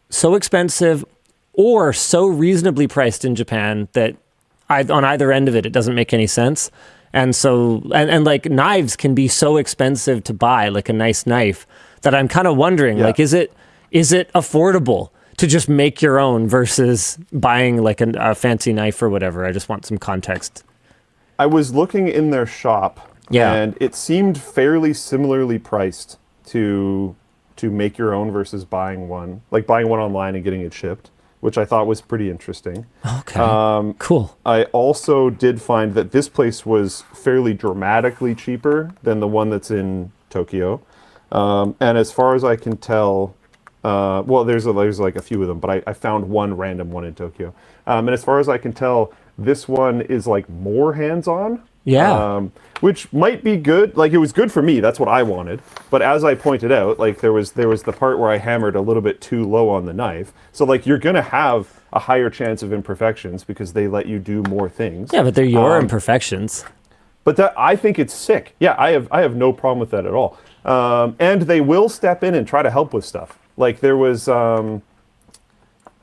Speaker 1: so expensive or so reasonably priced in Japan that on either end of it doesn't make any sense. And so, and like knives can be so expensive to buy, like a nice knife, that I'm kind of wondering, like, is it affordable to just make your own versus buying like a fancy knife or whatever? I just want some context.
Speaker 2: I was looking in their shop, and it seemed fairly similarly priced to make your own versus buying one, like buying one online and getting it shipped, which I thought was pretty interesting.
Speaker 1: Okay. Cool.
Speaker 2: I also did find that this place was fairly dramatically cheaper than the one that's in Tokyo. And as far as I can tell, well, there's like a few of them, but I found one random one in Tokyo. And as far as I can tell, this one is like more hands-on.
Speaker 1: Yeah.
Speaker 2: Which might be good. Like, it was good for me. That's what I wanted. But as I pointed out, like, there was the part where I hammered a little bit too low on the knife. So, like, you're going to have a higher chance of imperfections because they let you do more things.
Speaker 1: Yeah, but they're your imperfections.
Speaker 2: But that, I think it's sick. Yeah, I have no problem with that at all. And they will step in and try to help with stuff. Like, there was, I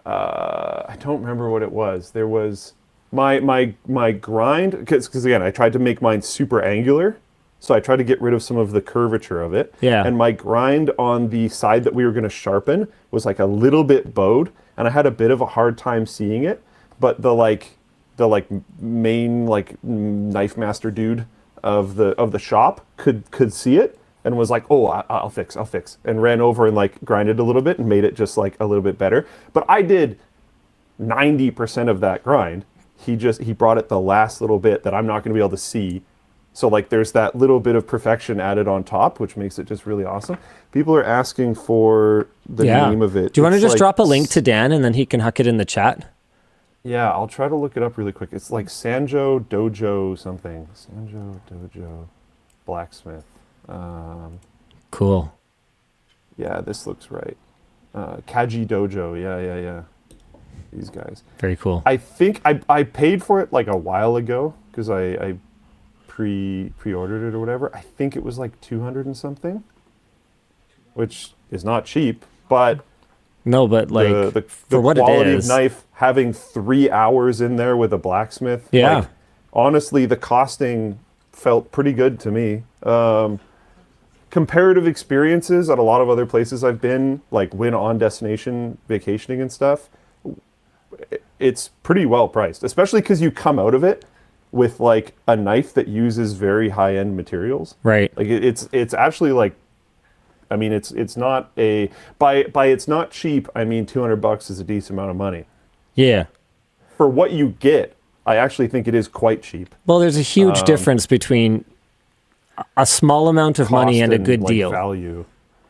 Speaker 2: don't remember what it was. There was my grind, because again, I tried to make mine super angular. So I tried to get rid of some of the curvature of it.
Speaker 1: Yeah.
Speaker 2: And my grind on the side that we were going to sharpen was like a little bit bowed. And I had a bit of a hard time seeing it. But the main knife master dude of the shop could see it and was like, oh, I'll fix, and ran over and like grinded a little bit and made it just like a little bit better. But I did 90% of that grind. He brought it the last little bit that I'm not going to be able to see. So like there's that little bit of perfection added on top, which makes it just really awesome. People are asking for the name of it.
Speaker 1: Do you want to just drop a link to Dan and then he can huck it in the chat?
Speaker 2: Yeah, I'll try to look it up really quick. It's like Sanjo Dojo something. Sanjo Dojo Blacksmith.
Speaker 1: Cool.
Speaker 2: Yeah, this looks right. Kaji Dojo. Yeah. These guys.
Speaker 1: Very cool.
Speaker 2: I think I paid for it like a while ago because I pre-ordered it or whatever. I think it was like 200 and something, which is not cheap, but
Speaker 1: no, but like
Speaker 2: the
Speaker 1: for what
Speaker 2: quality
Speaker 1: it is,
Speaker 2: of knife, having 3 hours in there with a blacksmith.
Speaker 1: Yeah.
Speaker 2: Like, honestly, the costing felt pretty good to me. Comparative experiences at a lot of other places I've been, like when on destination vacationing and stuff, it's pretty well priced, especially because you come out of it with like a knife that uses very high-end materials.
Speaker 1: Right.
Speaker 2: Like it's actually like, I mean, it's not a by it's not cheap. I mean, $200 is a decent amount of money.
Speaker 1: Yeah.
Speaker 2: For what you get, I actually think it is quite cheap.
Speaker 1: Well, there's a huge difference between a small amount of money and a good
Speaker 2: like,
Speaker 1: deal.
Speaker 2: Value.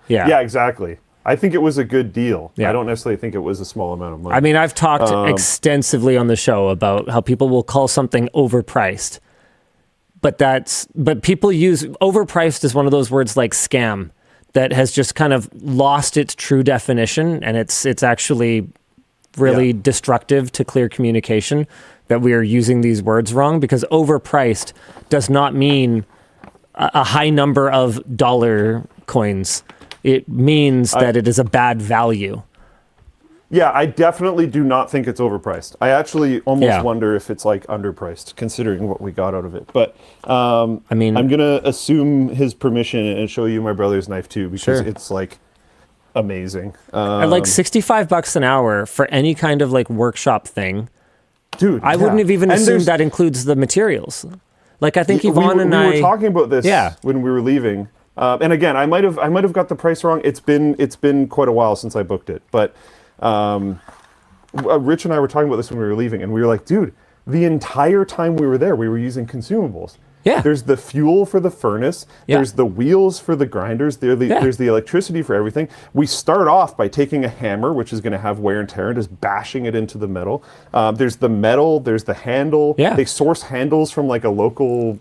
Speaker 1: Yeah.
Speaker 2: Yeah, exactly. I think it was a good deal.
Speaker 1: Yeah.
Speaker 2: I don't necessarily think it was a small amount of money.
Speaker 1: I mean, I've talked extensively on the show about how people will call something overpriced. But people use overpriced as one of those words like scam that has just kind of lost its true definition, and it's actually really destructive to clear communication that we are using these words wrong, because overpriced does not mean a high number of dollar coins. It means that it is a bad value.
Speaker 2: Yeah, I definitely do not think it's overpriced. I actually almost wonder if it's like underpriced, considering what we got out of it. But I mean, I'm gonna assume his permission and show you my brother's knife too, because it's like amazing.
Speaker 1: At like $65 an hour for any kind of like workshop thing,
Speaker 2: dude.
Speaker 1: I wouldn't have even assumed that includes the materials. Like I think Yvonne and I
Speaker 2: were talking about this when we were leaving. And again, I might have got the price wrong. It's been quite a while since I booked it, but Rich and I were talking about this when we were leaving, and we were like, dude, the entire time we were there, we were using consumables.
Speaker 1: Yeah.
Speaker 2: There's the fuel for the furnace. Yeah. There's the wheels for the grinders. There's the electricity for everything. We start off by taking a hammer, which is going to have wear and tear, and just bashing it into the metal. There's the metal. There's the handle.
Speaker 1: Yeah.
Speaker 2: They source handles from like a local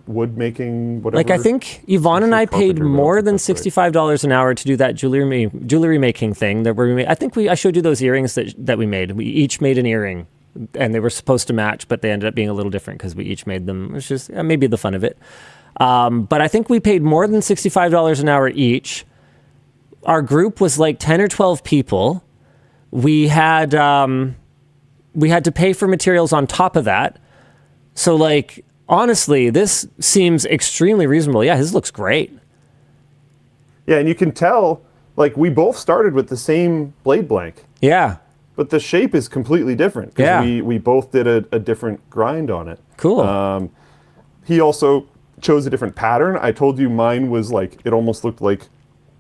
Speaker 2: wood making whatever.
Speaker 1: Like I think Yvonne and I paid more than $65 an hour to do that jewelry making thing that we made. I think I showed you those earrings that we made. We each made an earring. And they were supposed to match, but they ended up being a little different because we each made them. It's just maybe the fun of it. But I think we paid more than $65 an hour each. Our group was like 10 or 12 people. We had to pay for materials on top of that. So like, honestly, this seems extremely reasonable. Yeah, his looks great.
Speaker 2: Yeah, and you can tell, like, we both started with the same blade blank.
Speaker 1: Yeah.
Speaker 2: But the shape is completely different because we both did a different grind on it.
Speaker 1: Cool.
Speaker 2: He also chose a different pattern. I told you mine was like, it almost looked like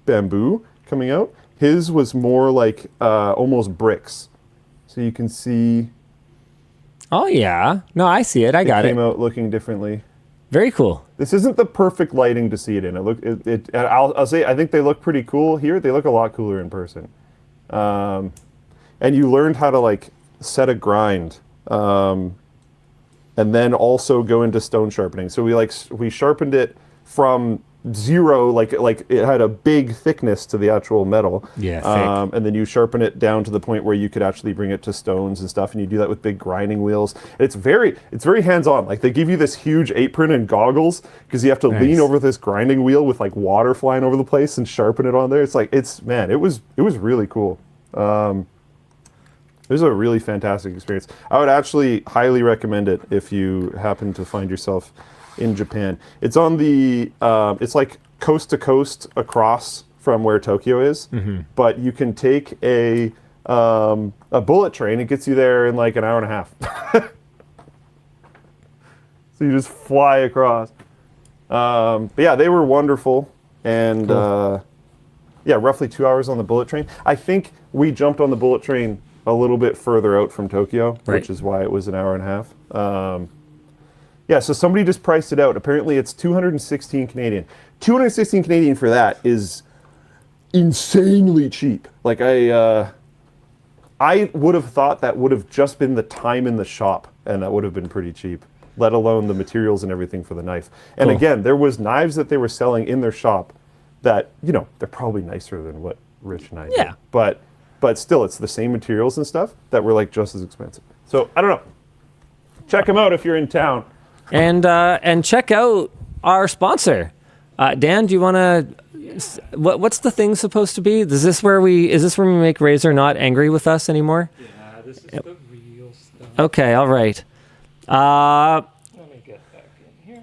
Speaker 2: bamboo coming out. His was more like almost bricks. So you can see
Speaker 1: Oh, yeah. No, I see it. I got
Speaker 2: came
Speaker 1: it.
Speaker 2: out looking differently.
Speaker 1: Very cool.
Speaker 2: This isn't the perfect lighting to see it in. I'll say I think they look pretty cool here. They look a lot cooler in person. And you learned how to like set a grind, and then also go into stone sharpening. So we sharpened it from 0, like it had a big thickness to the actual metal.
Speaker 1: Yeah, thick.
Speaker 2: And then you sharpen it down to the point where you could actually bring it to stones and stuff. And you do that with big grinding wheels. And it's very hands-on. Like they give you this huge apron and goggles because you have to lean over this grinding wheel with like water flying over the place and sharpen it on there. It's like it was really cool. It was a really fantastic experience. I would actually highly recommend it if you happen to find yourself in Japan. It's on the it's like coast to coast across from where Tokyo is, but you can take a bullet train. It gets you there in like an hour and a half. So you just fly across. But yeah, they were wonderful, and cool. Yeah, roughly 2 hours on the bullet train. I think we jumped on the bullet train a little bit further out from Tokyo, which is why it was an hour and a half. Yeah, so somebody just priced it out. Apparently it's 216 Canadian. 216 Canadian for that is insanely cheap. Like I would have thought that would have just been the time in the shop, and that would have been pretty cheap, let alone the materials and everything for the knife. And again, there was knives that they were selling in their shop that, they're probably nicer than what Rich and I did. But still, it's the same materials and stuff that were like just as expensive. So I don't know. Check them out if you're in town.
Speaker 1: And check out our sponsor. Dan, do you want to? What's the thing supposed to be? Is this where we make Razer not angry with us anymore?
Speaker 3: Yeah, this is the real stuff.
Speaker 1: Okay, all right.
Speaker 3: Let me get back in here.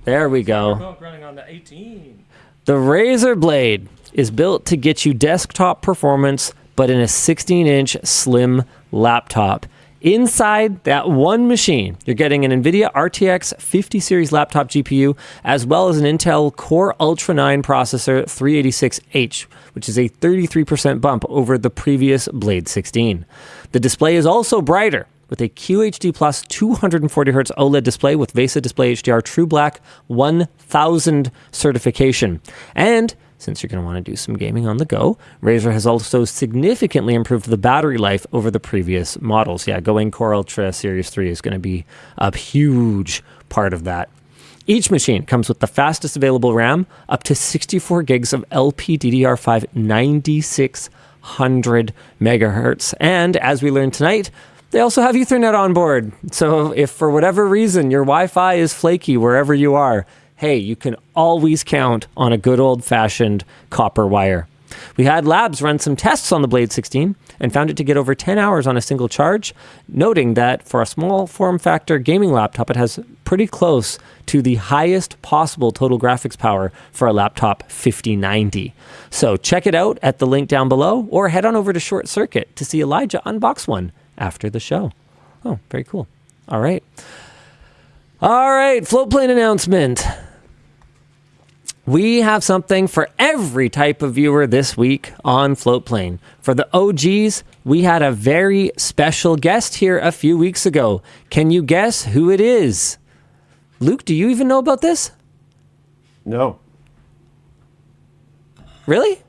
Speaker 1: There we go.
Speaker 3: Running on the 18.
Speaker 1: The Razer Blade is built to get you desktop performance, but in a 16-inch slim laptop. Inside that one machine, you're getting an Nvidia RTX 50 series laptop GPU, as well as an Intel Core Ultra 9 processor 386H, which is a 33% bump over the previous Blade 16. The display is also brighter, with a QHD Plus 240Hz OLED display with VESA Display HDR True Black 1000 certification. And since you're going to want to do some gaming on the go, Razer has also significantly improved the battery life over the previous models. Yeah, going Core Ultra Series 3 is going to be a huge part of that. Each machine comes with the fastest available RAM, up to 64 gigs of LPDDR5 9600 megahertz. And as we learned tonight, they also have Ethernet on board. So if for whatever reason your Wi-Fi is flaky wherever you are, hey, you can always count on a good old-fashioned copper wire. We had labs run some tests on the Blade 16 and found it to get over 10 hours on a single charge, noting that for a small form factor gaming laptop, it has pretty close to the highest possible total graphics power for a laptop 5090. So check it out at the link down below, or head on over to Short Circuit to see Elijah unbox one after the show. Oh, very cool. All right. Floatplane announcement. We have something for every type of viewer this week on Floatplane. For the OGs, we had a very special guest here a few weeks ago. Can you guess who it is? Luke, do you even know about this?
Speaker 2: No.
Speaker 1: Really?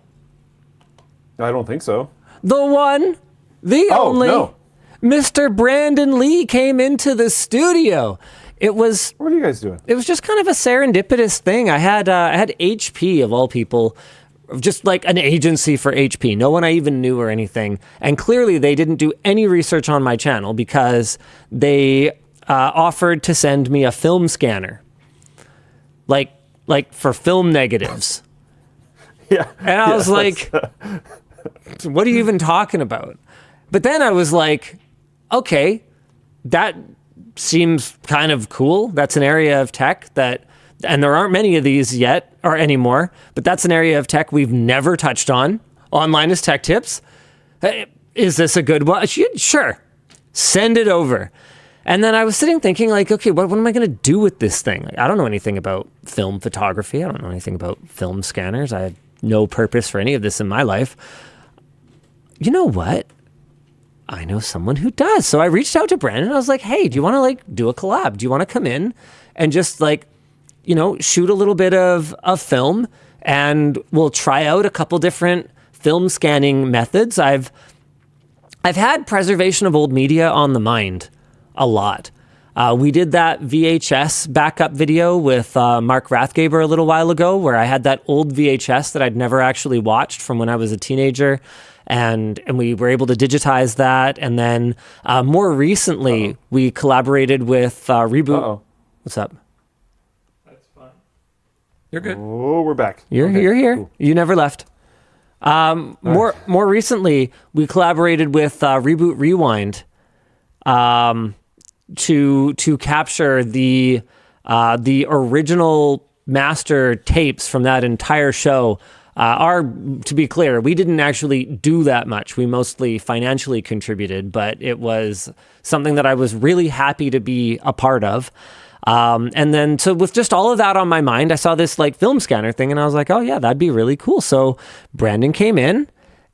Speaker 2: I don't think so.
Speaker 1: The one, the only,
Speaker 2: no.
Speaker 1: Mr. Brandon Lee came into the studio. What
Speaker 2: are you guys doing?
Speaker 1: It was just kind of a serendipitous thing. I had HP, of all people, just like an agency for HP. No one I even knew or anything. And clearly they didn't do any research on my channel because they offered to send me a film scanner. Like for film negatives.
Speaker 2: Yeah.
Speaker 1: And I was like, what are you even talking about? But then I was like, okay, that seems kind of cool. That's an area of tech and there aren't many of these yet or anymore, but that's an area of tech we've never touched on Linus Tech Tips. Is this a good one? Sure. Send it over. And then I was sitting thinking like, okay, what am I going to do with this thing? Like, I don't know anything about film photography. I don't know anything about film scanners. I had no purpose for any of this in my life. You know what? I know someone who does. So I reached out to Brandon. I was like, hey, do you want to like do a collab? Do you want to come in and just like, you know, shoot a little bit of film, and we'll try out a couple different film scanning methods. I've had preservation of old media on the mind a lot. We did that VHS backup video with Mark Rathgaber a little while ago, where I had that old VHS that I'd never actually watched from when I was a teenager. And we were able to digitize that. And then more recently, we collaborated with Reboot. What's up?
Speaker 3: That's fine. You're good.
Speaker 2: Oh, we're back.
Speaker 1: You're here. Cool. You never left. More recently, we collaborated with Reboot Rewind to capture the original master tapes from that entire show. To be clear, we didn't actually do that much. We mostly financially contributed, but it was something that I was really happy to be a part of. And then, so with just all of that on my mind, I saw this like film scanner thing, and I was like, oh yeah, that'd be really cool. So Brandon came in,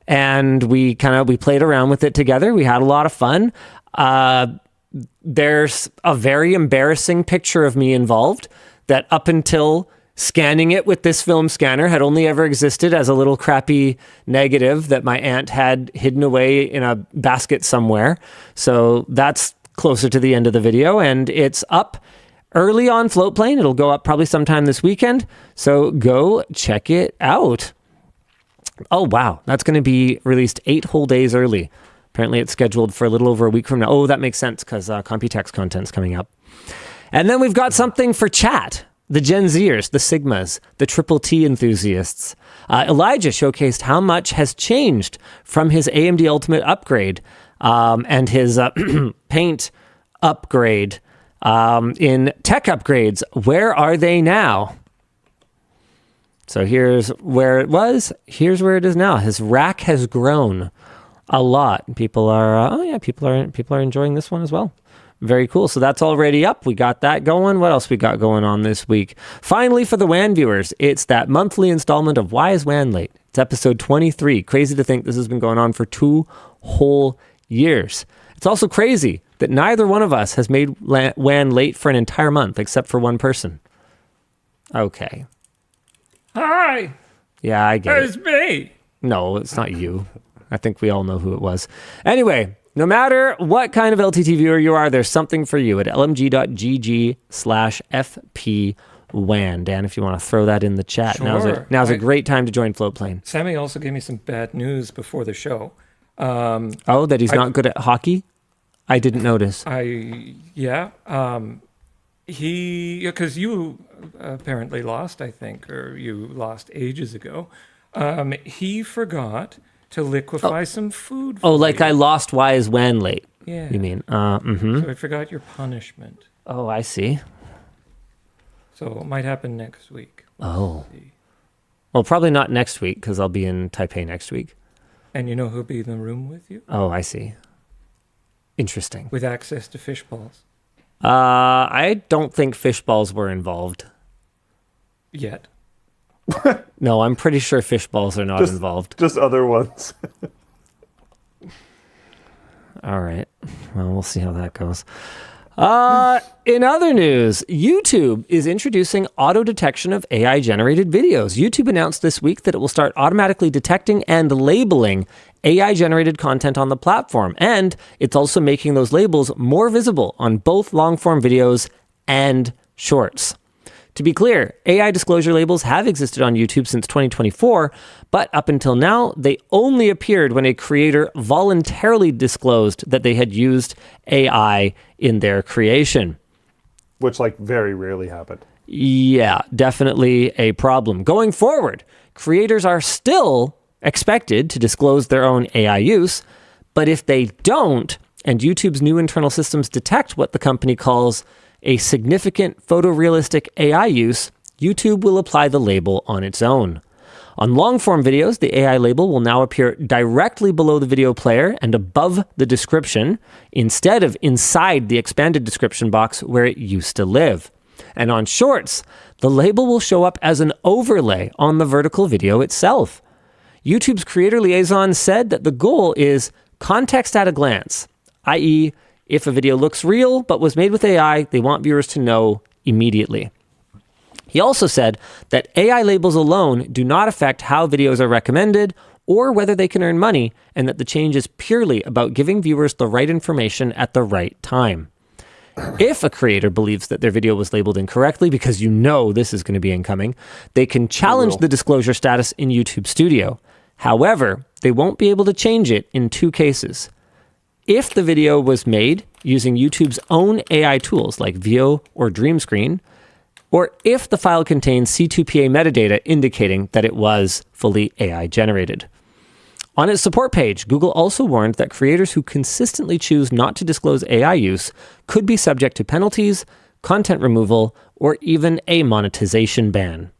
Speaker 1: and we played around with it together. We had a lot of fun. There's a very embarrassing picture of me involved that up until scanning it with this film scanner had only ever existed as a little crappy negative that my aunt had hidden away in a basket somewhere. So that's closer to the end of the video, and it's up early on Floatplane. It'll go up probably sometime this weekend. So go check it out. Oh, wow. That's going to be released 8 whole days early. Apparently it's scheduled for a little over a week from now. Oh, that makes sense because Computex content's coming up. And then we've got something for chat. The Gen Zers, the Sigmas, the Triple T enthusiasts. Elijah showcased how much has changed from his AMD Ultimate upgrade and his Paint upgrade in tech upgrades. Where are they now? So here's where it was. Here's where it is now. His rack has grown a lot. People are people are enjoying this one as well. Very cool. So that's already up. We got that going. What else we got going on this week? Finally, for the WAN viewers, it's that monthly installment of Why is WAN Late? It's episode 23. Crazy to think this has been going on for 2 whole years. It's also crazy that neither one of us has made WAN late for an entire month, except for one person. Okay.
Speaker 3: Hi.
Speaker 1: Yeah, I get
Speaker 3: It's me.
Speaker 1: No, it's not you. I think we all know who it was. Anyway, no matter what kind of LTT viewer you are, there's something for you at lmg.gg/fpwan. Dan, if you want to throw that in the chat.
Speaker 3: Sure.
Speaker 1: Now's a great time to join Floatplane.
Speaker 3: Sammy also gave me some bad news before the show.
Speaker 1: That he's not good at hockey? I didn't notice.
Speaker 3: Because you apparently lost, I think, or you lost ages ago. He forgot to liquefy some food.
Speaker 1: Like I lost Why is WAN late?
Speaker 3: Yeah.
Speaker 1: You mean?
Speaker 3: So I forgot your punishment.
Speaker 1: Oh, I see.
Speaker 3: So it might happen next week.
Speaker 1: Well, probably not next week because I'll be in Taipei next week.
Speaker 3: And you know who'll be in the room with you?
Speaker 1: Oh, I see. Interesting.
Speaker 3: With access to fish balls.
Speaker 1: I don't think fish balls were involved.
Speaker 3: Yet.
Speaker 1: No, I'm pretty sure fish balls are not involved.
Speaker 2: Just other ones.
Speaker 1: All right. Well, we'll see how that goes. In other news, YouTube is introducing auto detection of AI-generated videos. YouTube announced this week that it will start automatically detecting and labeling AI-generated content on the platform, and it's also making those labels more visible on both long-form videos and shorts. To be clear, AI disclosure labels have existed on YouTube since 2024, but up until now, they only appeared when a creator voluntarily disclosed that they had used AI in their creation.
Speaker 2: Which, very rarely happened.
Speaker 1: Yeah, definitely a problem. Going forward, creators are still expected to disclose their own AI use, but if they don't, and YouTube's new internal systems detect what the company calls a significant photorealistic AI use, YouTube will apply the label on its own. On long-form videos, the AI label will now appear directly below the video player and above the description, instead of inside the expanded description box where it used to live. And on Shorts, the label will show up as an overlay on the vertical video itself. YouTube's creator liaison said that the goal is context at a glance, i.e., if a video looks real but was made with AI, they want viewers to know immediately. He also said that AI labels alone do not affect how videos are recommended or whether they can earn money, and that the change is purely about giving viewers the right information at the right time. If a creator believes that their video was labeled incorrectly, because you know this is going to be incoming, they can challenge the disclosure status in YouTube Studio. However, they won't be able to change it in two cases. If the video was made using YouTube's own AI tools like Veo or DreamScreen, or if the file contains C2PA metadata indicating that it was fully AI generated. On its support page, Google also warned that creators who consistently choose not to disclose AI use could be subject to penalties, content removal, or even a monetization ban.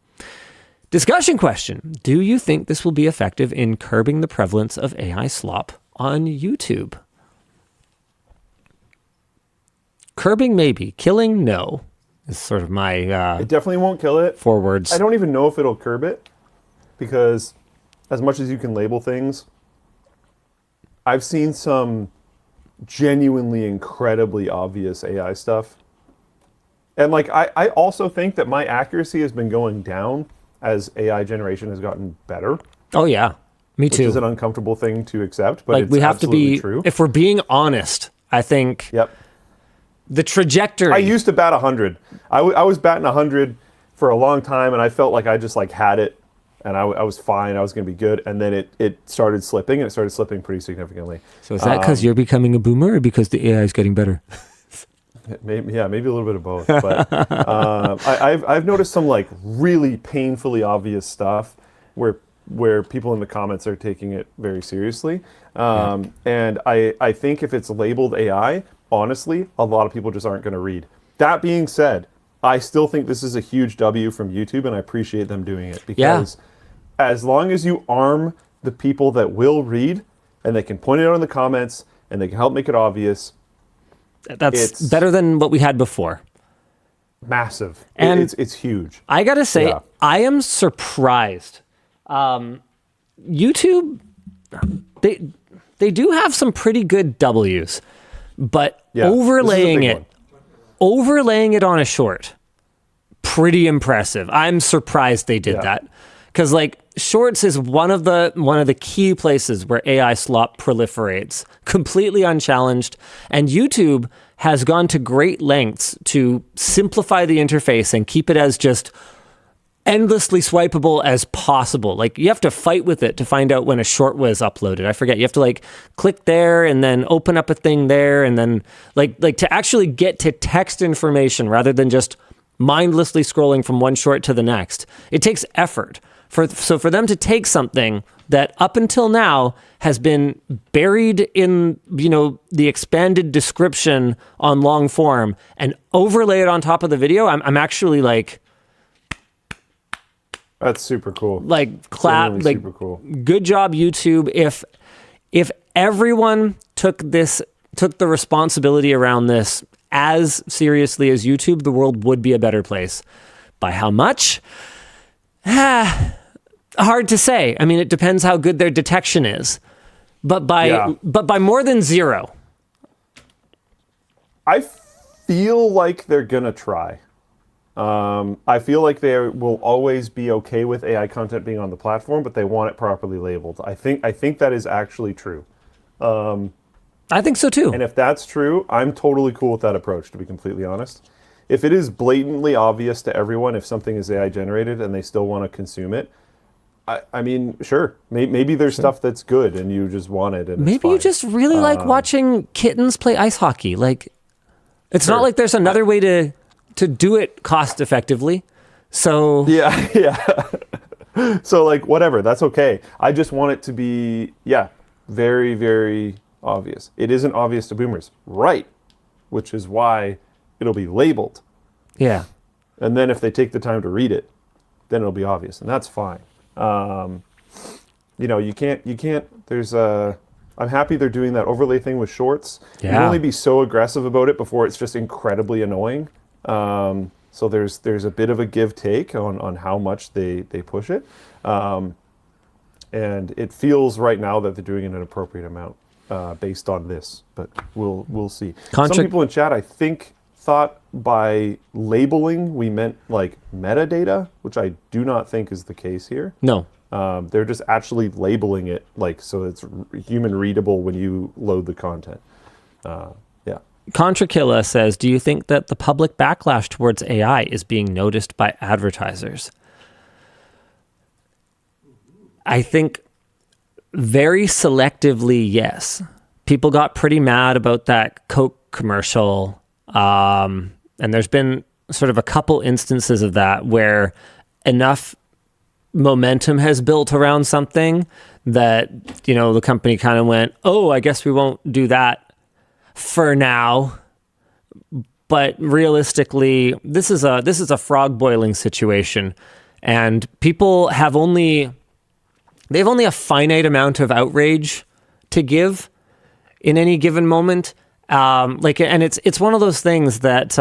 Speaker 1: Discussion question: do you think this will be effective in curbing the prevalence of AI slop on YouTube? Curbing maybe, killing no, is sort of my
Speaker 2: It definitely won't kill it.
Speaker 1: forwards.
Speaker 2: I don't even know if it'll curb it, because as much as you can label things, I've seen some genuinely incredibly obvious AI stuff. And like I also think that my accuracy has been going down as AI generation has gotten better.
Speaker 1: Oh yeah, me
Speaker 2: Which
Speaker 1: too.
Speaker 2: is an uncomfortable thing to accept, but
Speaker 1: Like
Speaker 2: it's
Speaker 1: we have to
Speaker 2: absolutely
Speaker 1: be,
Speaker 2: true.
Speaker 1: if we're being honest, I think
Speaker 2: Yep.
Speaker 1: the trajectory.
Speaker 2: I used to bat 100. I was batting 100 for a long time, and I felt like I just like had it, and I was fine. I was going to be good, and then it started slipping, and it started slipping pretty significantly.
Speaker 1: So is that because you're becoming a boomer, or because the AI is getting better?
Speaker 2: Maybe a little bit of both. But I've noticed some like really painfully obvious stuff where people in the comments are taking it very seriously, and I think if it's labeled AI, honestly, a lot of people just aren't going to read. That being said, I still think this is a huge W from YouTube, and I appreciate them doing it, because as long as you arm the people that will read, and they can point it out in the comments, and they can help make it obvious,
Speaker 1: That's
Speaker 2: it's
Speaker 1: better than what we had before.
Speaker 2: massive.
Speaker 1: And
Speaker 2: it's huge.
Speaker 1: I gotta say,
Speaker 2: Yeah.
Speaker 1: I am surprised. YouTube, they do have some pretty good W's, but
Speaker 2: Yeah, this is a
Speaker 1: overlaying
Speaker 2: big
Speaker 1: it,
Speaker 2: one.
Speaker 1: overlaying it on a short, pretty impressive. I'm surprised they did that, because like Shorts is one of the key places where AI slop proliferates, completely unchallenged, and YouTube has gone to great lengths to simplify the interface and keep it as just endlessly swipeable as possible. Like you have to fight with it to find out when a short was uploaded. I forget. You have to like click there and then open up a thing there, and then like to actually get to text information rather than just mindlessly scrolling from one short to the next. It takes effort. So for them to take something that up until now has been buried in, the expanded description on long form and overlay it on top of the video, I'm actually like,
Speaker 2: That's super cool.
Speaker 1: like clap,
Speaker 2: Genuinely
Speaker 1: like
Speaker 2: super cool.
Speaker 1: good job YouTube. If everyone took the responsibility around this as seriously as YouTube, the world would be a better place. By how much? Hard to say. I mean, it depends how good their detection is. But by more than zero.
Speaker 2: I feel like they're gonna try. I feel like they will always be okay with AI content being on the platform, but they want it properly labeled. I think that is actually true.
Speaker 1: I think so too.
Speaker 2: And if that's true, I'm totally cool with that approach, to be completely honest. If it is blatantly obvious to everyone if something is AI generated and they still want to consume it, I mean, sure. Maybe there's stuff that's good and you just want it. And
Speaker 1: Maybe you just really like watching kittens play ice hockey. Like, it's not like there's another way to do it cost effectively. So
Speaker 2: Yeah. So like whatever, that's okay. I just want it to be very, very obvious. It isn't obvious to boomers, right? Which is why it'll be labeled.
Speaker 1: yeah.
Speaker 2: And then if they take the time to read it, then it'll be obvious, and that's fine. You can't. There's I'm happy they're doing that overlay thing with shorts. You can
Speaker 1: Yeah.
Speaker 2: only be so aggressive about it before it's just incredibly annoying. So there's a bit of a give take on how much they push it, and it feels right now that they're doing it an appropriate amount based on this. But we'll see. Some people in chat, I think, thought by labeling we meant like metadata, which I do not think is the case here.
Speaker 1: No.
Speaker 2: They're just actually labeling it like so it's human readable when you load the content. Yeah.
Speaker 1: Contra Killa says, do you think that the public backlash towards AI is being noticed by advertisers? I think very selectively, yes. People got pretty mad about that Coke commercial. And there's been sort of a couple instances of that where enough momentum has built around something that, you know, the company kind of went, oh, I guess we won't do that for now. But realistically, this is a frog boiling situation, and people have only a finite amount of outrage to give in any given moment. And it's one of those things that,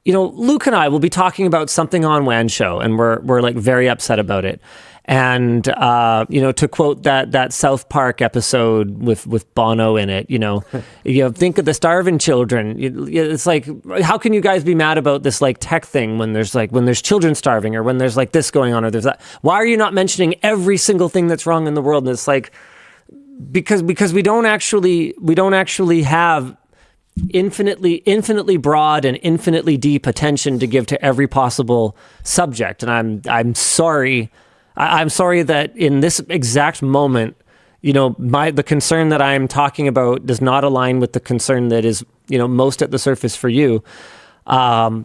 Speaker 1: you know, Luke and I will be talking about something on WAN Show, and we're like very upset about it. And, you know, to quote that South Park episode with Bono in it, you know, think of the starving children. It's like, how can you guys be mad about this like tech thing when there's children starving, or when there's like this going on, or there's that? Why are you not mentioning every single thing that's wrong in the world? And it's like, because we don't actually have infinitely broad and infinitely deep attention to give to every possible subject. And I'm sorry that in this exact moment, you know, the concern that I'm talking about does not align with the concern that is, you know, most at the surface for you. But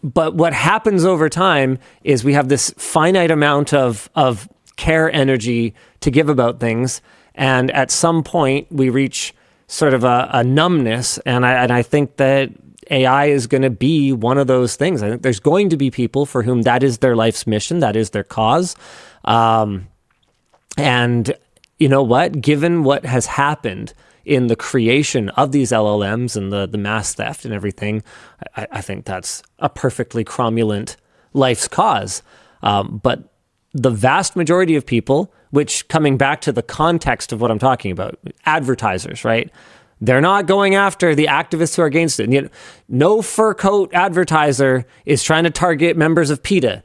Speaker 1: what happens over time is we have this finite amount of care energy to give about things. And at some point we reach sort of a numbness. And I think that AI is going to be one of those things. I think there's going to be people for whom that is their life's mission. That is their cause. And you know what? Given what has happened in the creation of these LLMs and the mass theft and everything, I think that's a perfectly cromulent life's cause. But the vast majority of people, which, coming back to the context of what I'm talking about, advertisers, right? They're not going after the activists who are against it. You know, no fur coat advertiser is trying to target members of PETA.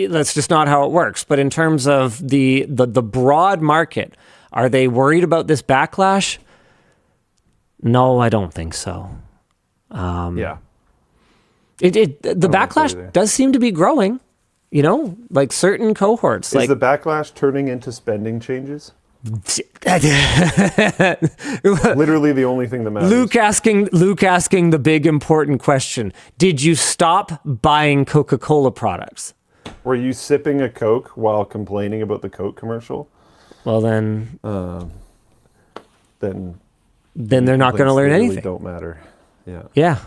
Speaker 1: That's just not how it works. But in terms of the broad market, are they worried about this backlash? No, I don't think so.
Speaker 2: Yeah.
Speaker 1: The backlash does seem to be growing. You know, like certain cohorts.
Speaker 2: Is the backlash turning into spending changes? Literally the only thing that matters. Luke asking the big important question. Did you stop buying Coca-Cola products? Were you sipping a Coke while complaining about the Coke commercial?
Speaker 1: Well, then
Speaker 2: they're
Speaker 1: not going to learn anything.
Speaker 2: Really don't matter. Yeah.
Speaker 1: Yeah.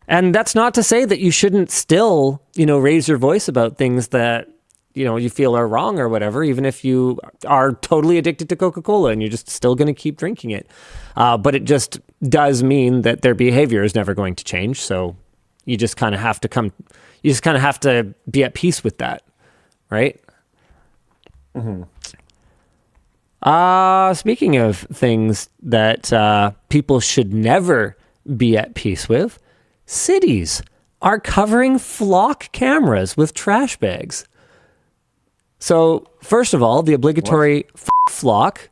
Speaker 1: And that's not to say that you shouldn't still, you know, raise your voice about things that, you know, you feel are wrong or whatever, even if you are totally addicted to Coca-Cola and you're just still going to keep drinking it. But it just does mean that their behavior is never going to change. So you just kind of have to be at peace with that. Right? Mm-hmm. Speaking of things that people should never be at peace with, cities are covering flock cameras with trash bags. So, first of all, the obligatory flock.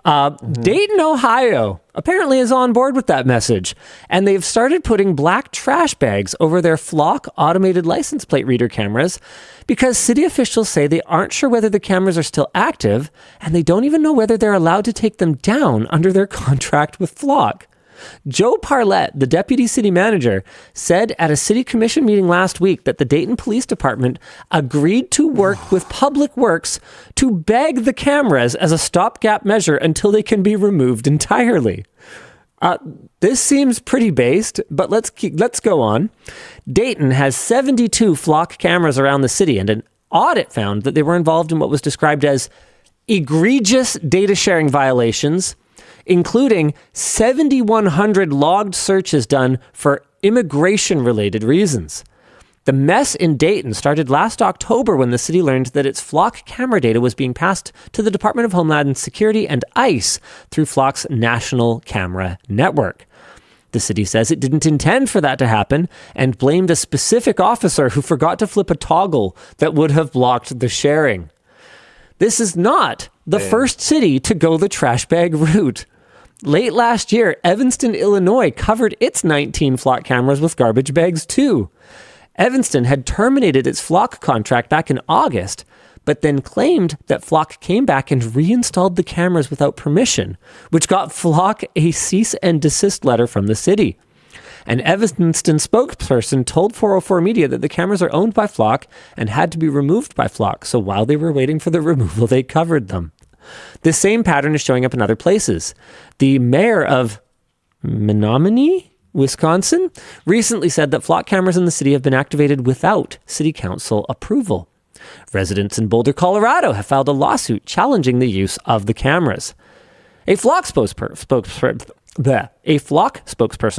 Speaker 1: Dayton, Ohio, apparently is on board with that message. And they've started putting black trash bags over their flock automated license plate reader cameras because city officials say they aren't sure whether the cameras are still active, and they don't even know whether they're allowed to take them down under their contract with Flock. Joe Parlett, the deputy city manager, said at a city commission meeting last week that the Dayton Police Department agreed to work with Public Works to bag the cameras as a stopgap measure until they can be removed entirely. This seems pretty based, but let's go on. Dayton has 72 Flock cameras around the city, and an audit found that they were involved in what was described as egregious data sharing violations, including 7,100 logged searches done for immigration-related reasons. The mess in Dayton started last October when the city learned that its Flock camera data was being passed to the Department of Homeland Security and ICE through Flock's national camera network. The city says it didn't intend for that to happen and blamed a specific officer who forgot to flip a toggle that would have blocked the sharing. This is not the first city to go the trash bag route. Late last year, Evanston, Illinois covered its 19 Flock cameras with garbage bags too. Evanston had terminated its Flock contract back in August, but then claimed that Flock came back and reinstalled the cameras without permission, which got Flock a cease and desist letter from the city. An Evanston spokesperson told 404 Media that the cameras are owned by Flock and had to be removed by Flock, so while they were waiting for the removal, they covered them. This same pattern is showing up in other places. The mayor of Menominee, Wisconsin, recently said that Flock cameras in the city have been activated without city council approval. Residents in Boulder, Colorado have filed a lawsuit challenging the use of the cameras. A Flock spokesperson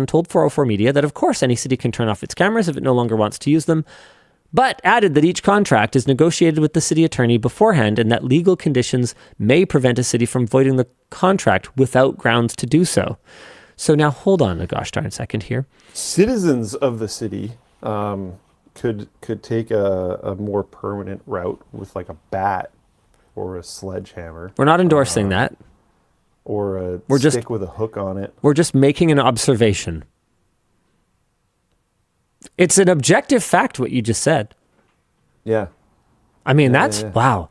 Speaker 1: told 404 Media that of course any city can turn off its cameras if it no longer wants to use them, but added that each contract is negotiated with the city attorney beforehand and that legal conditions may prevent a city from voiding the contract without grounds to do so. So now hold on a gosh darn second here.
Speaker 2: Citizens of the city could take a more permanent route with like a bat or a sledgehammer.
Speaker 1: We're not endorsing that.
Speaker 2: Or a stick with a hook on it.
Speaker 1: We're just making an observation. It's an objective fact what you just said.
Speaker 2: Yeah.
Speaker 1: I mean, wow.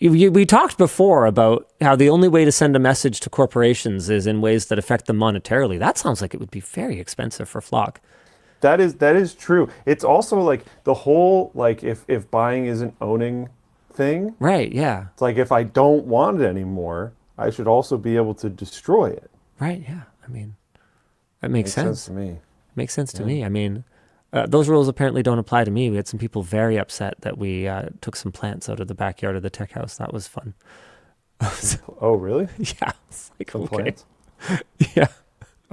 Speaker 1: We talked before about how the only way to send a message to corporations is in ways that affect them monetarily. That sounds like it would be very expensive for Flock.
Speaker 2: That is true. It's also like the whole, like, if buying isn't owning thing.
Speaker 1: Right, yeah.
Speaker 2: It's like if I don't want it anymore, I should also be able to destroy it.
Speaker 1: Right, yeah. I mean, that makes sense
Speaker 2: to me.
Speaker 1: Makes sense to me. I mean, those rules apparently don't apply to me. We had some people very upset that we took some plants out of the backyard of the tech house. That was fun.
Speaker 2: Oh, really?
Speaker 1: Yeah. It's like,
Speaker 2: Some
Speaker 1: okay.
Speaker 2: plants?
Speaker 1: Yeah.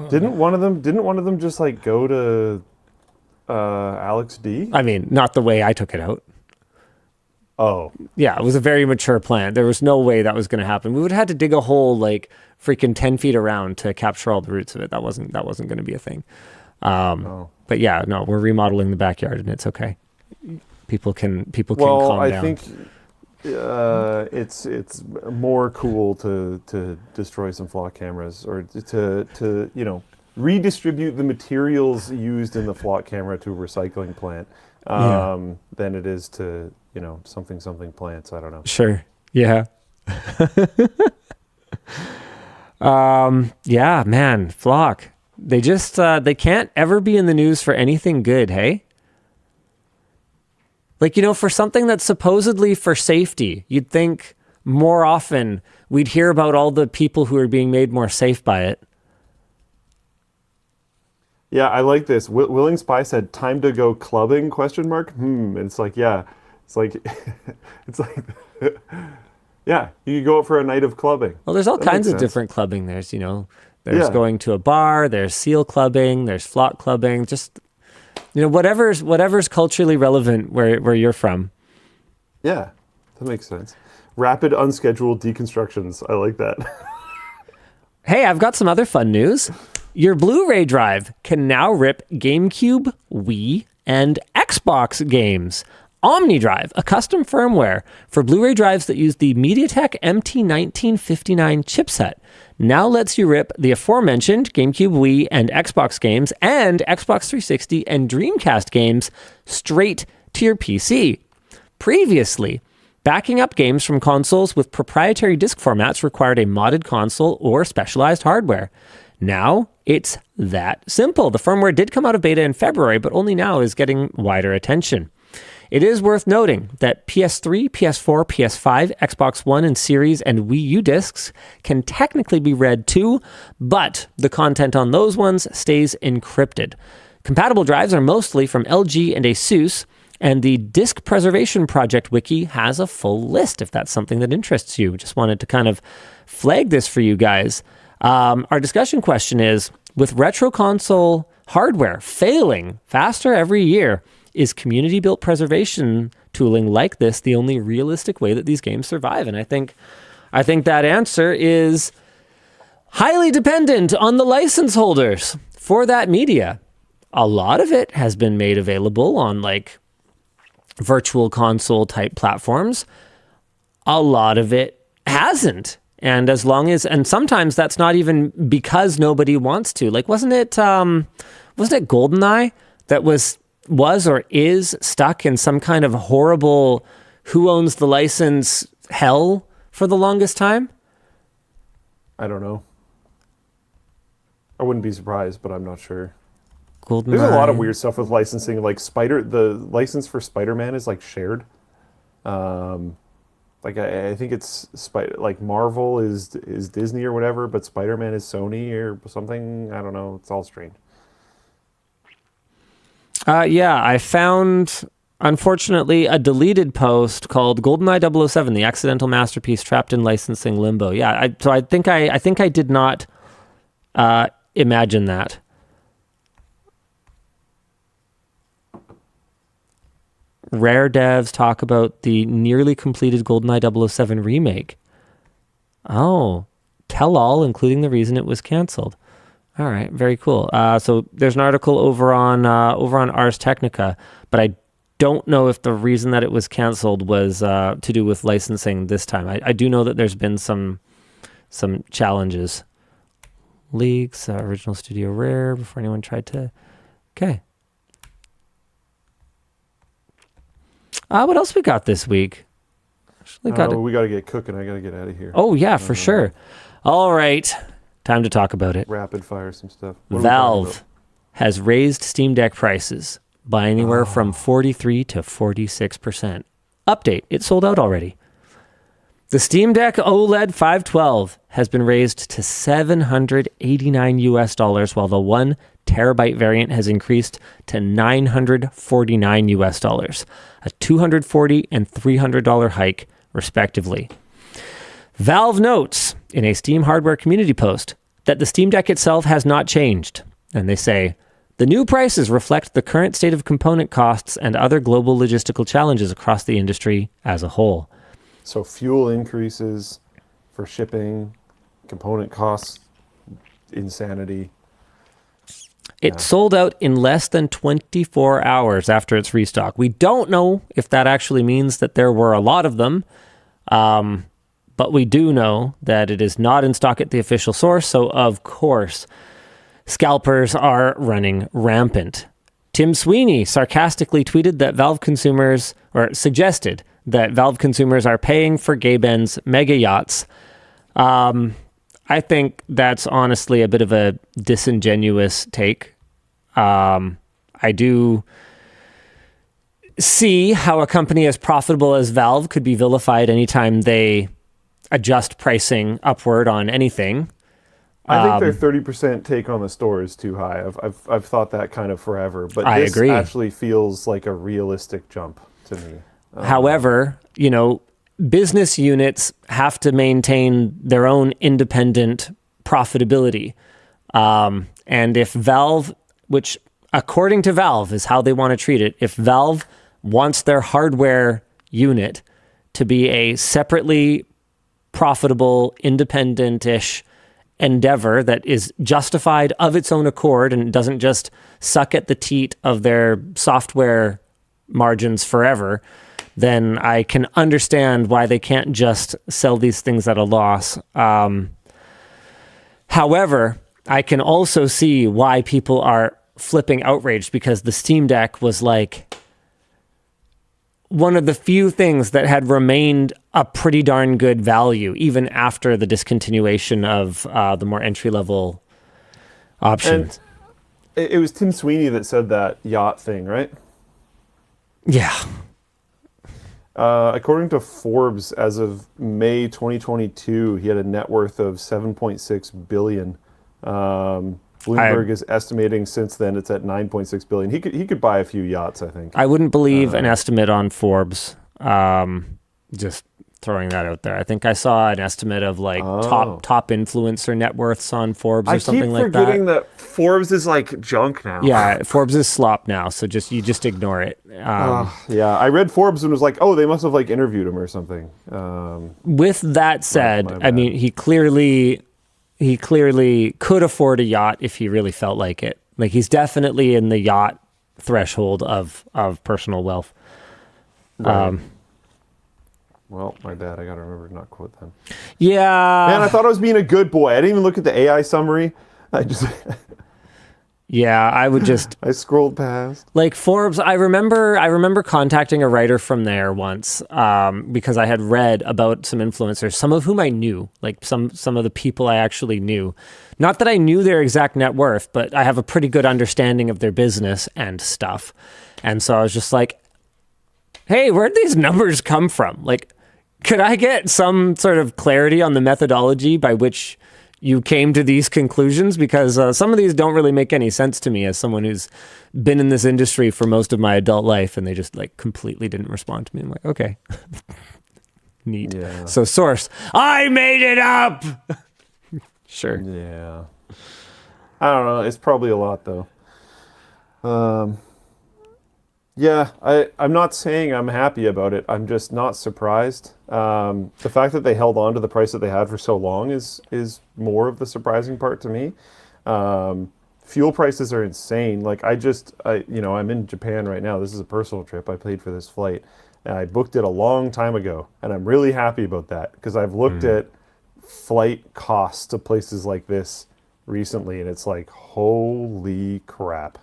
Speaker 2: Didn't one of them just like go to Alex D?
Speaker 1: I mean, not the way I took it out.
Speaker 2: Oh.
Speaker 1: Yeah, it was a very mature plant. There was no way that was going to happen. We would have had to dig a hole like freaking 10 feet around to capture all the roots of it. That wasn't going to be a thing. But yeah, no, we're remodeling the backyard and it's okay. People can calm down.
Speaker 2: Well, I think it's more cool to destroy some Flock cameras or to redistribute the materials used in the Flock camera to a recycling plant than it is to something plants. I don't know.
Speaker 1: Sure. Yeah. Yeah, man, Flock. They just they can't ever be in the news for anything good, hey? Like, for something that's supposedly for safety, you'd think more often we'd hear about all the people who are being made more safe by it.
Speaker 2: Yeah, I like this. Willing Spy said, "Time to go clubbing?" ? And it's like, yeah, it's like, yeah, you could go out for a night of clubbing.
Speaker 1: Well, there's all kinds of
Speaker 2: sense.
Speaker 1: different clubbing. There's, there's going to a bar, there's seal clubbing, there's Flock clubbing, just, whatever's culturally relevant where you're from.
Speaker 2: Yeah, that makes sense. Rapid, unscheduled deconstructions. I like that.
Speaker 1: Hey, I've got some other fun news. Your Blu-ray drive can now rip GameCube, Wii, and Xbox games. OmniDrive, a custom firmware for Blu-ray drives that use the MediaTek MT1959 chipset, now lets you rip the aforementioned GameCube, Wii, and Xbox games and Xbox 360 and Dreamcast games straight to your PC. Previously, backing up games from consoles with proprietary disc formats required a modded console or specialized hardware. Now, it's that simple. The firmware did come out of beta in February, but only now is getting wider attention. It is worth noting that PS3, PS4, PS5, Xbox One, and Series and Wii U discs can technically be read too, but the content on those ones stays encrypted. Compatible drives are mostly from LG and Asus, and the Disk Preservation Project wiki has a full list if that's something that interests you. Just wanted to kind of flag this for you guys. Our discussion question is, with retro console hardware failing faster every year. Is community-built preservation tooling like this the only realistic way that these games survive? And I think that answer is highly dependent on the license holders for that media. A lot of it has been made available on like virtual console type platforms. A lot of it hasn't. And and sometimes that's not even because nobody wants to. Like, wasn't it GoldenEye that was or is stuck in some kind of horrible who owns the license hell for the longest time?
Speaker 2: I don't know. I wouldn't be surprised, but I'm not sure.
Speaker 1: GoldenEye.
Speaker 2: There's a lot of weird stuff with licensing. Like the license for Spider-Man is like shared. Like I think it's like Marvel is Disney or whatever, but Spider-Man is Sony or something. I don't know. It's all strange.
Speaker 1: Yeah, I found, unfortunately, a deleted post called GoldenEye 007, the accidental masterpiece trapped in licensing limbo. Yeah, I think I did not imagine that. Rare devs talk about the nearly completed GoldenEye 007 remake. Oh, tell all, including the reason it was canceled. All right, very cool. So there's an article over on Ars Technica, but I don't know if the reason that it was canceled was to do with licensing this time. I do know that there's been some challenges. Leaks, original studio Rare, before anyone tried to... Okay. What else we got this week?
Speaker 2: We got to get cooking. I got to get out of here.
Speaker 1: Oh, yeah, for sure. All right. Time to talk about it.
Speaker 2: Rapid fire some stuff.
Speaker 1: Valve has raised Steam Deck prices by anywhere from 43 to 46%. Update, it sold out already. The Steam Deck OLED 512 has been raised to $789 while the 1 terabyte variant has increased to $949, a $240 and $300 hike respectively. Valve notes in a Steam hardware community post that the Steam Deck itself has not changed, and they say, the new prices reflect the current state of component costs and other global logistical challenges across the industry as a whole.
Speaker 2: So fuel increases for shipping, component costs, insanity.
Speaker 1: It sold out in less than 24 hours after its restock. We don't know if that actually means that there were a lot of them, but we do know that it is not in stock at the official source, so of course, scalpers are running rampant. Tim Sweeney sarcastically tweeted that suggested that Valve consumers are paying for Gay Ben's mega yachts. I think that's honestly a bit of a disingenuous take. I do see how a company as profitable as Valve could be vilified anytime they adjust pricing upward on anything.
Speaker 2: I think their 30% take on the store is too high. I've thought that kind of forever, but
Speaker 1: I
Speaker 2: this
Speaker 1: agree.
Speaker 2: Actually feels like a realistic jump to me.
Speaker 1: However, business units have to maintain their own independent profitability. And if Valve, which according to Valve is how they want to treat it, if Valve wants their hardware unit to be a separately profitable, independent-ish endeavor that is justified of its own accord and doesn't just suck at the teat of their software margins forever, then I can understand why they can't just sell these things at a loss. However, I can also see why people are flipping outraged, because the Steam Deck was like one of the few things that had remained a pretty darn good value, even after the discontinuation of the more entry-level options.
Speaker 2: And it was Tim Sweeney that said that yacht thing, right?
Speaker 1: Yeah.
Speaker 2: According to Forbes, as of May 2022, he had a net worth of $7.6 billion. Bloomberg is estimating since then it's at $9.6 billion. He could buy a few yachts, I think.
Speaker 1: I wouldn't believe an estimate on Forbes. Just throwing that out there. I think I saw an estimate of like top influencer net worths on Forbes or something like that.
Speaker 2: I keep forgetting that Forbes is like junk now.
Speaker 1: Yeah, Forbes is slop now, so you just ignore it.
Speaker 2: Yeah, I read Forbes and was like, oh, they must have like interviewed him or something.
Speaker 1: With that said, I mean, he clearly could afford a yacht if he really felt like it. Like, he's definitely in the yacht threshold of personal wealth.
Speaker 2: Right. Well, my bad. I got to remember to not quote them.
Speaker 1: Yeah.
Speaker 2: Man, I thought I was being a good boy. I didn't even look at the AI summary. I just...
Speaker 1: Yeah, I would just...
Speaker 2: I scrolled past.
Speaker 1: Like, Forbes, I remember contacting a writer from there once because I had read about some influencers, some of whom I knew, like some of the people I actually knew. Not that I knew their exact net worth, but I have a pretty good understanding of their business and stuff. And so I was just like, hey, where'd these numbers come from? Like, could I get some sort of clarity on the methodology by which you came to these conclusions? Because some of these don't really make any sense to me as someone who's been in this industry for most of my adult life, and they just like completely didn't respond to me. I'm like, okay, neat.
Speaker 2: Yeah.
Speaker 1: So source, I made it up. Sure.
Speaker 2: Yeah. I don't know. It's probably a lot though. Yeah, I'm not saying I'm happy about it. I'm just not surprised. The fact that they held on to the price that they had for so long is more of the surprising part to me. Fuel prices are insane. Like I'm in Japan right now. This is a personal trip. I paid for this flight, and I booked it a long time ago, and I'm really happy about that because I've looked at flight costs to places like this recently, and it's like, holy crap.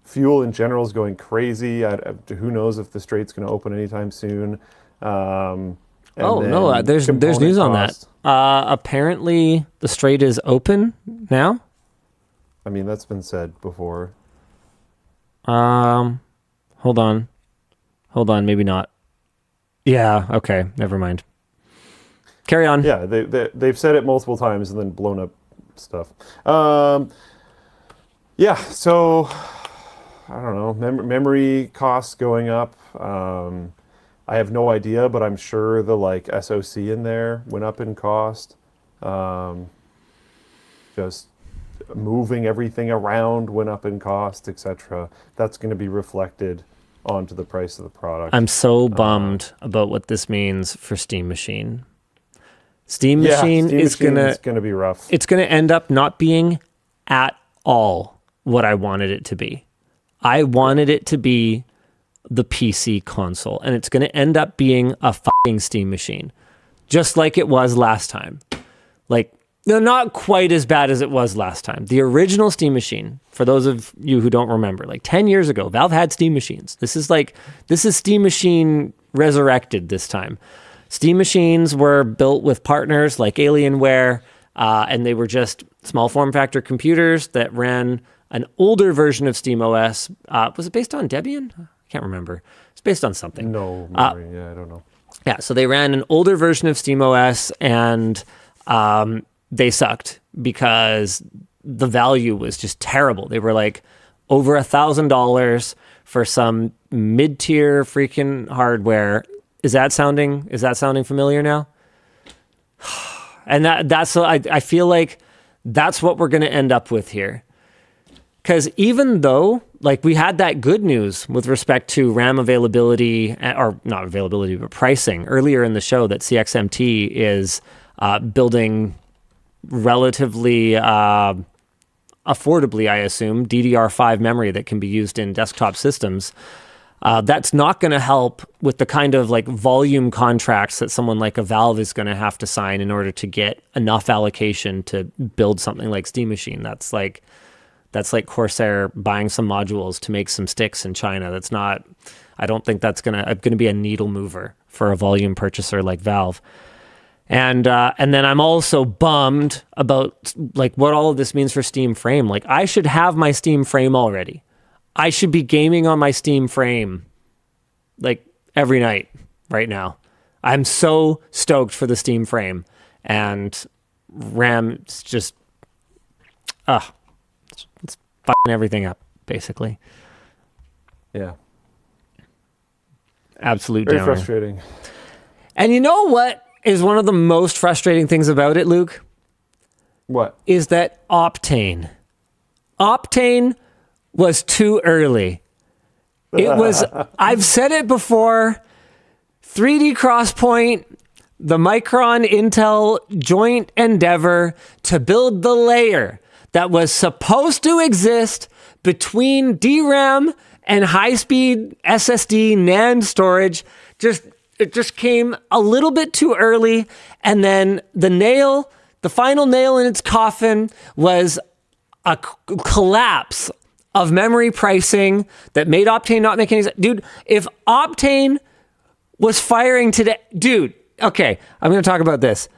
Speaker 2: Fuel in general is going crazy. Who knows if the Strait's going to open anytime soon.
Speaker 1: There's news on that. Apparently, the Strait is open now.
Speaker 2: I mean, that's been said before.
Speaker 1: Hold on, maybe not. Yeah, okay, never mind. Carry on.
Speaker 2: Yeah, they've said it multiple times and then blown up stuff. Yeah, so... I don't know, memory costs going up. I have no idea, but I'm sure the like SoC in there went up in cost. Just moving everything around went up in cost, etc. That's going to be reflected onto the price of the product.
Speaker 1: I'm so bummed about what this means for Steam Machine. Steam Machine is going
Speaker 2: to be rough.
Speaker 1: It's going to end up not being at all what I wanted it to be. I wanted it to be the PC console, and it's going to end up being a fucking Steam Machine, just like it was last time. Like, no, not quite as bad as it was last time. The original Steam Machine, for those of you who don't remember, like 10 years ago, Valve had Steam Machines. This is Steam Machine resurrected this time. Steam Machines were built with partners like Alienware, and they were just small form factor computers that ran an older version of SteamOS. Was it based on Debian? I can't remember. It's based on something.
Speaker 2: No, memory. I don't know.
Speaker 1: Yeah, so they ran an older version of SteamOS, and they sucked because the value was just terrible. They were like over $1,000 for some mid-tier freaking hardware. Is that sounding familiar now? And that's I feel like that's what we're going to end up with here. Because even though, like, we had that good news with respect to RAM availability, or not availability, but pricing earlier in the show, that CXMT is building relatively affordably, I assume, DDR5 memory that can be used in desktop systems. That's not going to help with the kind of like volume contracts that someone like a Valve is going to have to sign in order to get enough allocation to build something like Steam Machine. That's like Corsair buying some modules to make some sticks in China. That's not, I don't think that's gonna be a needle mover for a volume purchaser like Valve. And then I'm also bummed about like what all of this means for Steam Frame. Like, I should have my Steam Frame already. I should be gaming on my Steam Frame like every night right now. I'm so stoked for the Steam Frame, and RAM is just it's fucking everything up, basically.
Speaker 2: Yeah.
Speaker 1: Absolute
Speaker 2: Very
Speaker 1: downer.
Speaker 2: frustrating.
Speaker 1: And you know what is one of the most frustrating things about it, Luke?
Speaker 2: What?
Speaker 1: Is that Optane was too early. It was, I've said it before, 3D Crosspoint, the Micron Intel joint endeavor to build the layer that was supposed to exist between DRAM and high-speed SSD NAND storage. It just came a little bit too early, and then the final nail in its coffin was a collapse of memory pricing that made Optane not make any sense. Dude, if Optane was firing today, dude, okay, I'm going to talk about this.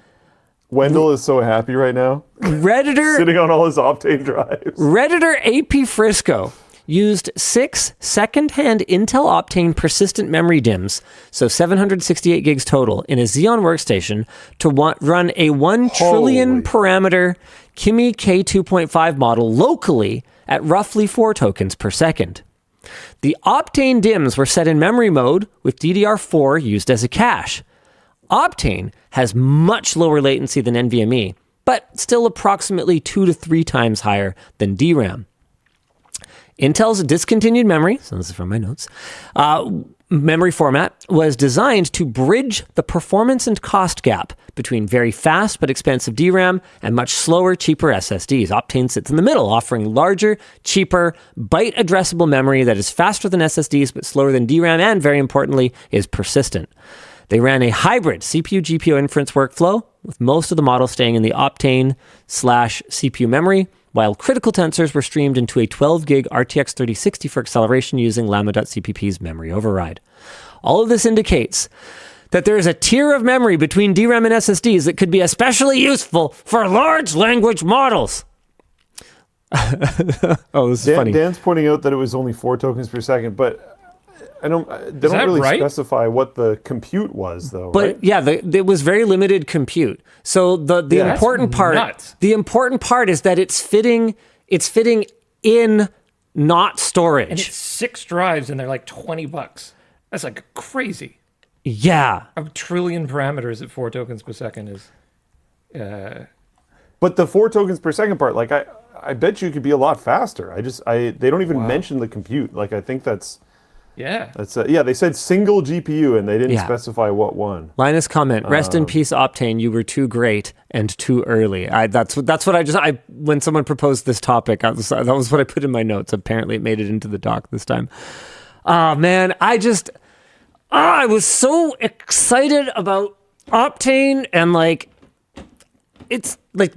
Speaker 2: Wendell is so happy right now.
Speaker 1: Redditor
Speaker 2: Sitting on all his Optane drives.
Speaker 1: Redditor AP Frisco used 6 second-hand Intel Optane persistent memory DIMMs, so 768 gigs total, in a Xeon workstation to run a 1 trillion parameter Kimi K2.5 model locally at roughly 4 tokens per second. The Optane DIMMs were set in memory mode with DDR4 used as a cache. Optane has much lower latency than NVMe, but still approximately 2 to 3 times higher than DRAM. Intel's discontinued memory, so this is from my notes, memory format was designed to bridge the performance and cost gap between very fast but expensive DRAM and much slower, cheaper SSDs. Optane sits in the middle, offering larger, cheaper, byte-addressable memory that is faster than SSDs but slower than DRAM and, very importantly, is persistent. They ran a hybrid CPU-GPU inference workflow, with most of the model staying in the Optane/CPU memory, while critical tensors were streamed into a 12-gig RTX 3060 for acceleration using Lambda.cpp's memory override. All of this indicates that there is a tier of memory between DRAM and SSDs that could be especially useful for large language models. Oh, this is funny.
Speaker 2: Dan's pointing out that it was only 4 tokens per second, but they don't really specify what the compute was, though.
Speaker 1: But
Speaker 2: right?
Speaker 1: yeah, it was very limited compute. So the important part is that it's fitting in, not storage.
Speaker 3: And it's 6 drives and they're like $20. That's like crazy.
Speaker 1: Yeah.
Speaker 3: A trillion parameters at 4 tokens per second is.
Speaker 2: But the 4 tokens per second part, like I bet you could be a lot faster. They don't even mention the compute. Like I think that's.
Speaker 3: Yeah.
Speaker 2: They said single GPU and they didn't specify what one.
Speaker 1: Linus comment, rest in peace Optane, you were too great and too early. That's what when someone proposed this topic, that was what I put in my notes. Apparently it made it into the doc this time. Oh man, I was so excited about Optane, and like it's like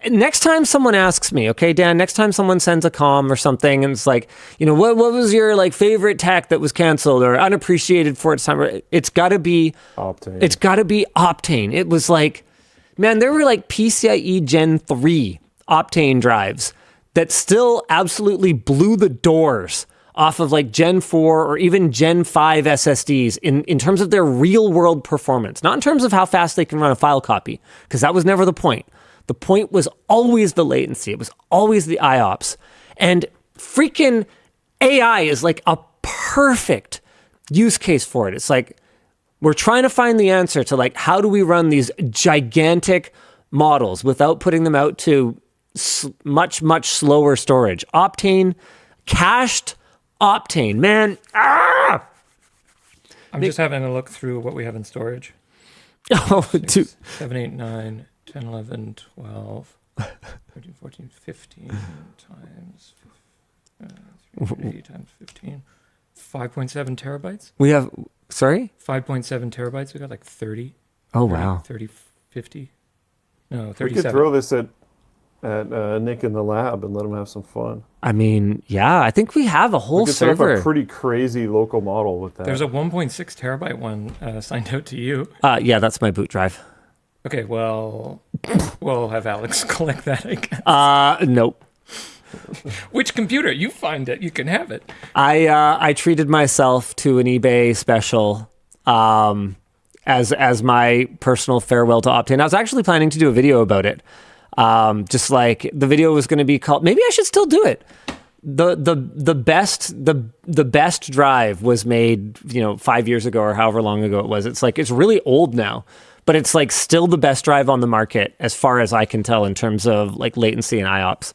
Speaker 1: next time someone asks me, okay, Dan, next time someone sends a comm or something and it's like, what was your like favorite tech that was canceled or unappreciated for its time? It's got to be Optane. It's got to be Optane. It was like, man, there were like PCIe Gen 3 Optane drives that still absolutely blew the doors off of like Gen 4 or even Gen 5 SSDs in terms of their real world performance, not in terms of how fast they can run a file copy, because that was never the point. The point was always the latency. It was always the IOPS. And freaking AI is like a perfect use case for it. It's like we're trying to find the answer to like how do we run these gigantic models without putting them out to much, much slower storage. Optane, cached Optane, man. I'm
Speaker 3: just having a look through what we have in storage.
Speaker 1: 6,
Speaker 3: 7, 8, 9... 10, 11, 12, 13, 14, 15 times 380 times 15. 5.7 terabytes?
Speaker 1: We have, sorry?
Speaker 3: 5.7 terabytes. We got like 30.
Speaker 1: Oh, wow.
Speaker 3: 30, 50. No, 37.
Speaker 2: We could throw this at Nick in the lab and let him have some fun.
Speaker 1: I mean, yeah, I think we have a whole server.
Speaker 2: We could set up a pretty crazy local model with that.
Speaker 3: There's a 1.6 terabyte one signed out to you.
Speaker 1: Yeah, that's my boot drive.
Speaker 3: Okay, well, we'll have Alex collect that, I guess.
Speaker 1: Nope.
Speaker 3: Which computer? You find it. You can have it.
Speaker 1: I treated myself to an eBay special as my personal farewell to Optane. I was actually planning to do a video about it. Just like the video was going to be called, maybe I should still do it. the best drive was made 5 years ago or however long ago it was. It's like it's really old now, but it's like still the best drive on the market as far as I can tell in terms of like latency and IOPS.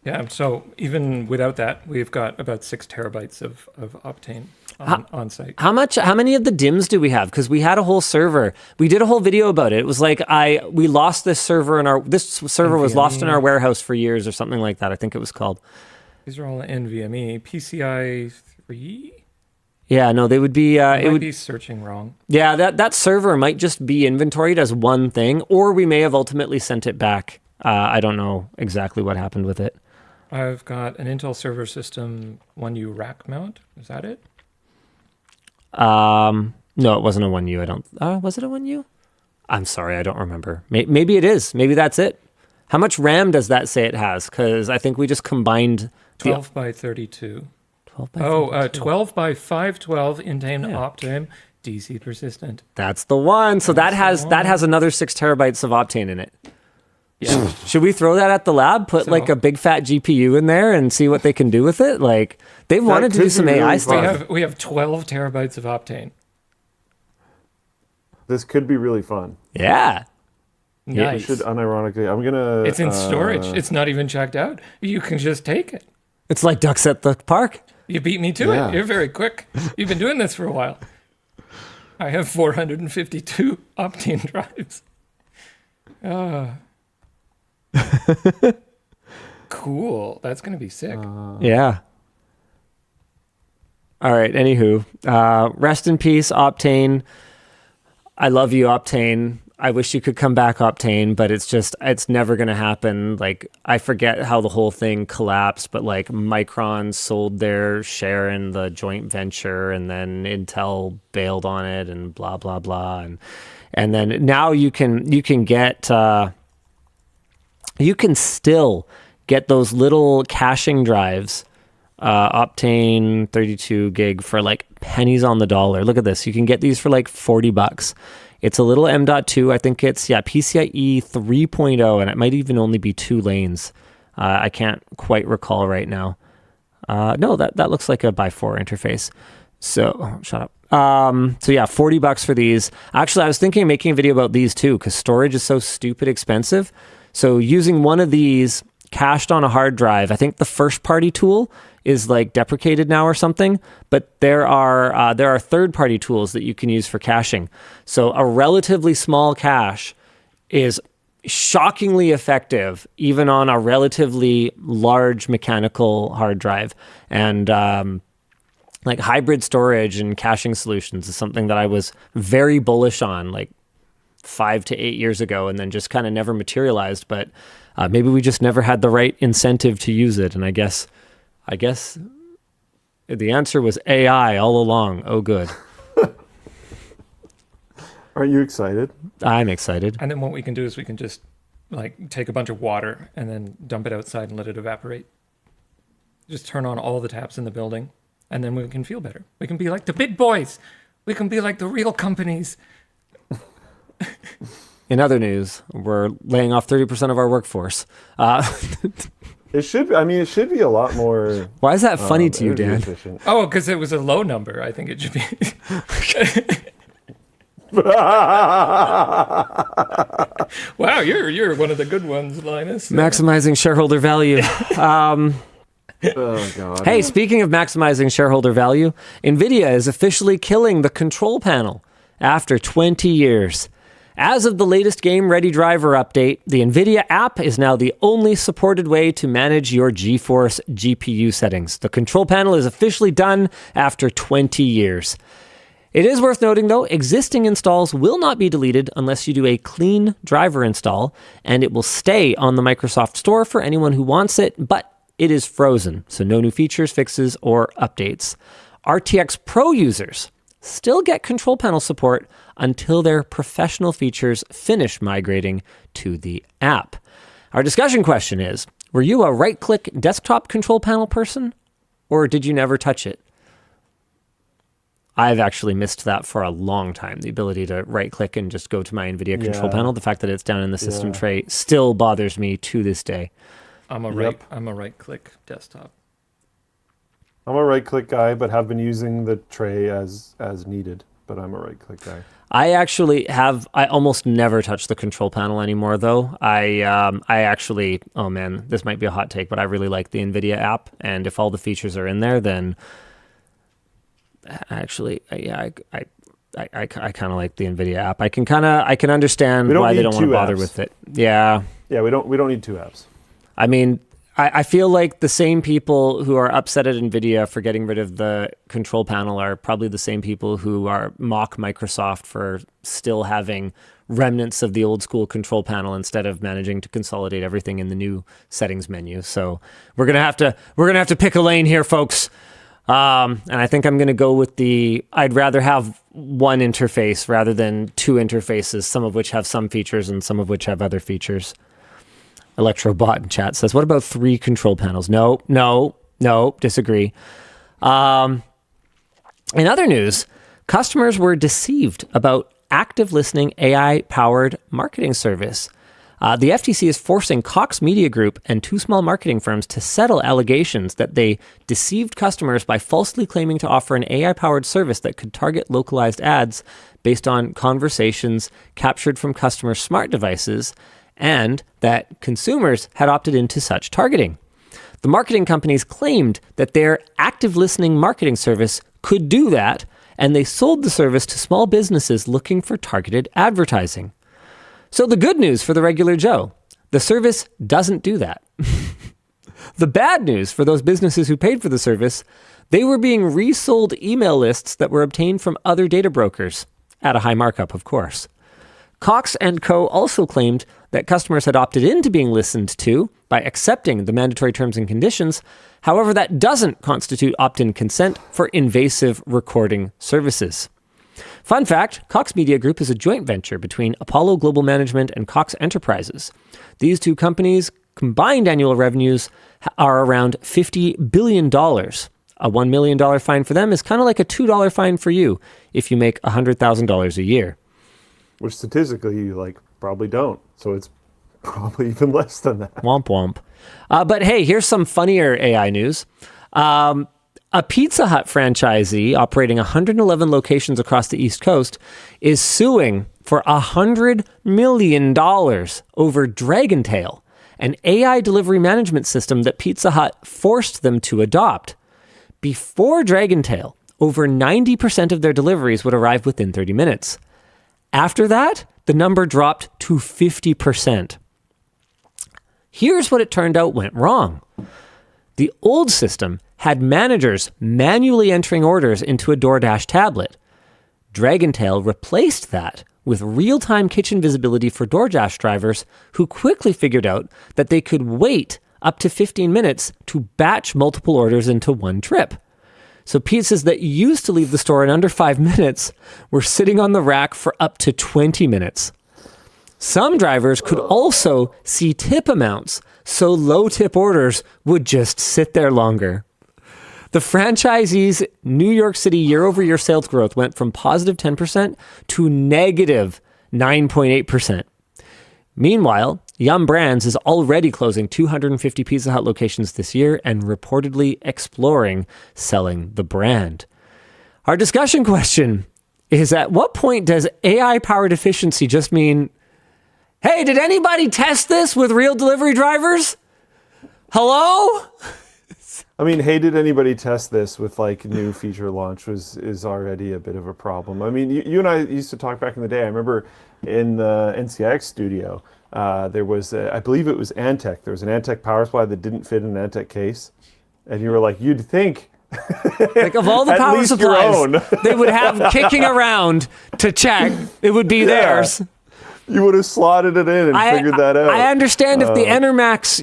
Speaker 3: Yeah, so even without that, we've got about 6 terabytes of Optane on site.
Speaker 1: How many of the DIMMs do we have? Because we had a whole server. We did a whole video about it. It was like we lost this server this server was lost in our warehouse for years or something like that. I think it was called.
Speaker 3: These are all NVMe. PCI 3?
Speaker 1: Yeah, no, they would be.
Speaker 3: It would be searching wrong.
Speaker 1: Yeah, that server might just be inventoried as one thing, or we may have ultimately sent it back. I don't know exactly what happened with it.
Speaker 3: I've got an Intel server system 1U rack mount. Is that it?
Speaker 1: No, it wasn't a 1U. I don't. Was it a 1U? I'm sorry, I don't remember. Maybe it is. Maybe that's it. How much RAM does that say it has? Because I think we just combined
Speaker 3: 12 by 32.
Speaker 1: 12 by 32.
Speaker 3: 12 by 512 Intane Optane DC persistent.
Speaker 1: That's the one. So that has another 6 terabytes of Optane in it. Yeah. Should we throw that at the lab? Put like a big fat GPU in there and see what they can do with it? Like they wanted to do some AI stuff.
Speaker 3: We have 12 terabytes of Optane.
Speaker 2: This could be really fun.
Speaker 1: Yeah.
Speaker 3: Nice.
Speaker 2: We should unironically. I'm gonna.
Speaker 3: It's in storage. It's not even checked out. You can just take it.
Speaker 1: It's like ducks at the park.
Speaker 3: You beat me to it. You're very quick. You've been doing this for a while. I have 452 Optane drives. Cool. That's going to be sick.
Speaker 1: Yeah. All right. Anywho, rest in peace, Optane. I love you, Optane. I wish you could come back, Optane, but it's never going to happen. Like, I forget how the whole thing collapsed, but like Micron sold their share in the joint venture and then Intel bailed on it and blah, blah, blah. And then now you can get, you can still get those little caching drives, Optane 32 gig for like pennies on the dollar. Look at this. You can get these for like $40. It's a little M.2. I think it's, PCIe 3.0, and it might even only be 2 lanes. I can't quite recall right now. No, that looks like a by4 interface. So, shut up. So yeah, $40 for these. Actually, I was thinking of making a video about these too, because storage is so stupid expensive. So using one of these cached on a hard drive, I think the first party tool is like deprecated now or something, but there are third-party tools that you can use for caching. So a relatively small cache is shockingly effective, even on a relatively large mechanical hard drive. And like hybrid storage and caching solutions is something that I was very bullish on, like 5 to 8 years ago, and then just kind of never materialized. But maybe we just never had the right incentive to use it. And I guess the answer was AI all along. Oh, good.
Speaker 2: Aren't you excited?
Speaker 1: I'm excited.
Speaker 3: And then what we can do is we can just like take a bunch of water and then dump it outside and let it evaporate. Just turn on all the taps in the building, and then we can feel better. We can be like the big boys. We can be like the real companies.
Speaker 1: In other news, we're laying off 30% of our workforce.
Speaker 2: It should be a lot more.
Speaker 1: Why is that funny to you, Dan?
Speaker 2: Efficient.
Speaker 3: Oh, because it was a low number. I think it should be. Wow, you're one of the good ones, Linus.
Speaker 1: Maximizing shareholder value.
Speaker 2: Oh, God.
Speaker 1: Hey, speaking of maximizing shareholder value, Nvidia is officially killing the control panel after 20 years. As of the latest Game Ready driver update, the Nvidia app is now the only supported way to manage your GeForce GPU settings. The control panel is officially done after 20 years. It is worth noting, though, existing installs will not be deleted unless you do a clean driver install, and it will stay on the Microsoft Store for anyone who wants it, but it is frozen, so no new features, fixes, or updates. RTX Pro users still get control panel support until their professional features finish migrating to the app. Our discussion question is, were you a right-click desktop control panel person, or did you never touch it? I've actually missed that for a long time, the ability to right-click and just go to my NVIDIA control panel. The fact that it's down in the system tray still bothers me to this day.
Speaker 3: I'm a right click desktop.
Speaker 2: I'm a right-click guy, but have been using the tray as needed. But I'm a right-click guy.
Speaker 1: I almost never touch the control panel anymore, though. I actually, oh man, this might be a hot take, but I really like the Nvidia app, and if all the features are in there, then actually, yeah, I kind of like the Nvidia app. I can understand why they don't want to bother with it. Yeah.
Speaker 2: Yeah, we don't need two apps.
Speaker 1: I mean, I feel like the same people who are upset at Nvidia for getting rid of the control panel are probably the same people who are mock Microsoft for still having remnants of the old school control panel instead of managing to consolidate everything in the new settings menu. So we're gonna have to pick a lane here, folks. And I think I'm gonna go with I'd rather have one interface rather than two interfaces, some of which have some features and some of which have other features. Electrobot in chat says, what about 3 control panels? No, disagree. In other news, customers were deceived about active listening AI-powered marketing service. The FTC is forcing Cox Media Group and 2 small marketing firms to settle allegations that they deceived customers by falsely claiming to offer an AI-powered service that could target localized ads based on conversations captured from customers' smart devices, and that consumers had opted into such targeting. The marketing companies claimed that their active listening marketing service could do that, and they sold the service to small businesses looking for targeted advertising. So the good news for the regular Joe, the service doesn't do that. The bad news for those businesses who paid for the service, they were being resold email lists that were obtained from other data brokers, at a high markup, of course. Cox & Co. also claimed that customers had opted into being listened to by accepting the mandatory terms and conditions. However, that doesn't constitute opt-in consent for invasive recording services. Fun fact, Cox Media Group is a joint venture between Apollo Global Management and Cox Enterprises. These 2 companies' combined annual revenues are around $50 billion. A $1 million fine for them is kind of like a $2 fine for you if you make $100,000 a year.
Speaker 2: Which statistically you probably don't. So it's probably even less than that.
Speaker 1: Womp womp. But hey, here's some funnier AI news. A Pizza Hut franchisee operating 111 locations across the East Coast is suing for $100 million over Dragontail, an AI delivery management system that Pizza Hut forced them to adopt. Before Dragontail, over 90% of their deliveries would arrive within 30 minutes. After that, the number dropped to 50%. Here's what it turned out went wrong. The old system had managers manually entering orders into a DoorDash tablet. Dragontail replaced that with real-time kitchen visibility for DoorDash drivers who quickly figured out that they could wait up to 15 minutes to batch multiple orders into one trip. So pizzas that used to leave the store in under 5 minutes were sitting on the rack for up to 20 minutes. Some drivers could also see tip amounts, so low tip orders would just sit there longer. The franchisee's New York City year-over-year sales growth went from positive 10% to negative 9.8%. Meanwhile, Yum Brands is already closing 250 Pizza Hut locations this year and reportedly exploring selling the brand. Our discussion question is, at what point does AI-powered efficiency just mean, hey, did anybody test this with real delivery drivers? Hello?
Speaker 2: I mean, hey, did anybody test this with new feature launch is already a bit of a problem. I mean, you and I used to talk back in the day. I remember in the NCIX studio, there was, I believe it was Antec. There was an Antec power supply that didn't fit in an Antec case. And you were like, you'd think.
Speaker 1: Of all the power supplies they would have kicking around to check, it would be theirs.
Speaker 2: You would have slotted it in and figured that out.
Speaker 1: I understand if the Enermax,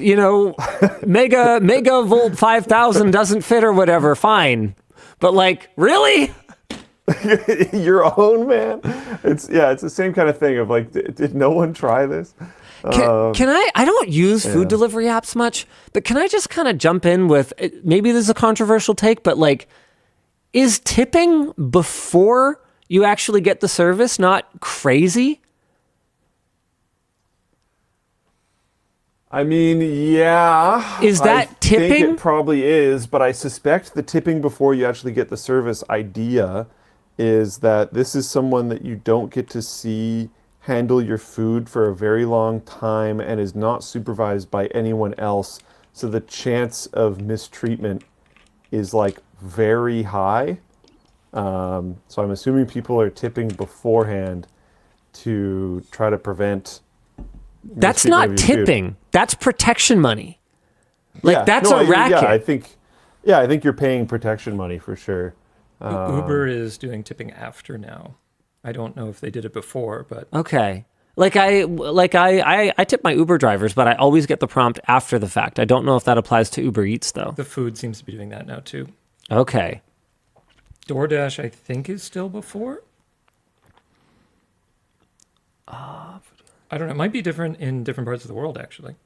Speaker 1: mega volt 5000 doesn't fit or whatever, fine. But really?
Speaker 2: Your own, man? It's the same kind of thing of did no one try this?
Speaker 1: Can I don't use food delivery apps much, but can I just kind of jump in with, maybe this is a controversial take, but is tipping before you actually get the service not crazy?
Speaker 2: I mean, yeah.
Speaker 1: Is that
Speaker 2: I
Speaker 1: tipping?
Speaker 2: think it probably is, but I suspect the tipping before you actually get the service idea is that this is someone that you don't get to see handle your food for a very long time and is not supervised by anyone else. So the chance of mistreatment is like very high. So I'm assuming people are tipping beforehand to try to prevent.
Speaker 1: That's
Speaker 2: mistreatment
Speaker 1: not
Speaker 2: of your food.
Speaker 1: tipping. That's protection money. Like
Speaker 2: Yeah,
Speaker 1: that's
Speaker 2: no,
Speaker 1: a racket.
Speaker 2: I think you're paying protection money for sure.
Speaker 3: Uber is doing tipping after now. I don't know if they did it before, but
Speaker 1: Okay. I tip my Uber drivers, but I always get the prompt after the fact. I don't know if that applies to Uber Eats though.
Speaker 3: the food seems to be doing that now too.
Speaker 1: Okay.
Speaker 3: DoorDash, I think, is still before. I don't know. It might be different in different parts of the world, actually.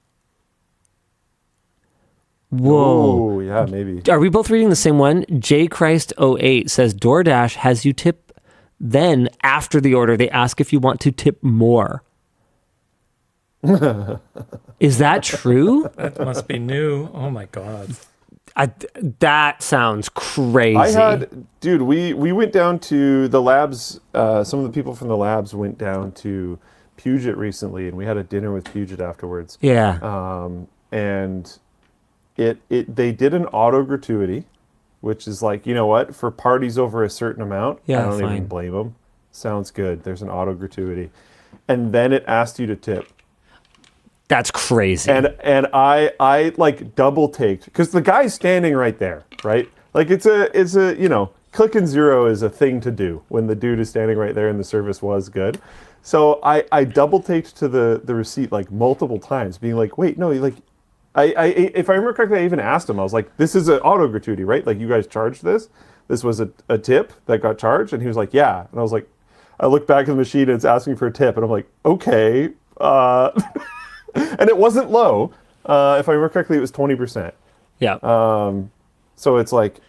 Speaker 1: Whoa.
Speaker 2: Oh, yeah, maybe.
Speaker 1: Are we both reading the same one? JChrist08 says DoorDash has you tip then after the order. They ask if you want to tip more. Is that true?
Speaker 3: That must be new. Oh my God.
Speaker 1: That sounds crazy.
Speaker 2: Dude, we went down to the labs. Some of the people from the labs went down to Puget recently, and we had a dinner with Puget afterwards.
Speaker 1: Yeah.
Speaker 2: And they did an auto gratuity, which is like, you know what, for parties over a certain amount,
Speaker 1: Yeah,
Speaker 2: I don't
Speaker 1: fine.
Speaker 2: even blame them. Sounds good. There's an auto gratuity, and then it asked you to tip.
Speaker 1: That's crazy.
Speaker 2: And I like double taked because the guy's standing right there, right? Like it's a you know, clicking zero is a thing to do when the dude is standing right there and the service was good. So I double taked to the receipt like multiple times, being like, wait, no, like I if I remember correctly, I even asked him, I was like, this is an auto gratuity, right? Like you guys charged this? This was a tip that got charged? And he was like, yeah. And I was like, I look back at the machine and it's asking for a tip, and I'm like, okay. And it wasn't low. If I remember correctly, it was 20%.
Speaker 1: yeah.
Speaker 2: So it's like,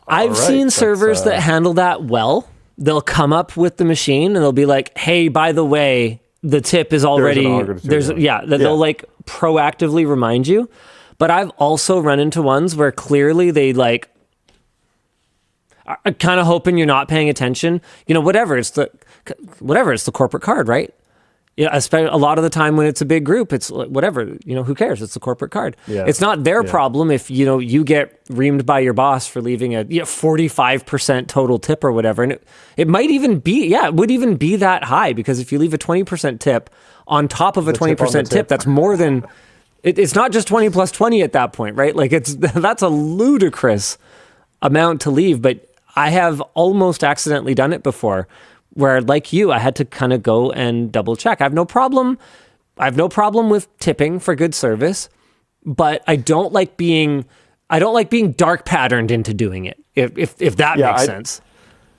Speaker 1: I've seen servers that handle that well. They'll come up with the machine and they'll be like, hey, by the way, the tip is already, they'll like proactively remind you. But I've also run into ones where clearly they like are kind of hoping you're not paying attention. You know, whatever, it's the corporate card, right? Yeah, especially a lot of the time when it's a big group, it's like, whatever, you know, who cares? It's the corporate card.
Speaker 2: Yeah.
Speaker 1: It's not their problem if, you know, you get reamed by your boss for leaving a 45% total tip or whatever. And it might even be, it would even be that high, because if you leave a 20% tip on top of a 20% tip, that's more than, it's not just 20 plus 20 at that point, right? Like that's a ludicrous amount to leave. But I have almost accidentally done it before, where, like you, I had to kind of go and double check. I have no problem with tipping for good service, but I don't like being dark patterned into doing it. If that makes sense.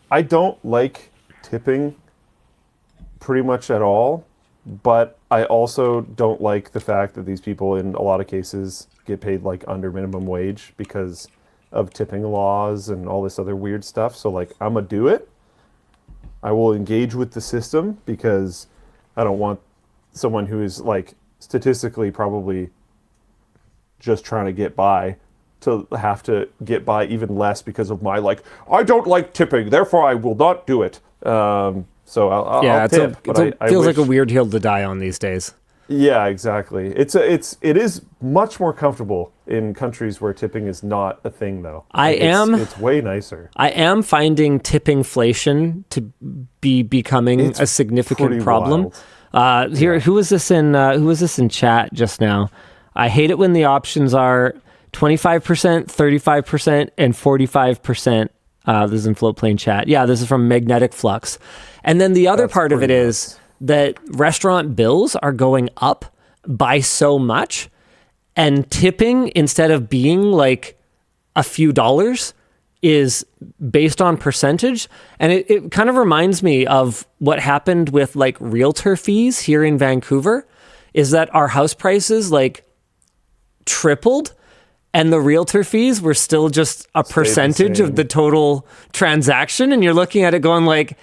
Speaker 2: I don't like tipping pretty much at all, but I also don't like the fact that these people in a lot of cases get paid like under minimum wage because of tipping laws and all this other weird stuff. So like, I'm gonna do it. I will engage with the system because I don't want someone who is like statistically probably just trying to get by to have to get by even less because of my like, I don't like tipping, therefore I will not do it. So I'll tip.
Speaker 1: It feels like a weird hill to die on these days.
Speaker 2: Yeah, exactly. It is much more comfortable in countries where tipping is not a thing, though. It's way nicer.
Speaker 1: I am finding tippingflation to be becoming a significant problem. Who was this in chat just now? I hate it when the options are 25%, 35%, and 45%. This is in Floatplane chat. Yeah, this is from Magnetic Flux. And then the other part of it is that restaurant bills are going up by so much, and tipping, instead of being like a few dollars, is based on percentage. And it kind of reminds me of what happened with like realtor fees here in Vancouver, is that our house prices like tripled and the realtor fees were still just a percentage of the total transaction. And you're looking at it going like,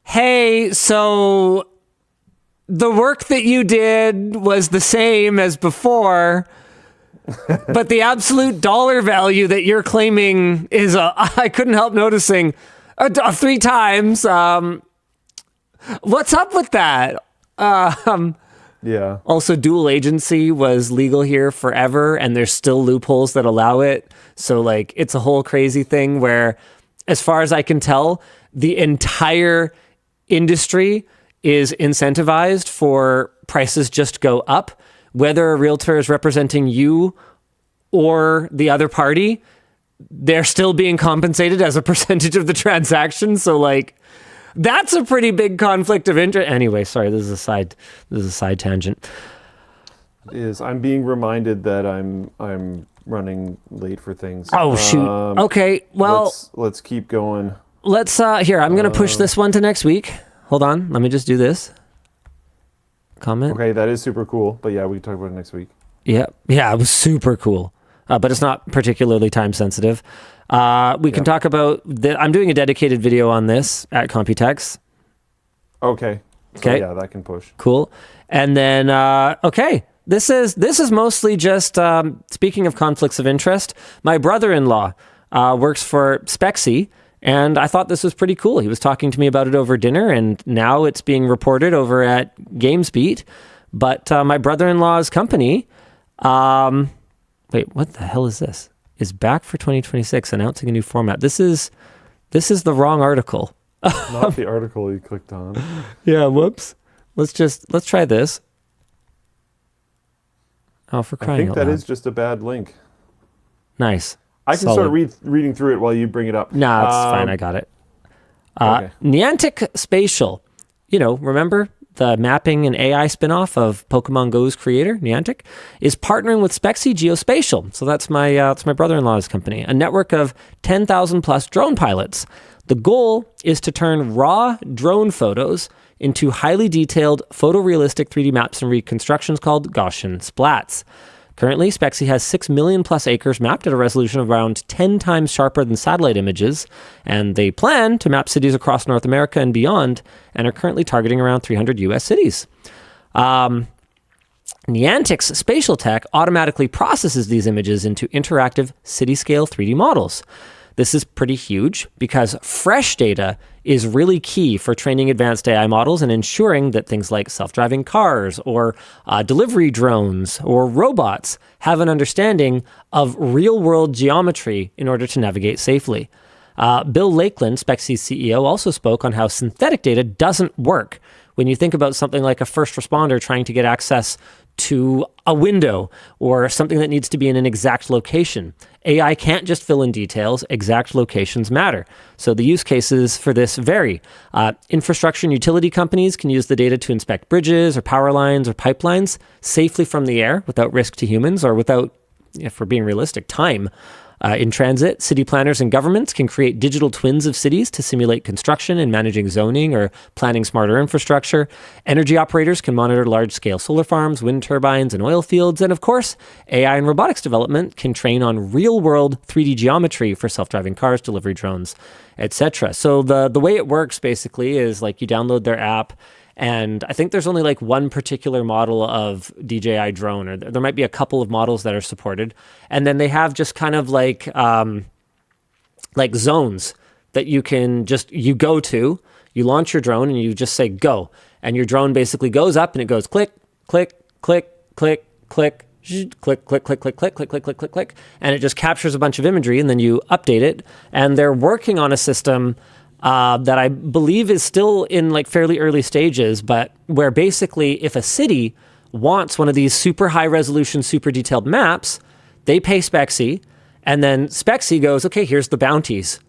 Speaker 1: hey, so the work that you did was the same as before, but the absolute dollar value that you're claiming is I couldn't help noticing 3 times. What's up with that?
Speaker 2: Yeah.
Speaker 1: Also, dual agency was legal here forever, and there's still loopholes that allow it. So, like, it's a whole crazy thing where, as far as I can tell, the entire industry is incentivized for prices just go up, whether a realtor is representing you or the other party. They're still being compensated as a percentage of the transaction. So, like, that's a pretty big conflict of interest. Anyway, sorry, this is a side tangent.
Speaker 2: It is. I'm being reminded that I'm running late for things.
Speaker 1: Oh shoot. Okay, well,
Speaker 2: let's keep going.
Speaker 1: Let's here. I'm gonna push this one to next week. Hold on. Let me just do this. Comment.
Speaker 2: Okay, that is super cool. But yeah, we can talk about it next week.
Speaker 1: Yeah, it was super cool. But it's not particularly time sensitive. We can talk about I'm doing a dedicated video on this at Computex.
Speaker 2: Okay. So, yeah, that can push.
Speaker 1: Cool. And then okay, this is mostly just speaking of conflicts of interest. My brother-in-law works for Spexi, and I thought this was pretty cool. He was talking to me about it over dinner, and now it's being reported over at GamesBeat. But my brother-in-law's company, wait, what the hell is this? Is back for 2026, announcing a new format. This is the wrong article.
Speaker 2: Not the article you clicked on.
Speaker 1: Yeah, whoops. Let's try this. Oh, for crying out loud.
Speaker 2: I think that is just a bad link.
Speaker 1: Nice.
Speaker 2: I can start reading through it while you bring it up.
Speaker 1: No, it's fine. I got it.
Speaker 2: Okay.
Speaker 1: Niantic-Spexi. Remember the mapping and AI spinoff of Pokemon Go's creator, Niantic, is partnering with Spexi Geospatial. So that's my brother-in-law's company, a network of 10,000 plus drone pilots. The goal is to turn raw drone photos into highly detailed photorealistic 3D maps and reconstructions called Gaussian splats. Currently, Spexi has 6 million plus acres mapped at a resolution of around 10 times sharper than satellite images, and they plan to map cities across North America and beyond, and are currently targeting around 300 U.S. cities. Niantic's spatial tech automatically processes these images into interactive city-scale 3D models. This is pretty huge because fresh data is really key for training advanced AI models and ensuring that things like self-driving cars or delivery drones or robots have an understanding of real-world geometry in order to navigate safely. Bill Lakeland, Spexi's CEO, also spoke on how synthetic data doesn't work when you think about something like a first responder trying to get access to a window or something that needs to be in an exact location. AI can't just fill in details. Exact locations matter. So the use cases for this vary. Infrastructure and utility companies can use the data to inspect bridges or power lines or pipelines safely from the air without risk to humans or without, if we're being realistic, time. In transit, city planners and governments can create digital twins of cities to simulate construction and managing zoning or planning smarter infrastructure. Energy operators can monitor large-scale solar farms, wind turbines, and oil fields. And of course, AI and robotics development can train on real-world 3D geometry for self-driving cars, delivery drones, etc. So the way it works basically is like you download their app, and I think there's only like one particular model of DJI drone, or there might be a couple of models that are supported. And then they have just kind of like zones that you go to, you launch your drone and you just say go. And your drone basically goes up and it goes click, click, click, click, click, click, click, click, click, click, click, click, click, click, click. And it just captures a bunch of imagery and then you update it. And they're working on a system that I believe is still in like fairly early stages, but where basically if a city wants one of these super high resolution, super detailed maps, they pay Spexi, and then Spexi goes, okay, here's the bounties.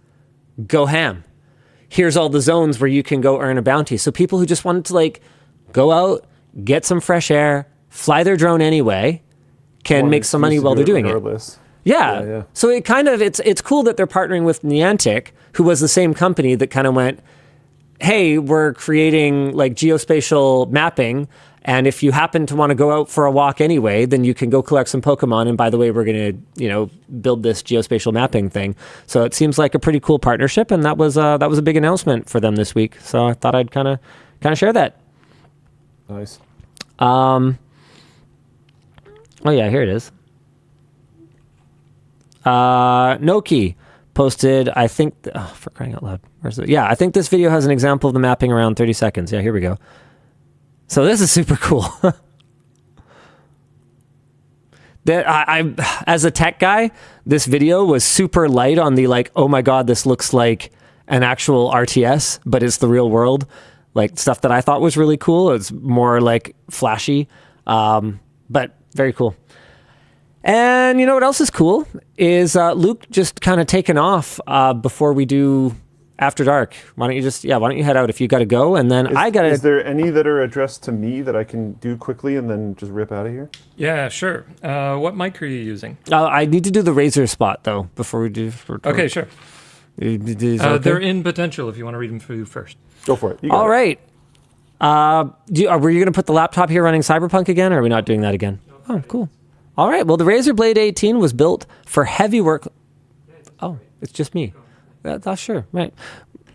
Speaker 1: Go ham. Here's all the zones where you can go earn a bounty. So people who just wanted to like go out, get some fresh air, fly their drone anyway, can make some money while they're doing it. Yeah. So it kind of, it's cool that they're partnering with Niantic, who was the same company that kind of went, hey, we're creating like geospatial mapping, and if you happen to want to go out for a walk anyway, then you can go collect some Pokemon, and by the way, we're going to, build this geospatial mapping thing. So it seems like a pretty cool partnership, and that was a big announcement for them this week. So I thought I'd kind of share that.
Speaker 2: Nice.
Speaker 1: Oh yeah, here it is. Noki posted, I think, for crying out loud. Where's it? Yeah, I think this video has an example of the mapping around 30 seconds. Yeah, here we go. So this is super cool. That I as a tech guy, this video was super light on the like, oh my god, this looks like an actual RTS, but it's the real world. Like stuff that I thought was really cool. It's more like flashy, but very cool. And you know what else is cool is Luke just kind of taken off before we do After Dark. Why don't you head out if you got to go, and then I got to.
Speaker 2: Is there any that are addressed to me that I can do quickly and then just rip out of here?
Speaker 3: Yeah, sure. What mic are you using?
Speaker 1: I need to do the Razer spot though before we do.
Speaker 3: Okay, sure.
Speaker 1: Okay?
Speaker 3: They're in potential if you want to read them through first.
Speaker 2: Go for it. You got
Speaker 1: All
Speaker 2: it.
Speaker 1: right. Were you going to put the laptop here running Cyberpunk again, or are we not doing that again? Oh, cool. All right. Well, the Razer Blade 18 was built for heavy work. Oh, it's just me. Sure. Right.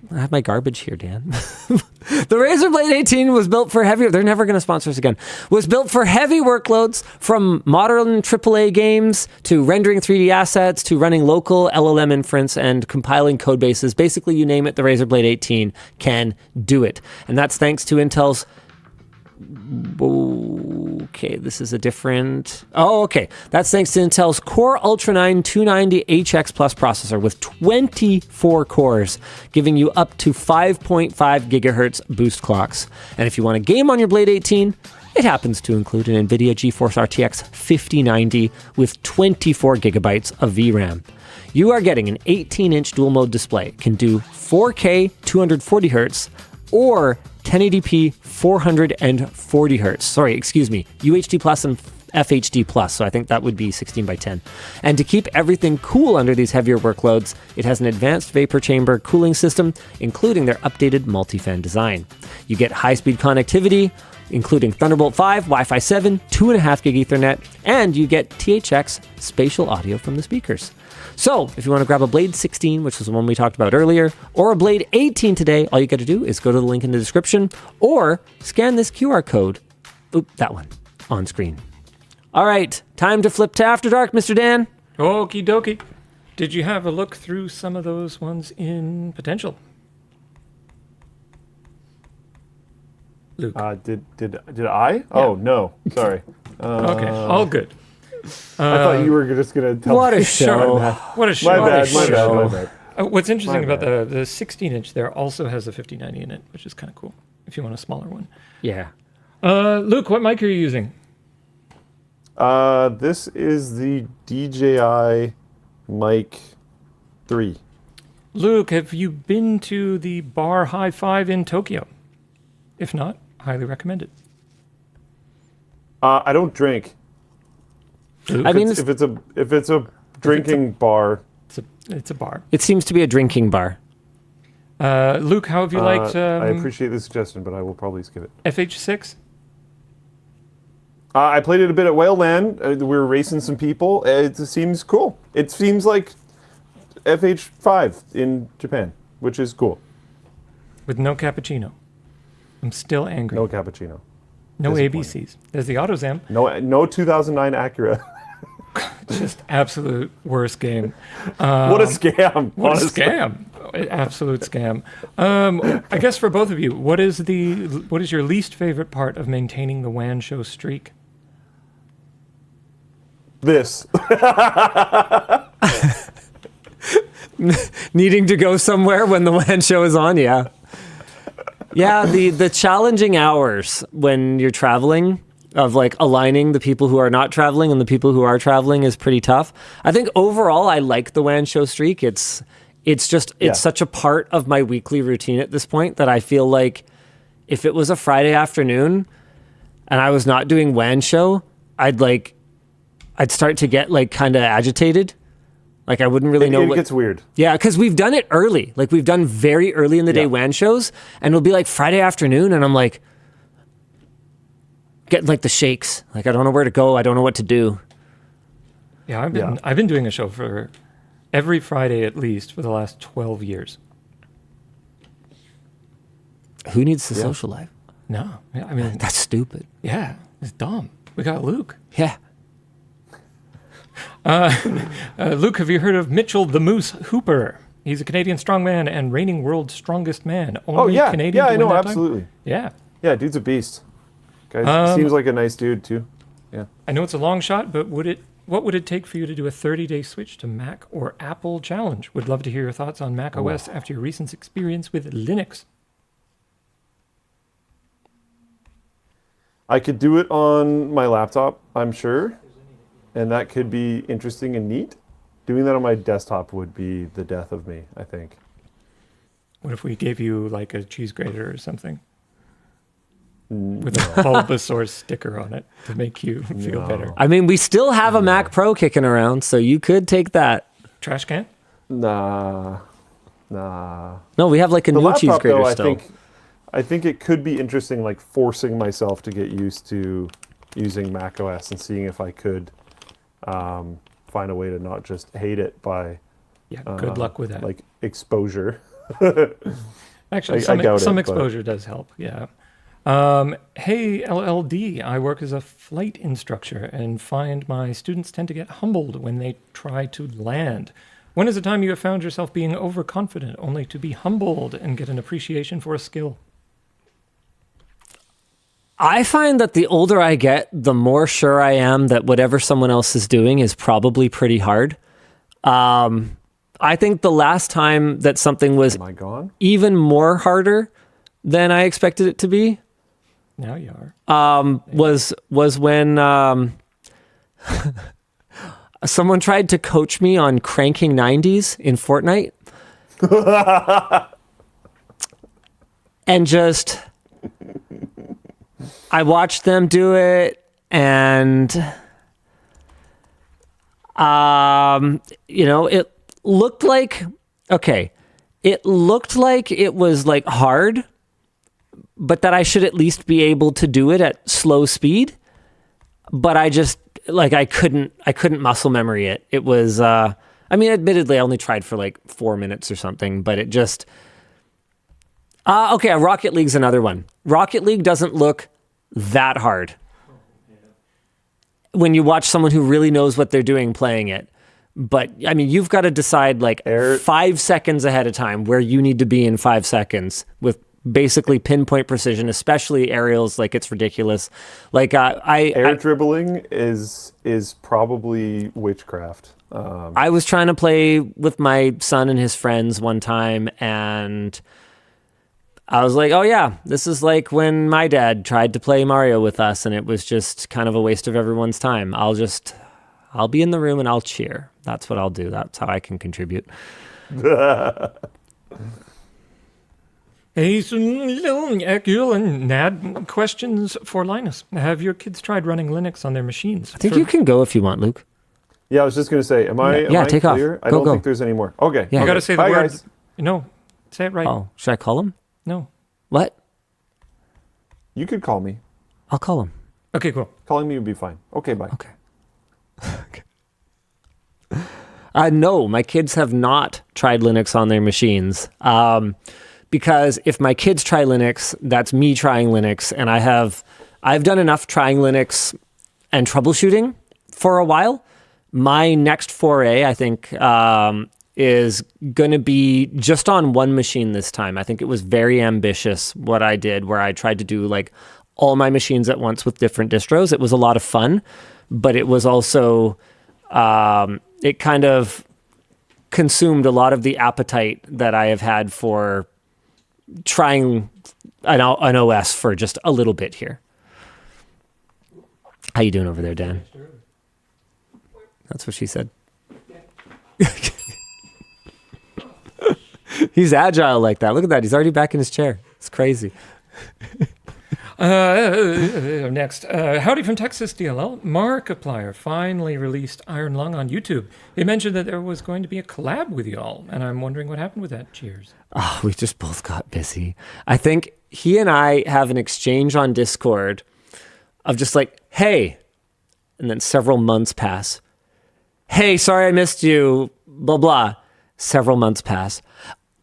Speaker 1: I have my garbage here, Dan. The Razer Blade 18 was built for heavy. They're never going to sponsor us again. Was built for heavy workloads, from modern AAA games to rendering 3D assets to running local LLM inference and compiling code bases. Basically, you name it, the Razer Blade 18 can do it. And that's thanks to Intel's. Okay, this is a different. Oh, okay. That's thanks to Intel's Core Ultra 9 290HX Plus processor with 24 cores, giving you up to 5.5 gigahertz boost clocks. And if you want to game on your Blade 18, it happens to include an Nvidia GeForce RTX 5090 with 24 gigabytes of VRAM. You are getting an 18-inch dual-mode display. It can do 4K 240 hertz or 1080p 440 hertz. Sorry, excuse me. UHD plus and FHD plus. So I think that would be 16 by 10. And to keep everything cool under these heavier workloads, it has an advanced vapor chamber cooling system, including their updated multi-fan design. You get high-speed connectivity, including Thunderbolt 5, Wi-Fi 7, 2.5 gig Ethernet, and you get THX spatial audio from the speakers. So, if you want to grab a Blade 16, which was the one we talked about earlier, or a Blade 18 today, all you got to do is go to the link in the description or scan this QR code. Oop, that one on screen. All right, time to flip to After Dark, Mr. Dan.
Speaker 3: Okie dokie. Did you have a look through some of those ones in potential? Luke.
Speaker 2: Did I? Oh no, sorry.
Speaker 3: Okay, all good.
Speaker 2: I thought you were just gonna tell
Speaker 1: What
Speaker 2: me.
Speaker 1: a show.
Speaker 3: What a show.
Speaker 2: My
Speaker 3: What a
Speaker 2: bad. My
Speaker 3: show.
Speaker 2: bad. My bad.
Speaker 3: What's interesting
Speaker 2: My
Speaker 3: about the 16-inch there also has a 5090 in it, which is kind of cool if you want a smaller one.
Speaker 1: Yeah.
Speaker 3: Luke, what mic are you using?
Speaker 2: This is the DJI Mic 3.
Speaker 3: Luke, have you been to the Bar High Five in Tokyo? If not, highly recommend it.
Speaker 2: I don't drink.
Speaker 1: I mean,
Speaker 2: if it's a drinking bar.
Speaker 3: It's a bar.
Speaker 1: it seems to be a drinking bar.
Speaker 3: Luke, how have you liked
Speaker 2: I appreciate the suggestion, but I will probably skip it.
Speaker 3: FH6?
Speaker 2: I played it a bit at Whale LAN. We were racing some people. It seems cool. It seems like FH5 in Japan, which is cool.
Speaker 3: With no cappuccino. I'm still angry.
Speaker 2: No cappuccino.
Speaker 3: No
Speaker 2: disappointing.
Speaker 3: ABCs. There's the AutoZam.
Speaker 2: No 2009 Acura.
Speaker 3: Just absolute worst game.
Speaker 2: What a scam!
Speaker 3: What
Speaker 2: honestly.
Speaker 3: a scam! Absolute scam. I guess for both of you, what is your least favorite part of maintaining the WAN show streak?
Speaker 2: This.
Speaker 1: Needing to go somewhere when the WAN show is on, yeah. Yeah, the challenging hours when you're traveling, of like aligning the people who are not traveling and the people who are traveling, is pretty tough. I think overall I like the WAN show streak. It's such a part of my weekly routine at this point that I feel like if it was a Friday afternoon and I was not doing WAN show, I'd start to get like kind of agitated. Like I wouldn't really know
Speaker 2: It
Speaker 1: what
Speaker 2: gets weird.
Speaker 1: Yeah, because we've done it early. Like we've done very early in the day WAN shows, and it'll be like Friday afternoon, and I'm like getting like the shakes. Like I don't know where to go. I don't know what to do.
Speaker 3: Yeah, I've been doing a show for every Friday at least for the last 12 years.
Speaker 1: Who needs the social life?
Speaker 3: No, I mean,
Speaker 1: That's stupid.
Speaker 3: yeah, it's dumb. We got Luke.
Speaker 1: Yeah.
Speaker 3: Luke, have you heard of Mitchell the Moose Hooper? He's a Canadian strongman and reigning world's strongest man. Only
Speaker 2: yeah.
Speaker 3: Canadian
Speaker 2: Yeah,
Speaker 3: to
Speaker 2: I
Speaker 3: win
Speaker 2: know,
Speaker 3: that time?
Speaker 2: absolutely.
Speaker 3: Yeah.
Speaker 2: Yeah, dude's a beast. Guys, seems like a nice dude, too. Yeah.
Speaker 3: I know it's a long shot, but what would it take for you to do a 30-day switch to Mac or Apple challenge? Would love to hear your thoughts on Mac OS after your recent experience with Linux.
Speaker 2: I could do it on my laptop, I'm sure. And that could be interesting and neat. Doing that on my desktop would be the death of me, I think.
Speaker 3: What if we gave you like a cheese grater or something? With a Bulbasaur sticker on it to make you feel better.
Speaker 1: I mean, we still have a Mac Pro kicking around, so you could take that.
Speaker 3: Trash can?
Speaker 2: Nah.
Speaker 1: No, we have like a
Speaker 2: The
Speaker 1: new cheese
Speaker 2: laptop,
Speaker 1: grater
Speaker 2: though,
Speaker 1: still.
Speaker 2: I think it could be interesting, like forcing myself to get used to using Mac OS and seeing if I could find a way to not just hate it by
Speaker 3: Yeah, good luck with that.
Speaker 2: like exposure.
Speaker 3: Actually,
Speaker 2: I doubt
Speaker 3: some
Speaker 2: it,
Speaker 3: exposure does help, yeah. Hey, LLD, I work as a flight instructor and find my students tend to get humbled when they try to land. When is the time you have found yourself being overconfident only to be humbled and get an appreciation for a skill?
Speaker 1: I find that the older I get, the more sure I am that whatever someone else is doing is probably pretty hard. I think the last time that something was
Speaker 2: Am I gone?
Speaker 1: even more harder than I expected it to be
Speaker 3: Now you are.
Speaker 1: was when someone tried to coach me on cranking 90s in Fortnite. And just, I watched them do it, and, it looked like, it looked like it was like hard, but that I should at least be able to do it at slow speed. But I just, like, I couldn't muscle memory it. It was, admittedly, I only tried for like 4 minutes or something, but it just, Rocket League's another one. Rocket League doesn't look that hard when you watch someone who really knows what they're doing playing it. But, I mean, you've got to decide like 5 seconds ahead of time where you need to be in 5 seconds with basically pinpoint precision, especially aerials. Like, it's ridiculous. Like,
Speaker 2: Air dribbling is probably witchcraft.
Speaker 1: I was trying to play with my son and his friends one time, and I was like, oh yeah, this is like when my dad tried to play Mario with us, and it was just kind of a waste of everyone's time. I'll be in the room and I'll cheer. That's what I'll do. That's how I can contribute.
Speaker 3: Hey, so Akil and Nad, questions for Linus. Have your kids tried running Linux on their machines?
Speaker 1: I think you can go if you want, Luke.
Speaker 2: Yeah, I was just going to say, am I
Speaker 1: take off.
Speaker 2: clear? I
Speaker 1: Go,
Speaker 2: don't
Speaker 1: go.
Speaker 2: think there's any more. Okay.
Speaker 1: Yeah.
Speaker 3: You got to say the
Speaker 2: Bye,
Speaker 3: word.
Speaker 2: guys.
Speaker 3: No, say it right.
Speaker 1: Oh, should I call him?
Speaker 3: No.
Speaker 1: What?
Speaker 2: You could call me.
Speaker 1: I'll call him.
Speaker 3: Okay, cool.
Speaker 2: Calling me would be fine. Okay, bye.
Speaker 1: Okay. No, my kids have not tried Linux on their machines. Because if my kids try Linux, that's me trying Linux, and I've done enough trying Linux and troubleshooting for a while. My next foray, I think, is going to be just on one machine this time. I think it was very ambitious what I did, where I tried to do like all my machines at once with different distros. It was a lot of fun, but it was also, it kind of consumed a lot of the appetite that I have had for trying an OS for just a little bit here. How you doing over there, Dan? That's what she said. He's agile like that. Look at that. He's already back in his chair. It's crazy.
Speaker 3: Next, howdy from Texas, DLL. Markiplier finally released Iron Lung on YouTube. He mentioned that there was going to be a collab with y'all, and I'm wondering what happened with that. Cheers.
Speaker 1: Oh, we just both got busy. I think he and I have an exchange on Discord of just like, hey, and then several months pass. Hey, sorry I missed you, blah, blah. Several months pass.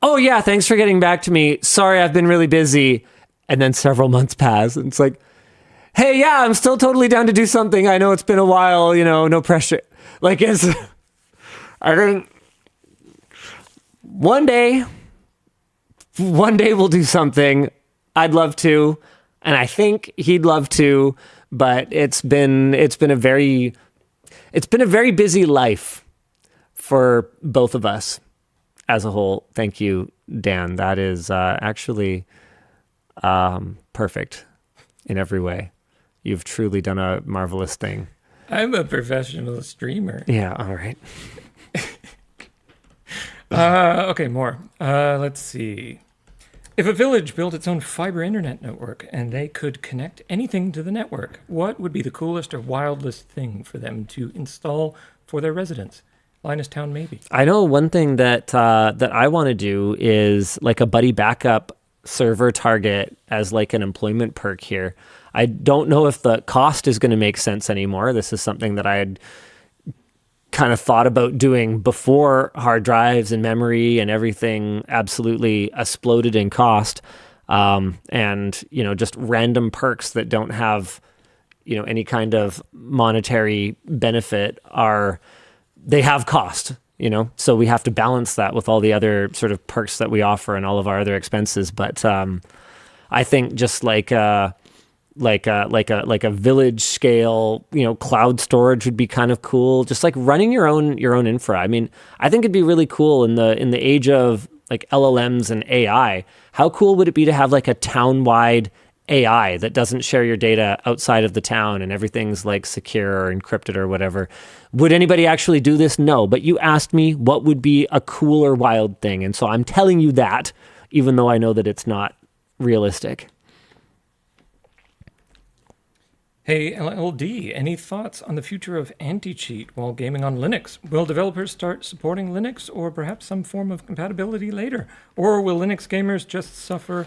Speaker 1: Oh, yeah, thanks for getting back to me. Sorry, I've been really busy. And then several months pass, and it's like, hey, yeah, I'm still totally down to do something. I know it's been a while, no pressure. Like, I think one day we'll do something. I'd love to, and I think he'd love to, but it's been a very busy life for both of us as a whole. Thank you, Dan. That is actually perfect in every way. You've truly done a marvelous thing.
Speaker 3: I'm a professional streamer.
Speaker 1: Yeah, all right.
Speaker 3: Okay, more. Let's see. If a village built its own fiber internet network and they could connect anything to the network, what would be the coolest or wildest thing for them to install for their residents? Linus Town, maybe.
Speaker 1: I know one thing that I want to do is like a buddy backup server target as like an employment perk here. I don't know if the cost is going to make sense anymore. This is something that I had kind of thought about doing before hard drives and memory and everything absolutely exploded in cost. And, just random perks that don't have, any kind of monetary benefit they have cost, so we have to balance that with all the other sort of perks that we offer and all of our other expenses. But I think just like a village scale, cloud storage would be kind of cool. Just like running your own infra. I mean, I think it'd be really cool in the age of like LLMs and AI. How cool would it be to have like a town-wide AI that doesn't share your data outside of the town and everything's like secure or encrypted or whatever? Would anybody actually do this? No. But you asked me what would be a cool or wild thing. And so I'm telling you that, even though I know that it's not realistic.
Speaker 3: Hey, LLD, any thoughts on the future of anti-cheat while gaming on Linux? Will developers start supporting Linux or perhaps some form of compatibility later? Or will Linux gamers just suffer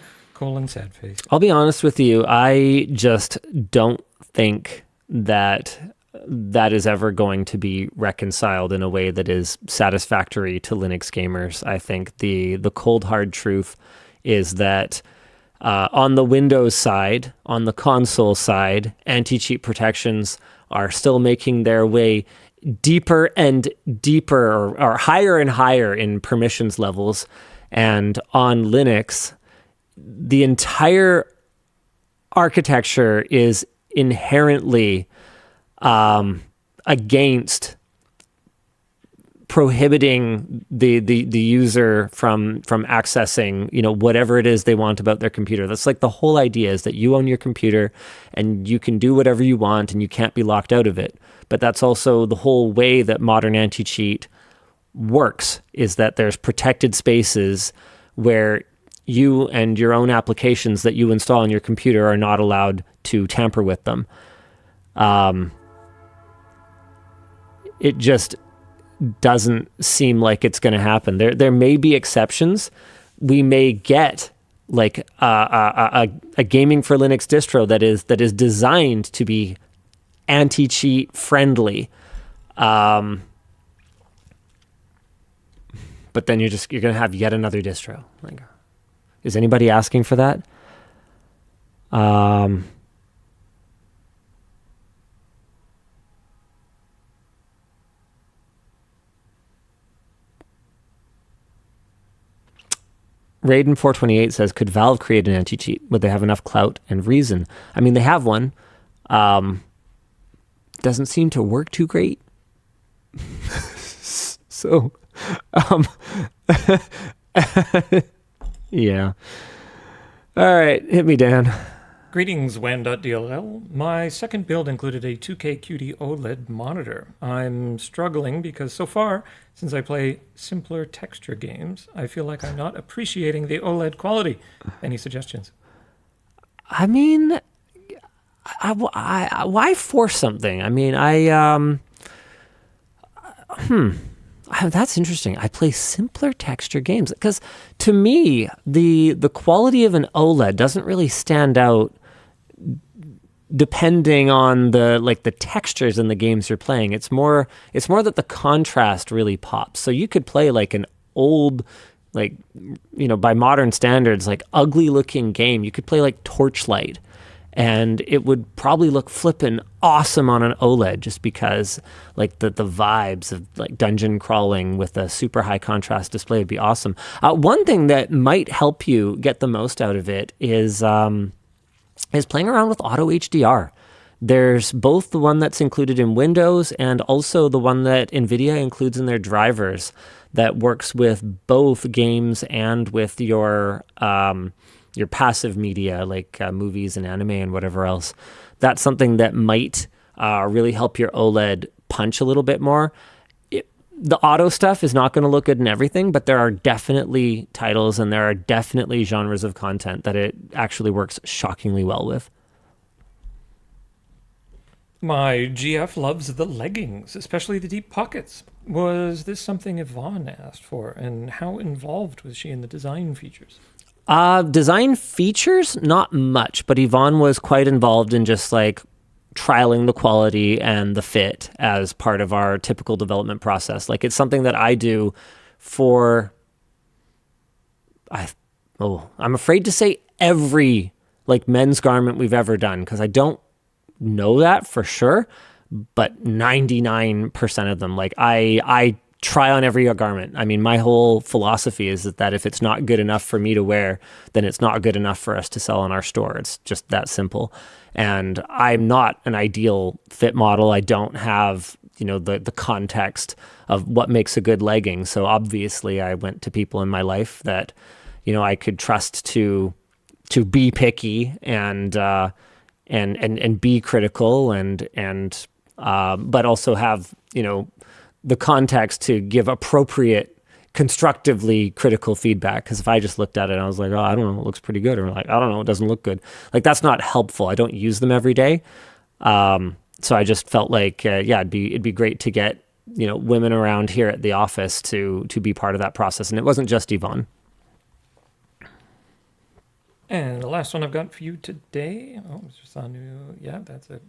Speaker 3: sad face?
Speaker 1: I'll be honest with you. I just don't think that is ever going to be reconciled in a way that is satisfactory to Linux gamers. I think the cold hard truth is that on the Windows side, on the console side, anti-cheat protections are still making their way deeper and deeper or higher and higher in permissions levels. And on Linux, the entire architecture is inherently against prohibiting the user from accessing whatever it is they want about their computer. That's like the whole idea, is that you own your computer and you can do whatever you want and you can't be locked out of it. But that's also the whole way that modern anti-cheat works, is that there's protected spaces where you and your own applications that you install on your computer are not allowed to tamper with them. It just doesn't seem like it's going to happen. There may be exceptions. We may get like a gaming for Linux distro that is designed to be anti-cheat friendly. But then you're going to have yet another distro. Like, is anybody asking for that? Raiden428 says, could Valve create an anti-cheat? Would they have enough clout and reason? I mean, they have one. Doesn't seem to work too great. So, yeah. All right, hit me, Dan.
Speaker 3: Greetings, WAN.dll. My second build included a 2K QD OLED monitor. I'm struggling because so far, since I play simpler texture games, I feel like I'm not appreciating the OLED quality. Any suggestions?
Speaker 1: I mean, why force something? I mean, that's interesting. I play simpler texture games because, to me, the quality of an OLED doesn't really stand out depending on the textures in the games you're playing. It's more that the contrast really pops. So you could play like an old like, by modern standards, like ugly looking game. You could play like Torchlight and it would probably look flippin' awesome on an OLED just because like the vibes of like dungeon crawling with a super high contrast display would be awesome. One thing that might help you get the most out of it is playing around with auto HDR. There's both the one that's included in Windows and also the one that Nvidia includes in their drivers that works with both games and with your passive media like movies and anime and whatever else. That's something that might really help your OLED punch a little bit more. The auto stuff is not going to look good in everything, but there are definitely titles and there are definitely genres of content that it actually works shockingly well with.
Speaker 3: My GF loves the leggings, especially the deep pockets. Was this something Yvonne asked for, and how involved was she in the design features?
Speaker 1: Design features, not much, but Yvonne was quite involved in just like trialing the quality and the fit as part of our typical development process. Like it's something that I do for, I'm afraid to say every like men's garment we've ever done, because I don't know that for sure, but 99% of them, like I try on every garment. I mean, my whole philosophy is that if it's not good enough for me to wear, then it's not good enough for us to sell in our store. It's just that simple. And I'm not an ideal fit model. I don't have, the context of what makes a good legging. So obviously I went to people in my life that, I could trust to be picky and be critical and but also have, the context to give appropriate, constructively critical feedback. Because if I just looked at it and I was like, oh, I don't know, it looks pretty good. Or like, I don't know, it doesn't look good. Like, that's not helpful. I don't use them every day. So I just felt like, it'd be great to get, women around here at the office to be part of that process. And it wasn't just Yvonne.
Speaker 3: And the last one I've got for you today. Oh, it's just on new. Yeah,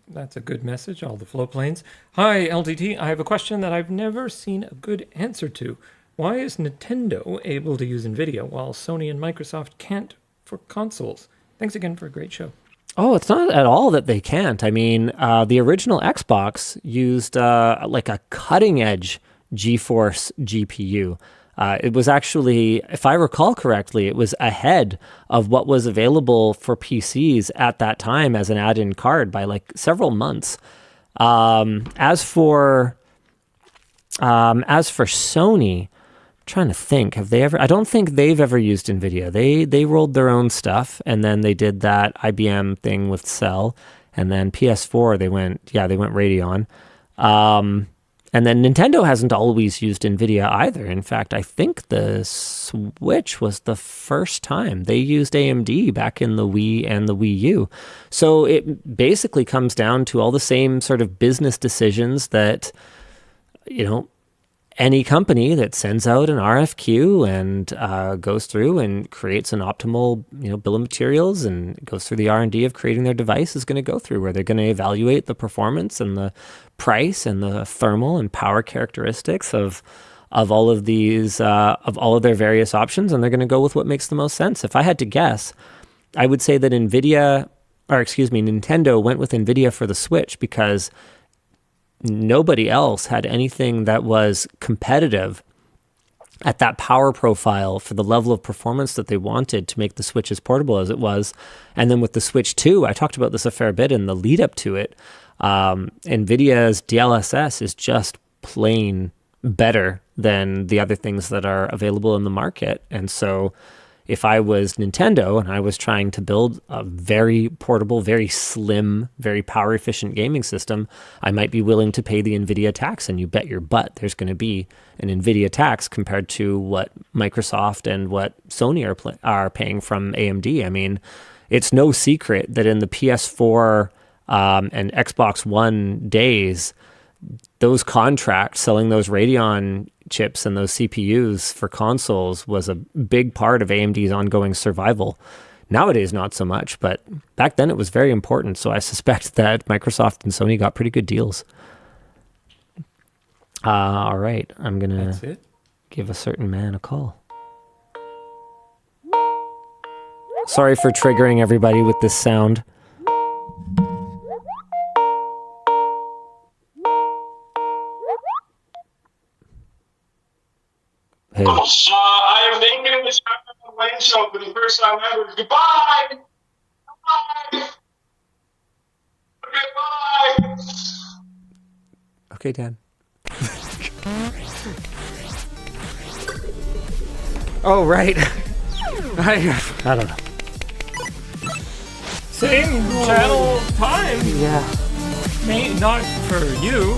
Speaker 3: that's a good message. All the Floatplanes. Hi, LTT. I have a question that I've never seen a good answer to. Why is Nintendo able to use Nvidia while Sony and Microsoft can't for consoles? Thanks again for a great show.
Speaker 1: Oh, it's not at all that they can't. I mean, the original Xbox used like a cutting edge GeForce GPU. It was actually, if I recall correctly, it was ahead of what was available for PCs at that time as an add-in card by like several months. As for Sony, I'm trying to think, have they ever? I don't think they've ever used Nvidia. They rolled their own stuff, and then they did that IBM thing with Cell, and then PS4 they went Radeon. And then Nintendo hasn't always used Nvidia either. In fact, I think the Switch was the first time they used AMD back in the Wii and the Wii U. So it basically comes down to all the same sort of business decisions that, any company that sends out an RFQ and goes through and creates an optimal, bill of materials and goes through the R&D of creating their device is going to go through, where they're going to evaluate the performance and the price and the thermal and power characteristics of all of these, of all of their various options, and they're going to go with what makes the most sense. If I had to guess, I would say that Nintendo went with Nvidia for the Switch because nobody else had anything that was competitive at that power profile for the level of performance that they wanted to make the Switch as portable as it was. And then with the Switch 2, I talked about this a fair bit in the lead up to it. NVIDIA's DLSS is just plain better than the other things that are available in the market. And so if I was Nintendo and I was trying to build a very portable, very slim, very power efficient gaming system, I might be willing to pay the NVIDIA tax. And you bet your butt there's going to be an NVIDIA tax compared to what Microsoft and what Sony are paying from AMD. I mean, it's no secret that in the PS4 and Xbox One days, those contracts selling those Radeon chips and those CPUs for consoles was a big part of AMD's ongoing survival. Nowadays, not so much, but back then it was very important. So I suspect that Microsoft and Sony got pretty good deals. All right, I'm going to give a certain man a call. Sorry for triggering everybody with this sound. Hey.
Speaker 7: I am making this Tape WAN Show for the first time ever. Goodbye! Goodbye! Goodbye!
Speaker 1: Okay, Dad. Oh, right. I don't know.
Speaker 3: Same channel time.
Speaker 1: Yeah.
Speaker 3: Not for you.